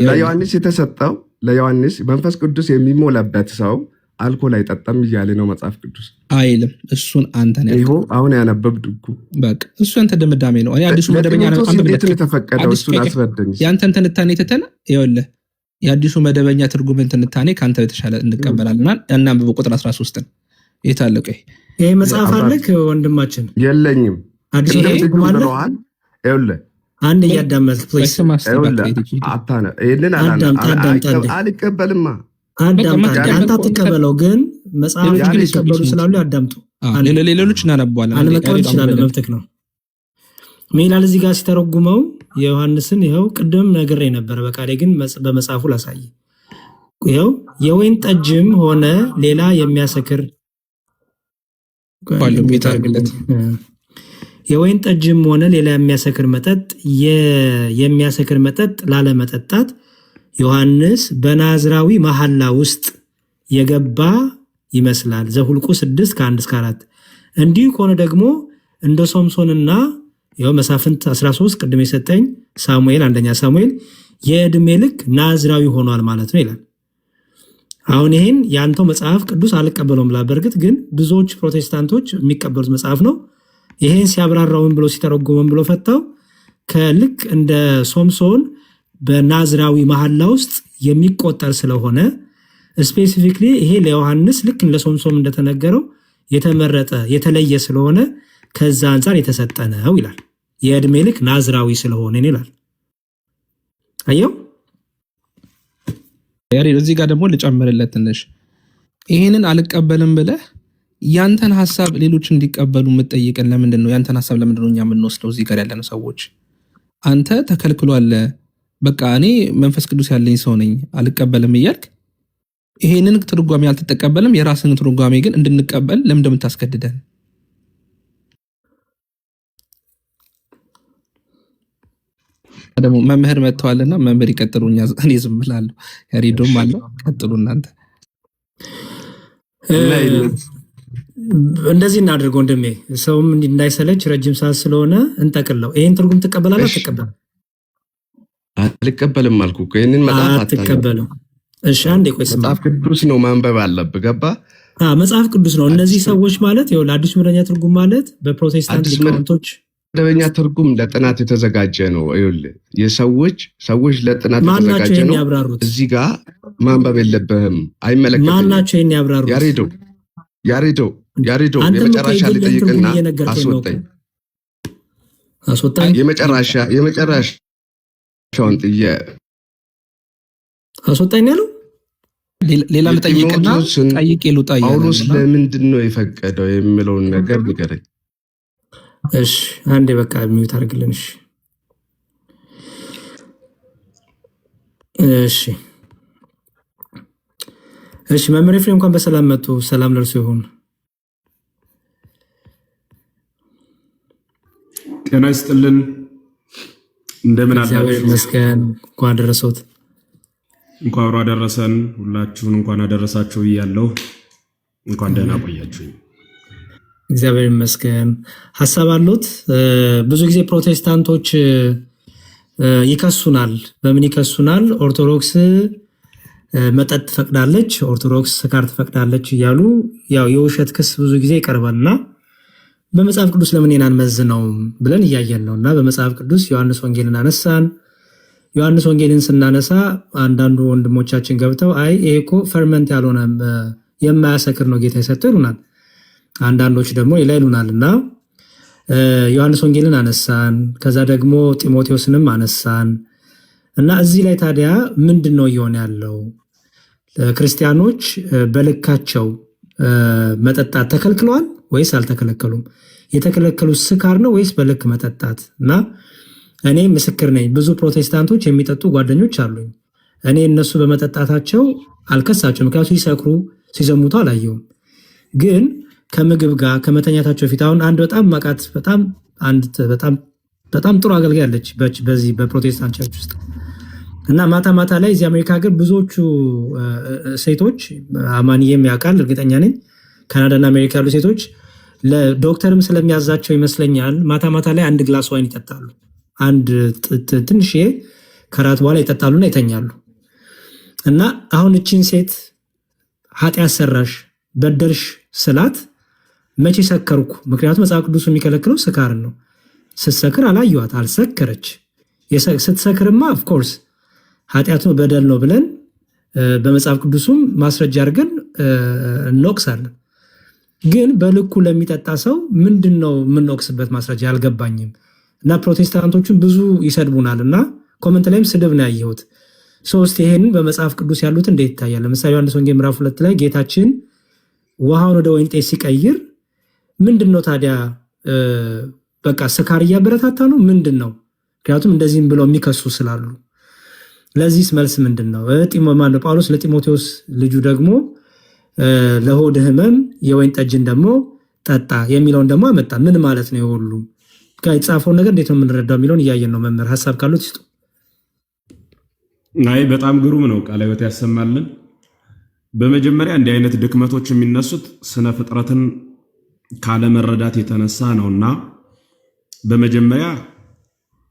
ለዮሐንስ የተሰጠው ለዮሐንስ መንፈስ ቅዱስ የሚሞላበት ሰው አልኮል አይጠጣም እያለ ነው መጽሐፍ ቅዱስ አይልም። እሱን አንተ ነው ይሄው አሁን ያነበብኩ። በቃ እሱ አንተ ደምዳሜ ነው። እኔ አዲሱ መደበኛ ነው የተፈቀደው። እሱን አስረዳኝ። ያንተን ትንታኔ ተተነ ይኸውልህ የአዲሱ መደበኛ ትርጉምን ትንታኔ ካንተ የተሻለ እንቀበላልና እናንብብ። ቁጥር 13 የታለቀ ይሄ መጽሐፍ አለክ ወንድማችን? የለኝም። አዲሱ ትርጉም አለ። ይኸውልህ አንድ እያዳመጥክ ፕሊስ። አታነ ይሄንን አልቀበልማ። አንተ አትቀበለው፣ ግን መጽሐፍ ሊቀበሉ ስላሉ ያዳምጡ። ሌሎች እናነባዋለን። አለመቀበል ይችላል፣ መብትክ ነው። ምን ይላል እዚህ ጋር ሲተረጉመው የዮሐንስን? ይኸው ቅድም ነግሬ ነበረ፣ በቃሌ ግን በመጽሐፉ ላሳይ። ይኸው የወይን ጠጅም ሆነ ሌላ የሚያሰክር የወይን ጠጅም ሆነ ሌላ የሚያሰክር መጠጥ ላለመጠጣት ዮሐንስ በናዝራዊ መሐላ ውስጥ የገባ ይመስላል። ዘሁልቁ 6:1-4። እንዲሁ ከሆነ ደግሞ እንደ ሶምሶንና ይኸው መሳፍንት 13 ቅድም የሰጠኝ ሳሙኤል 1ኛ ሳሙኤል የዕድሜ ልክ ናዝራዊ ሆኗል ማለት ነው ይላል። አሁን ይሄን ያንተው መጽሐፍ ቅዱስ አልቀበለውም ብላ፣ በእርግጥ ግን ብዙዎች ፕሮቴስታንቶች የሚቀበሉት መጽሐፍ ነው። ይሄን ሲያብራራውን ብሎ ሲተረጎመን ብሎ ፈታው ከልክ እንደ ሶምሶን በናዝራዊ መሐላ ውስጥ የሚቆጠር ስለሆነ ስፔሲፊክሊ ይሄ ለዮሐንስ ልክ እንደ ሶምሶን እንደተነገረው የተመረጠ የተለየ ስለሆነ ከዛ አንጻር የተሰጠ ነው ይላል። የዕድሜ ልክ ናዝራዊ ስለሆነ ይላል። አየው እዚህ ጋር ደግሞ ልጨምርለት ትንሽ። ይሄንን አልቀበልም ብለህ ያንተን ሐሳብ ሌሎች እንዲቀበሉ የምትጠይቀን ለምንድን ነው? ያንተን ሐሳብ ለምንድን ነው እኛ የምንወስደው? እዚህ ጋር ያለን ሰዎች አንተ ተከልክሏል፣ በቃ እኔ መንፈስ ቅዱስ ያለኝ ሰው ነኝ አልቀበልም እያልክ ይሄንን ትርጓሜ አልተቀበልም፣ የራስን ትርጓሜ ግን እንድንቀበል ለምን እንደምታስገድደን? ደግሞ መምህር መጥተዋልና መምህር ይቀጥሉ፣ እኔ ዝም ብላለሁ። ያሬዶም አለ፣ ቀጥሉ እናንተ። እንደዚህ እናድርገው ወንድሜ፣ ሰውም እንዳይሰለች ረጅም ሰዓት ስለሆነ እንጠቅለው። ይሄን ትርጉም ትቀበላለህ አትቀበልም? አልቀበልም አልኩ እኮ ይህንን መጽሐፍ አትቀበልም። እሺ አንዴ ቆይ ስማ፣ መጽሐፍ ቅዱስ ነው ማንበብ አለብህ። ገባ? መጽሐፍ ቅዱስ ነው። እነዚህ ሰዎች ማለት ይኸውልህ አዲስ መደበኛ ትርጉም ማለት በፕሮቴስታንት ሊቃውንቶች መደበኛ ትርጉም ለጥናት የተዘጋጀ ነው። ይኸውልህ ሰዎች ለጥናት የተዘጋጀ ነው። እዚህ ጋር ማንበብ የለብህም። አይመለከትም። ማናቸው ይሄን ያብራሩት? ያሬዶ የመጨረሻ ሊጠይቅና አስወጣኝ። የመጨረሻውን አስወጣኝ ያለው ሌላ ልጠይቅና ጠይቄ ልውጣ። ጳውሎስ ለምንድን ነው የፈቀደው የሚለውን ነገር ንገረኝ። እሺ አንዴ በቃ ሚውት አድርግልን። እሺ መምህር ኤፍሬም እንኳን በሰላም መጡ። ሰላም ለእርሱ ይሁን። ጤና ይስጥልን። እንደምን አላችሁ? መስገን እንኳን አደረሰዎት። እንኳን አብሮ አደረሰን። ሁላችሁን እንኳን አደረሳችሁ እያለሁ እንኳን ደህና ቆያችሁኝ። እግዚአብሔር ይመስገን። ሐሳብ አሉት? ብዙ ጊዜ ፕሮቴስታንቶች ይከሱናል። በምን ይከሱናል? ኦርቶዶክስ መጠጥ ትፈቅዳለች፣ ኦርቶዶክስ ስካር ትፈቅዳለች እያሉ ያው የውሸት ክስ ብዙ ጊዜ ይቀርባልና በመጽሐፍ ቅዱስ ለምን አንመዝነው ብለን እያየን ነው። እና በመጽሐፍ ቅዱስ ዮሐንስ ወንጌልን አነሳን። ዮሐንስ ወንጌልን ስናነሳ አንዳንዱ ወንድሞቻችን ገብተው አይ ይሄ እኮ ፈርመንት ያልሆነ የማያሰክር ነው ጌታ የሰጠው ይሉናል። አንዳንዶች ደግሞ ሌላ ይሉናል። እና ዮሐንስ ወንጌልን አነሳን፣ ከዛ ደግሞ ጢሞቴዎስንም አነሳን። እና እዚህ ላይ ታዲያ ምንድን ነው እየሆነ ያለው? ክርስቲያኖች በልካቸው መጠጣት ተከልክለዋል ወይስ አልተከለከሉም? የተከለከሉት ስካር ነው ወይስ በልክ መጠጣት? እና እኔ ምስክር ነኝ። ብዙ ፕሮቴስታንቶች የሚጠጡ ጓደኞች አሉኝ። እኔ እነሱ በመጠጣታቸው አልከሳቸው፣ ምክንያቱም ሲሰክሩ ሲዘሙቱ አላየውም። ግን ከምግብ ጋር ከመተኛታቸው ፊት አሁን አንድ በጣም ማቃት በጣም ጥሩ አገልጋይ አለች በዚህ በፕሮቴስታንት ቸርች ውስጥ እና ማታ ማታ ላይ እዚህ አሜሪካ ሀገር ብዙዎቹ ሴቶች አማንዬም ያውቃል እርግጠኛ ነኝ፣ ካናዳና አሜሪካ ያሉ ሴቶች ለዶክተርም ስለሚያዛቸው ይመስለኛል ማታ ማታ ላይ አንድ ግላስ ዋይን ይጠጣሉ። አንድ ትንሽዬ ከራት በኋላ ይጠጣሉና ይተኛሉ። እና አሁን እቺን ሴት ኃጢአት ሰራሽ በደልሽ ስላት መቼ ሰከርኩ? ምክንያቱም መጽሐፍ ቅዱስ የሚከለክለው ስካርን ነው። ስትሰክር አላየኋት፣ አልሰከረች። ስትሰክርማ ኦፍኮርስ ኃጢአቱ በደል ነው ብለን በመጽሐፍ ቅዱስም ማስረጃ አድርገን እንወቅሳለን። ግን በልኩ ለሚጠጣ ሰው ምንድን ነው የምንወቅስበት ማስረጃ? አልገባኝም። እና ፕሮቴስታንቶቹን ብዙ ይሰድቡናል እና ኮመንት ላይም ስድብ ነው ያየሁት። ሶስት ይሄንን በመጽሐፍ ቅዱስ ያሉት እንዴት ይታያል? ለምሳሌ ዮሐንስ ወንጌል ምዕራፍ 2 ላይ ጌታችን ውሃውን ወደ ወይን ጠጅ ሲቀይር ምንድን ነው ታዲያ? በቃ ስካር እያበረታታ ነው ምንድን ነው? ምክንያቱም እንደዚህም ብለው የሚከሱ ስላሉ ለዚህስ መልስ ምንድን ነው? ጳውሎስ ለጢሞቴዎስ ልጁ ደግሞ ለሆድ ህመም የወይን ጠጅን ደግሞ ጠጣ የሚለውን ደግሞ አመጣ። ምን ማለት ነው? የሁሉ የተጻፈውን ነገር እንዴት ነው የምንረዳው የሚለውን እያየን ነው። መምህር ሀሳብ ካሉት ይስጡ። አይ በጣም ግሩም ነው። ቃለ ሕይወት ያሰማልን። በመጀመሪያ እንዲህ አይነት ድክመቶች የሚነሱት ስነ ፍጥረትን ካለመረዳት የተነሳ ነውና በመጀመሪያ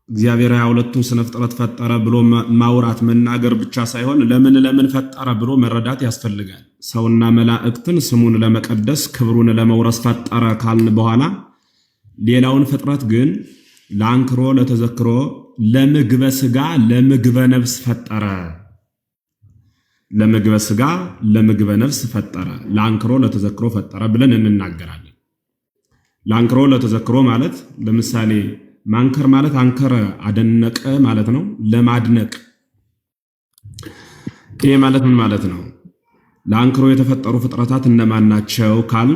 እግዚአብሔር 22ቱን ስነ ፍጥረት ፈጠረ ብሎ ማውራት መናገር ብቻ ሳይሆን ለምን ፈጠረ ብሎ መረዳት ያስፈልጋል። ሰውና መላእክትን ስሙን ለመቀደስ ክብሩን ለመውረስ ፈጠረ ካልን በኋላ ሌላውን ፍጥረት ግን ለአንክሮ ለተዘክሮ ለምግበ ስጋ ለምግበ ነፍስ ፈጠረ። ለምግበ ስጋ ለምግበ ነፍስ ፈጠረ፣ ለአንክሮ ለተዘክሮ ፈጠረ ብለን እንናገራለን። ለአንክሮ ለተዘክሮ ማለት ለምሳሌ ማንከር ማለት አንከረ አደነቀ ማለት ነው። ለማድነቅ ይሄ ማለት ምን ማለት ነው? ለአንክሮ የተፈጠሩ ፍጥረታት እነማን ናቸው ካል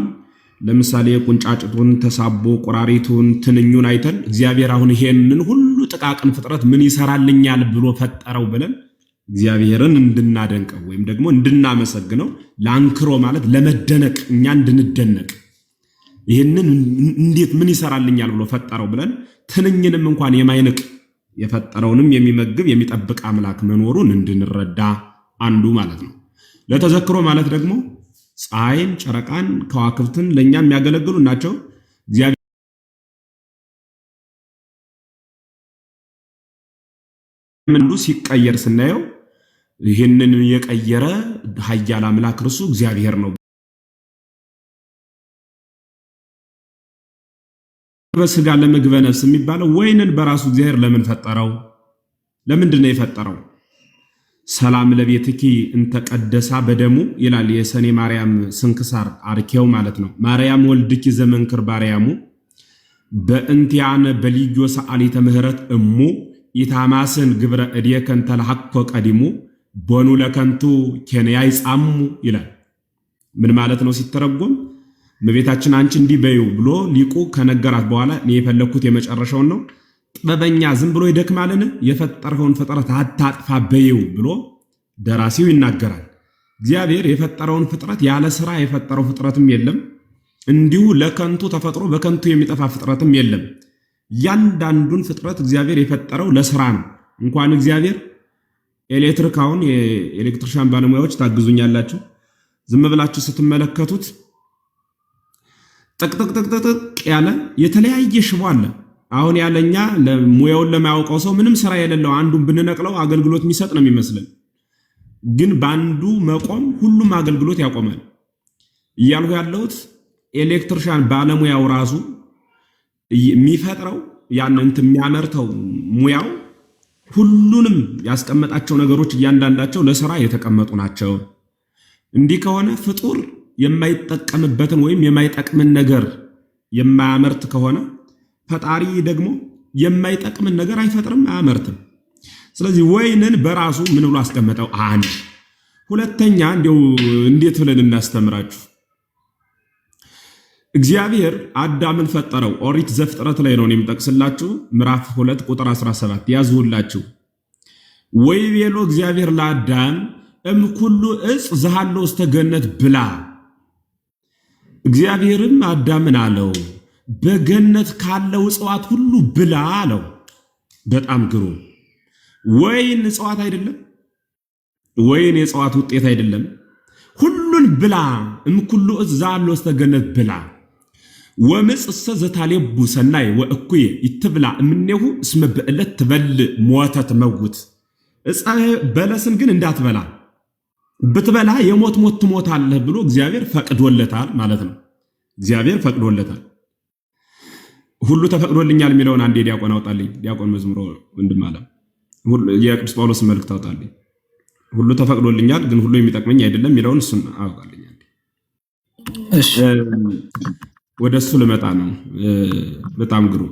ለምሳሌ ቁንጫጭቱን፣ ተሳቦ፣ ቁራሪቱን፣ ትንኙን አይተን እግዚአብሔር አሁን ይሄንን ሁሉ ጥቃቅን ፍጥረት ምን ይሰራልኛል ብሎ ፈጠረው ብለን እግዚአብሔርን እንድናደንቀው ወይም ደግሞ እንድናመሰግነው፣ ለአንክሮ ማለት ለመደነቅ እኛ እንድንደነቅ ይሄንን እንዴት ምን ይሰራልኛል ብሎ ፈጠረው ብለን ትንኝንም እንኳን የማይንቅ የፈጠረውንም የሚመግብ የሚጠብቅ አምላክ መኖሩን እንድንረዳ አንዱ ማለት ነው። ለተዘክሮ ማለት ደግሞ ፀሐይን፣ ጨረቃን፣ ከዋክብትን ለኛ የሚያገለግሉ ናቸው። ምንዱ ሲቀየር ስናየው ይህንን የቀየረ ኃያል አምላክ እርሱ እግዚአብሔር ነው። በስጋ ለምግበ ነፍስ የሚባለው ወይንን በራሱ እግዚአብሔር ለምን ፈጠረው? ለምንድን ነው የፈጠረው? ሰላም ለቤትኪ እንተቀደሳ በደሙ ይላል የሰኔ ማርያም ስንክሳር አርኬው ማለት ነው። ማርያም ወልድኪ ዘመንክር ባርያሙ በእንቲያነ በልዩ ሰዓሊተ ምህረት እሙ ኢታማስን ግብረ እድየከን ተልሐኮ ቀዲሙ ቦኑ ለከንቱ ኬንያይ ጻሙ ይላል። ምን ማለት ነው ሲተረጎም? እመቤታችን አንቺ እንዲህ በዩ ብሎ ሊቁ ከነገራት በኋላ እኔ የፈለኩት የመጨረሻውን ነው። ጥበበኛ ዝም ብሎ ይደክማልን? የፈጠረውን ፍጥረት አታጥፋ በዩ ብሎ ደራሲው ይናገራል። እግዚአብሔር የፈጠረውን ፍጥረት ያለ ስራ የፈጠረው ፍጥረትም የለም። እንዲሁ ለከንቱ ተፈጥሮ በከንቱ የሚጠፋ ፍጥረትም የለም። ያንዳንዱን ፍጥረት እግዚአብሔር የፈጠረው ለስራ ነው። እንኳን እግዚአብሔር ኤሌክትሪካውን የኤሌክትሪሻን ባለሙያዎች ታግዙኛላችሁ። ዝም ብላችሁ ስትመለከቱት ጥቅጥቅጥቅጥቅ ያለ የተለያየ ሽቦ አለ። አሁን ያለኛ ለሙያውን ለማያውቀው ሰው ምንም ስራ የሌለው አንዱን ብንነቅለው አገልግሎት የሚሰጥ ነው የሚመስለን፣ ግን ባንዱ መቆም ሁሉም አገልግሎት ያቆማል። እያልሁ ያለሁት ኤሌክትሪሻን ባለሙያው ራሱ የሚፈጥረው ያንን የሚያመርተው ሙያው ሁሉንም ያስቀመጣቸው ነገሮች እያንዳንዳቸው ለስራ የተቀመጡ ናቸው። እንዲህ ከሆነ ፍጡር የማይጠቀምበትን ወይም የማይጠቅምን ነገር የማያመርት ከሆነ ፈጣሪ ደግሞ የማይጠቅምን ነገር አይፈጥርም፣ አያመርትም። ስለዚህ ወይንን በራሱ ምን ብሎ አስቀመጠው? አንድ ሁለተኛ እንዲው እንዴት ብለን እናስተምራችሁ? እግዚአብሔር አዳምን ፈጠረው። ኦሪት ዘፍጥረት ላይ ነው የምጠቅስላችሁ፣ ምዕራፍ 2 ቁጥር 17 ያዙላችሁ። ወይ ቤሎ እግዚአብሔር ለአዳም እምኩሉ ዕፅ ዘሃሎ ውስተ ገነት ብላ። እግዚአብሔርም አዳምን አለው በገነት ካለው እጽዋት ሁሉ ብላ አለው። በጣም ግሩም። ወይን እጽዋት አይደለም? ወይን የእጽዋት ውጤት አይደለም? ሁሉን ብላ። እምኩሉ ዕፅ ዘሃሎ ውስተ ገነት ብላ ወምጽ እሰ ዘታሌቡ ሰናይ ወእኩየ ይትብላ እምኔሁ እስመ በዕለት ትበልዕ ሞተ ትመውት። ዕፀ በለስን ግን እንዳትበላ፣ ብትበላ የሞት ሞት ትሞታለህ ብሎ እግዚአብሔር ፈቅዶለታል ማለት ነው። እግዚአብሔር ፈቅዶለታል። ሁሉ ተፈቅዶልኛል የሚለውን አንዴ ዲያቆን አውጣልኝ። ዲያቆን መዝሙሮ ወንድም አለ የቅዱስ ጳውሎስ መልእክት አውጣልኝ። ሁሉ ተፈቅዶልኛል ግን ሁሉ የሚጠቅመኝ አይደለም የሚለውን እሱን አውጣልኝ። እሺ ወደ እሱ ልመጣ ነው። በጣም ግሩም።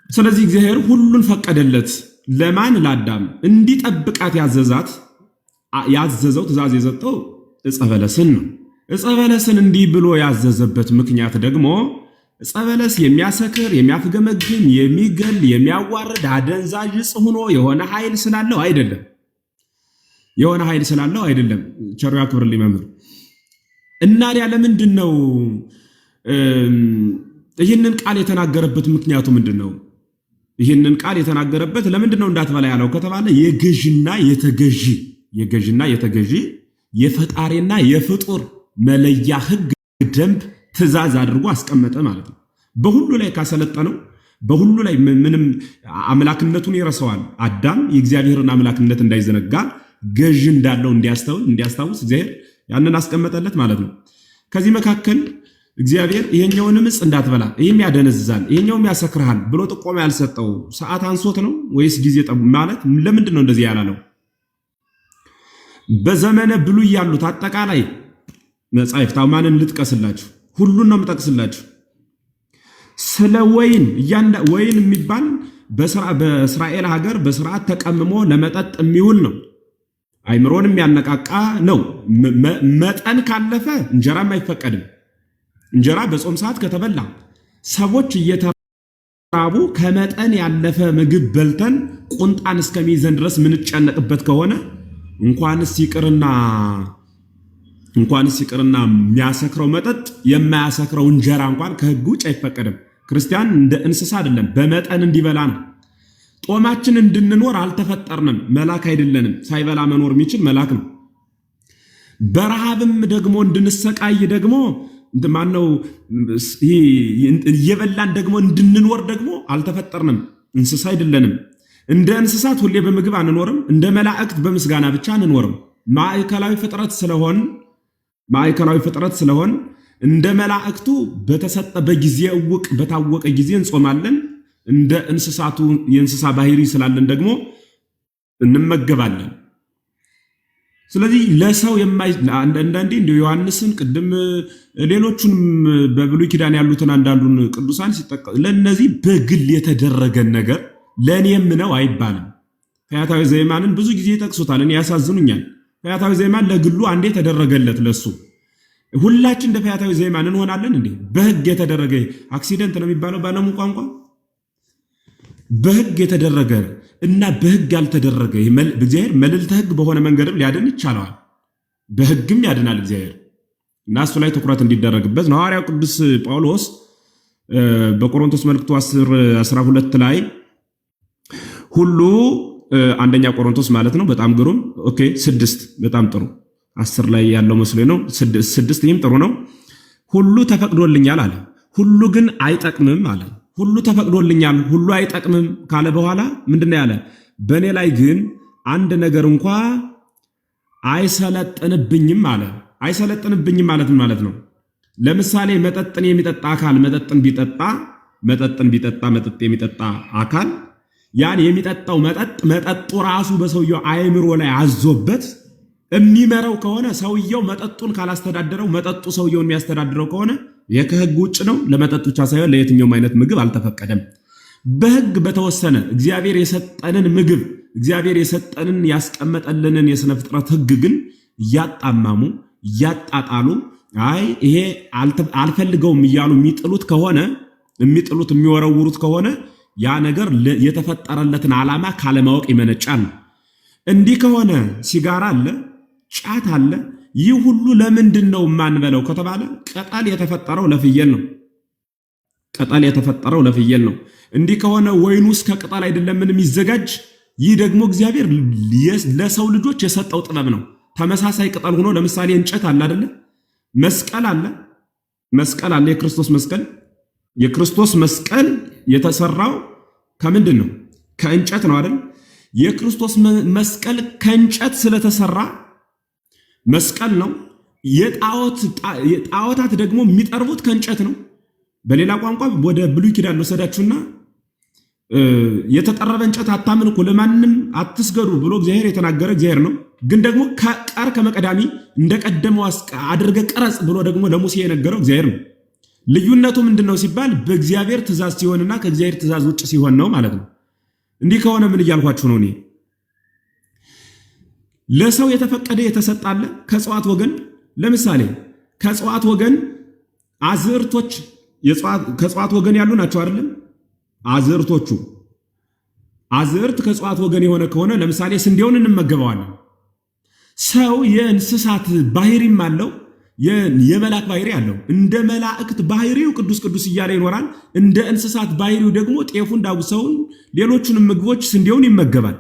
ስለዚህ እግዚአብሔር ሁሉን ፈቀደለት። ለማን? ለአዳም እንዲጠብቃት ያዘዘው ትእዛዝ የሰጠው ዕፀ በለስን ነው። ዕፀ በለስን እንዲህ ብሎ ያዘዘበት ምክንያት ደግሞ ዕፀ በለስ የሚያሰክር፣ የሚያፍገመግም፣ የሚገል፣ የሚያዋርድ አደንዛዥ ዕፅ ሆኖ የሆነ ኃይል ስላለው አይደለም። የሆነ ኃይል ስላለው አይደለም። ቸሩ ያክብርልኝ መምህር። እናዲያ ለምንድን ነው ይህንን ቃል የተናገረበት ምክንያቱ ምንድን ነው? ይህንን ቃል የተናገረበት ለምንድን ነው እንዳትበላ ያለው ከተባለ የገዥና የተገዢ የፈጣሪና የፍጡር መለያ ሕግ፣ ደንብ፣ ትእዛዝ አድርጎ አስቀመጠ ማለት ነው። በሁሉ ላይ ካሰለጠነው በሁሉ ላይ ምንም አምላክነቱን ይረሳዋል። አዳም የእግዚአብሔርን አምላክነት እንዳይዘነጋ ገዥ እንዳለው እንዲያስታውስ እግዚአብሔር ያንን አስቀመጠለት ማለት ነው። ከዚህ መካከል እግዚአብሔር ይሄኛውንም ዕፅ እንዳትበላ፣ ይሄም ያደነዝዛል፣ ይሄኛውም ያሰክርሃል ብሎ ጥቆማ ያልሰጠው ሰዓት አንሶት ነው ወይስ ጊዜ ጠቡ ማለት? ለምንድን ነው እንደዚህ ያላለው? በዘመነ ብሉይ ያሉት አጠቃላይ መጻሕፍት ማንን ልጥቀስላችሁ? ሁሉን ነው የምጠቅስላችሁ። ስለ ወይን ወይን የሚባል በእስራኤል ሀገር በስርዓት ተቀምሞ ለመጠጥ የሚውል ነው። አይምሮን የሚያነቃቃ ነው። መጠን ካለፈ እንጀራም አይፈቀድም። እንጀራ በጾም ሰዓት ከተበላ ሰዎች እየተራቡ ከመጠን ያለፈ ምግብ በልተን ቁንጣን እስከሚይዘን ድረስ ምንጨነቅበት ከሆነ እንኳንስ ይቅርና የሚያሰክረው መጠጥ የማያሰክረው እንጀራ እንኳን ከሕግ ውጭ አይፈቀድም። ክርስቲያን እንደ እንስሳ አይደለም፣ በመጠን እንዲበላ ነው። ጦማችን እንድንኖር አልተፈጠርንም፣ መላክ አይደለንም። ሳይበላ መኖር የሚችል መላክ ነው። በረሃብም ደግሞ እንድንሰቃይ ደግሞ ማነው እየበላን ደግሞ እንድንኖር ደግሞ አልተፈጠርንም፣ እንስሳ አይደለንም። እንደ እንስሳት ሁሌ በምግብ አንኖርም፣ እንደ መላእክት በምስጋና ብቻ አንኖርም። ማዕከላዊ ፍጥረት ስለሆን እንደ መላእክቱ በተሰጠ በጊዜ እውቅ በታወቀ ጊዜ እንጾማለን። እንደ እንስሳቱ የእንስሳ ባህሪ ስላለን ደግሞ እንመገባለን። ስለዚህ ለሰው አንዳንዴ እንደ ዮሐንስን ቅድም ሌሎቹንም በብሉይ ኪዳን ያሉትን አንዳንዱን ቅዱሳን ሲጠቀሱ ለነዚህ በግል የተደረገን ነገር ለእኔም ነው አይባልም። ፈያታዊ ዘይማንን ብዙ ጊዜ ይጠቅሱታል። እኔ ያሳዝኑኛል። ፈያታዊ ዘይማን ለግሉ አንዴ ተደረገለት ለሱ። ሁላችን እንደ ፈያታዊ ዘይማን እንሆናለን እንዴ? በህግ የተደረገ አክሲደንት ነው የሚባለው ባለሙ ቋንቋ። በህግ የተደረገ እና በህግ ያልተደረገ እግዚአብሔር መልዕልተ ህግ በሆነ መንገድም ሊያድን ይቻለዋል። በህግም ያድናል እግዚአብሔር እና እሱ ላይ ትኩረት እንዲደረግበት ነው። ሐዋርያው ቅዱስ ጳውሎስ በቆሮንቶስ መልእክቱ 10:12 ላይ ሁሉ አንደኛ ቆሮንቶስ ማለት ነው። በጣም ግሩም። ኦኬ 6 በጣም ጥሩ 10 ላይ ያለው መስሎ ነው 6 ይህም ጥሩ ነው። ሁሉ ተፈቅዶልኛል አለ፣ ሁሉ ግን አይጠቅምም አለ። ሁሉ ተፈቅዶልኛል ሁሉ አይጠቅምም ካለ በኋላ ምንድነው ያለ? በእኔ ላይ ግን አንድ ነገር እንኳ አይሰለጥንብኝም አለ። አይሰለጥንብኝም ማለት ነው። ለምሳሌ መጠጥን የሚጠጣ አካል መጠጥ የሚጠጣ አካል ያን የሚጠጣው መጠጡ ራሱ በሰውየው አእምሮ ላይ አዞበት የሚመረው ከሆነ ሰውየው መጠጡን ካላስተዳደረው መጠጡ ሰውየውን የሚያስተዳድረው ከሆነ የከህግ ውጭ ነው። ለመጠጥ ብቻ ሳይሆን ለየትኛውም አይነት ምግብ አልተፈቀደም። በህግ በተወሰነ እግዚአብሔር የሰጠንን ምግብ እግዚአብሔር የሰጠንን ያስቀመጠልንን የሥነ ፍጥረት ህግ ግን እያጣማሙ እያጣጣሉ አይ ይሄ አልፈልገውም እያሉ የሚወረውሩት ከሆነ ያ ነገር የተፈጠረለትን ዓላማ ካለማወቅ ይመነጫል። እንዲህ ከሆነ ሲጋራ አለ፣ ጫት አለ። ይህ ሁሉ ለምንድን ነው የማንበለው ከተባለ ቅጠል የተፈጠረው ለፍየል ነው። እንዲህ ከሆነ ወይኑስ ከቅጠል አይደለም የሚዘጋጅ? ይህ ደግሞ እግዚአብሔር ለሰው ልጆች የሰጠው ጥበብ ነው። ተመሳሳይ ቅጠል ሆኖ ለምሳሌ እንጨት አለ አይደለ? መስቀል አለ፣ የክርስቶስ መስቀል የተሰራው ከምንድን ነው? ከእንጨት ነው አይደል? የክርስቶስ መስቀል ከእንጨት ስለተሰራ መስቀል ነው። የጣዖታት ደግሞ የሚጠርቡት ከእንጨት ነው። በሌላ ቋንቋ ወደ ብሉይ ኪዳን ወሰዳችሁና የተጠረበ እንጨት አታምልኩ፣ ለማንም አትስገዱ ብሎ እግዚአብሔር የተናገረ እግዚአብሔር ነው። ግን ደግሞ ቀር ከመቀዳሚ እንደቀደመው አድርገ ቀረጽ ብሎ ደግሞ ለሙሴ የነገረው እግዚአብሔር ነው። ልዩነቱ ምንድነው ሲባል በእግዚአብሔር ትእዛዝ ሲሆንና ከእግዚአብሔር ትእዛዝ ውጭ ሲሆን ነው ማለት ነው። እንዲህ ከሆነ ምን እያልኳችሁ ነው? እኔ ለሰው የተፈቀደ የተሰጣለ ከእጽዋት ወገን ለምሳሌ ከእጽዋት ወገን አዝርቶች ከእጽዋት ወገን ያሉ ናቸው አይደለም? አዝርት ከእጽዋት ወገን የሆነ ከሆነ ለምሳሌ ስንዴውን እንመገበዋለን። ሰው የእንስሳት ባህሪም አለው፣ የመላእክት ባህሪ አለው። እንደ መላእክት ባህሪው ቅዱስ ቅዱስ እያለ ይኖራል። እንደ እንስሳት ባህሪው ደግሞ ጤፉን፣ ዳጉሳውን፣ ሌሎቹንም ምግቦች ስንዴውን ይመገባል።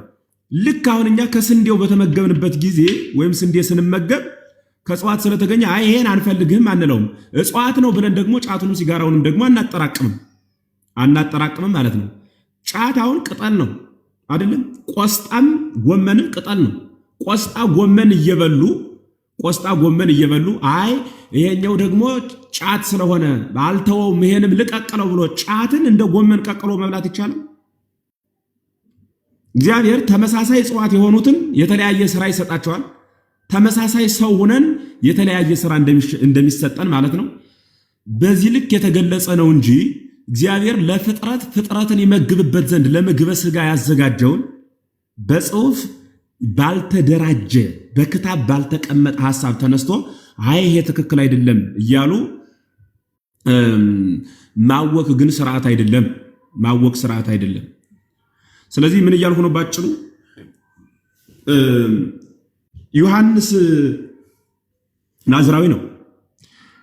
ልክ አሁን እኛ ከስንዴው በተመገብንበት ጊዜ ወይም ስንዴ ስንመገብ ከእጽዋት ስለተገኘ አይ ይሄን አንፈልግህም አንለውም። እጽዋት ነው ብለን ደግሞ ጫቱንም ሲጋራውንም ደግሞ አናጠራቅምም ማለት ነው። ጫት አሁን ቅጠል ነው አይደለም? ቆስጣም ጎመንም ቅጠል ነው። ቆስጣ ጎመን እየበሉ አይ ይሄኛው ደግሞ ጫት ስለሆነ ባልተወውም ይሄንም ልቀቅለው ብሎ ጫትን እንደ ጎመን ቀቅሎ መብላት ይቻላል? እግዚአብሔር ተመሳሳይ እጽዋት የሆኑትን የተለያየ ስራ ይሰጣቸዋል። ተመሳሳይ ሰው ሆነን የተለያየ ስራ እንደሚሰጠን ማለት ነው። በዚህ ልክ የተገለጸ ነው እንጂ እግዚአብሔር ፍጥረትን ይመግብበት ዘንድ ለምግበ ሥጋ ያዘጋጀውን በጽሁፍ ባልተደራጀ በክታብ ባልተቀመጠ ሐሳብ ተነስቶ አይ ይሄ ትክክል አይደለም እያሉ ማወክ ግን ስርዓት አይደለም። ስለዚህ ምን እያልኩ ነው ባጭሩ? ዮሐንስ ናዝራዊ ነው።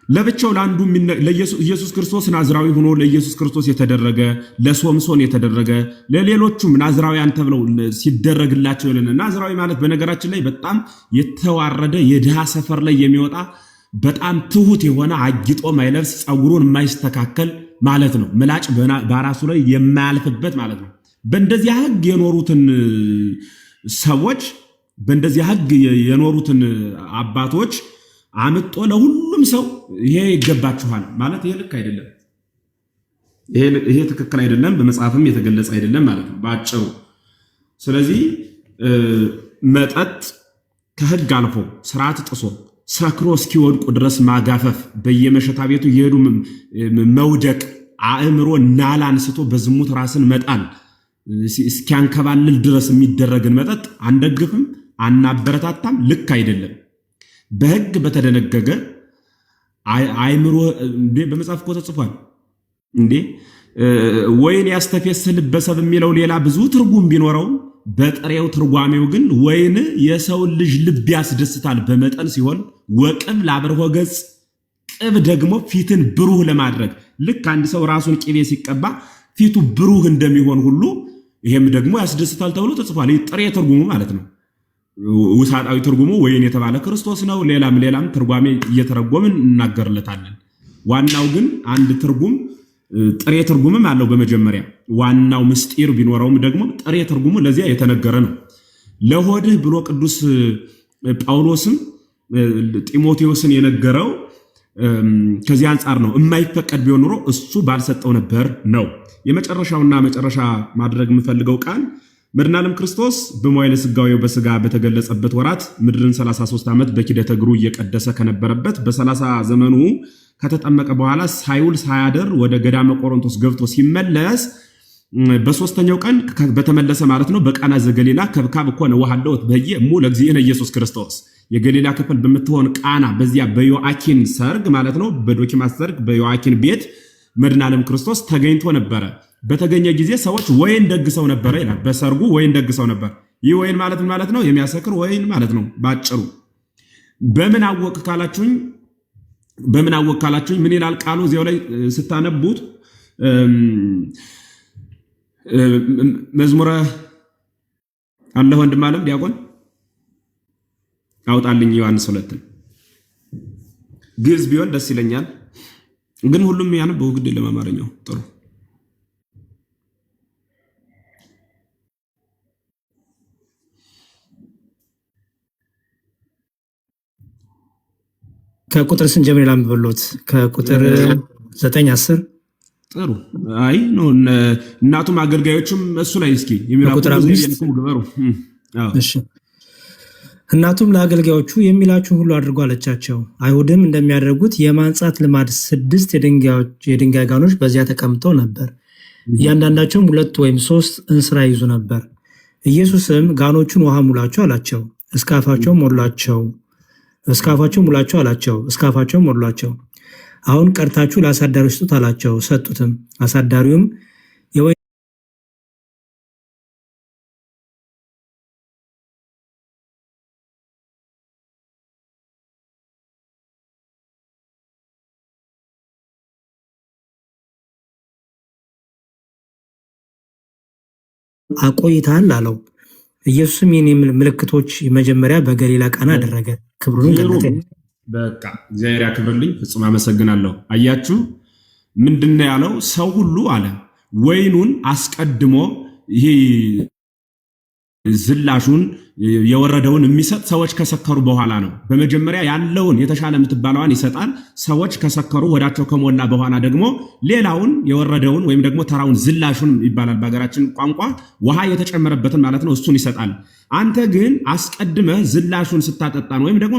ለብቻው ለአንዱ ኢየሱስ ክርስቶስ ናዝራዊ ሆኖ ለኢየሱስ ክርስቶስ የተደረገ ለሶምሶን የተደረገ ለሌሎቹም ናዝራውያን ተብለው ሲደረግላቸው ይልና ናዝራዊ ማለት በነገራችን ላይ በጣም የተዋረደ የድሃ ሰፈር ላይ የሚወጣ በጣም ትሁት የሆነ አጊጦ ማይለብስ ጸጉሩን የማይስተካከል ማለት ነው። ምላጭ በራሱ ላይ የማያልፍበት ማለት ነው። በእንደዚህ ህግ የኖሩትን ሰዎች በእንደዚህ ህግ የኖሩትን አባቶች አምጦ ለሁሉም ሰው ይሄ ይገባችኋል ማለት ይሄ ልክ አይደለም። ይሄ ትክክል አይደለም፣ በመጽሐፍም የተገለጸ አይደለም ማለት ነው ባጭሩ። ስለዚህ መጠጥ ከህግ አልፎ ስርዓት ጥሶ ሰክሮ እስኪወድቁ ድረስ ማጋፈፍ፣ በየመሸታ ቤቱ እየሄዱ መውደቅ፣ አእምሮ ናላ አንስቶ በዝሙት ራስን መጣል እስኪያንከባልል ድረስ የሚደረግን መጠጥ አንደግፍም፣ አናበረታታም፣ ልክ አይደለም። በህግ በተደነገገ አእምሮ በመጽሐፍ እኮ ተጽፏል እንዴ ወይን ያስተፌስህ ልበሰብ የሚለው ሌላ ብዙ ትርጉም ቢኖረው በጥሬው ትርጓሜው ግን ወይን የሰው ልጅ ልብ ያስደስታል በመጠን ሲሆን ወቅብ ለአብርሆ ገጽ፣ ቅብ ደግሞ ፊትን ብሩህ ለማድረግ ልክ አንድ ሰው ራሱን ቅቤ ሲቀባ ፊቱ ብሩህ እንደሚሆን ሁሉ ይሄም ደግሞ ያስደስታል ተብሎ ተጽፏል። ጥሬ ትርጉሙ ማለት ነው። ውሳጣዊ ትርጉሙ ወይን የተባለ ክርስቶስ ነው። ሌላም ትርጓሜ እየተረጎምን እናገርለታለን። ዋናው ግን አንድ ትርጉም ጥሬ ትርጉምም አለው። በመጀመሪያ ዋናው ምስጢር ቢኖረውም ደግሞ ጥሬ ትርጉሙ ለዚያ የተነገረ ነው። ለሆድህ ብሎ ቅዱስ ጳውሎስም ጢሞቴዎስን የነገረው ከዚህ አንጻር ነው። የማይፈቀድ ቢሆን ኖሮ እሱ ባልሰጠው ነበር ነው። የመጨረሻውና መጨረሻ ማድረግ የምፈልገው ቃል መድኃኔዓለም ክርስቶስ በመዋዕለ ሥጋዌው በሥጋ በተገለጸበት ወራት ምድርን 33 ዓመት በኪደተ እግሩ እየቀደሰ ከነበረበት በ30 ዘመኑ ከተጠመቀ በኋላ ሳይውል ሳያደር ወደ ገዳመ ቆሮንቶስ ገብቶ ሲመለስ በሶስተኛው ቀን በተመለሰ ማለት ነው በቃና ዘገሊላ ከብካብ እኮ ነው ወሃለውት በየ እሙ ለእግዚእነ ኢየሱስ ክርስቶስ የገሊላ ክፍል በምትሆን ቃና በዚያ በዮአኪን ሰርግ ማለት ነው በዶኪማስ ሰርግ በዮአኪን ቤት መድኃኔዓለም ክርስቶስ ተገኝቶ ነበረ። በተገኘ ጊዜ ሰዎች ወይን ደግሰው ነበረ ይላል። በሰርጉ ወይን ደግሰው ነበር። ይህ ወይን ማለት ነው የሚያሰክር ወይን ማለት ነው ባጭሩ። በምን አወቅ ካላችሁኝ ምን ይላል ቃሉ እዚያው ላይ ስታነቡት መዝሙረ አለ ወንድም ዓለም ዲያቆን አውጣልኝ ዮሐንስ 2 ግዕዝ ቢሆን ደስ ይለኛል፣ ግን ሁሉም ያነበው ግድ ለማማረኛው ጥሩ ከቁጥር ስንጀምር ላምብሎት ከቁጥር 9 10 ጥሩ አይ ነው እናቱም አገልጋዮችም እሱ ላይ እስኪ የሚራቁ እሺ እናቱም ለአገልጋዮቹ የሚላችሁን ሁሉ አድርጉ አለቻቸው። አይሁድም እንደሚያደርጉት የማንጻት ልማድ 6 የድንጋይ ጋኖች በዚያ ተቀምጠው ነበር። እያንዳንዳቸውም 2 ወይም 3 እንስራ ይዙ ነበር። ኢየሱስም ጋኖቹን ውሃ ሙላቸው አላቸው። እስካፋቸው ሙላቸው አላቸው። እስካፋቸው ሞሏቸው። አሁን ቀርታችሁ ለአሳዳሪው ስጡት አላቸው። ሰጡትም። አሳዳሪውም አቆይታል አለው። ኢየሱስም ይህን ምልክቶች መጀመሪያ በገሊላ ቃና አደረገ፣ ክብሩን ገለጠ። በቃ እግዚአብሔር ያክብርልኝ፣ ፍጹም አመሰግናለሁ። አያችሁ ምንድነው ያለው? ሰው ሁሉ አለ ወይኑን አስቀድሞ ይሄ ዝላሹን የወረደውን የሚሰጥ ሰዎች ከሰከሩ በኋላ ነው። በመጀመሪያ ያለውን የተሻለ የምትባለዋን ይሰጣል። ሰዎች ከሰከሩ ወዳቸው ከሞላ በኋላ ደግሞ ሌላውን የወረደውን ወይም ደግሞ ተራውን ዝላሹን ይባላል በሀገራችን ቋንቋ ውሃ የተጨመረበትን ማለት ነው፣ እሱን ይሰጣል። አንተ ግን አስቀድመህ ዝላሹን ስታጠጣን ወይም ደግሞ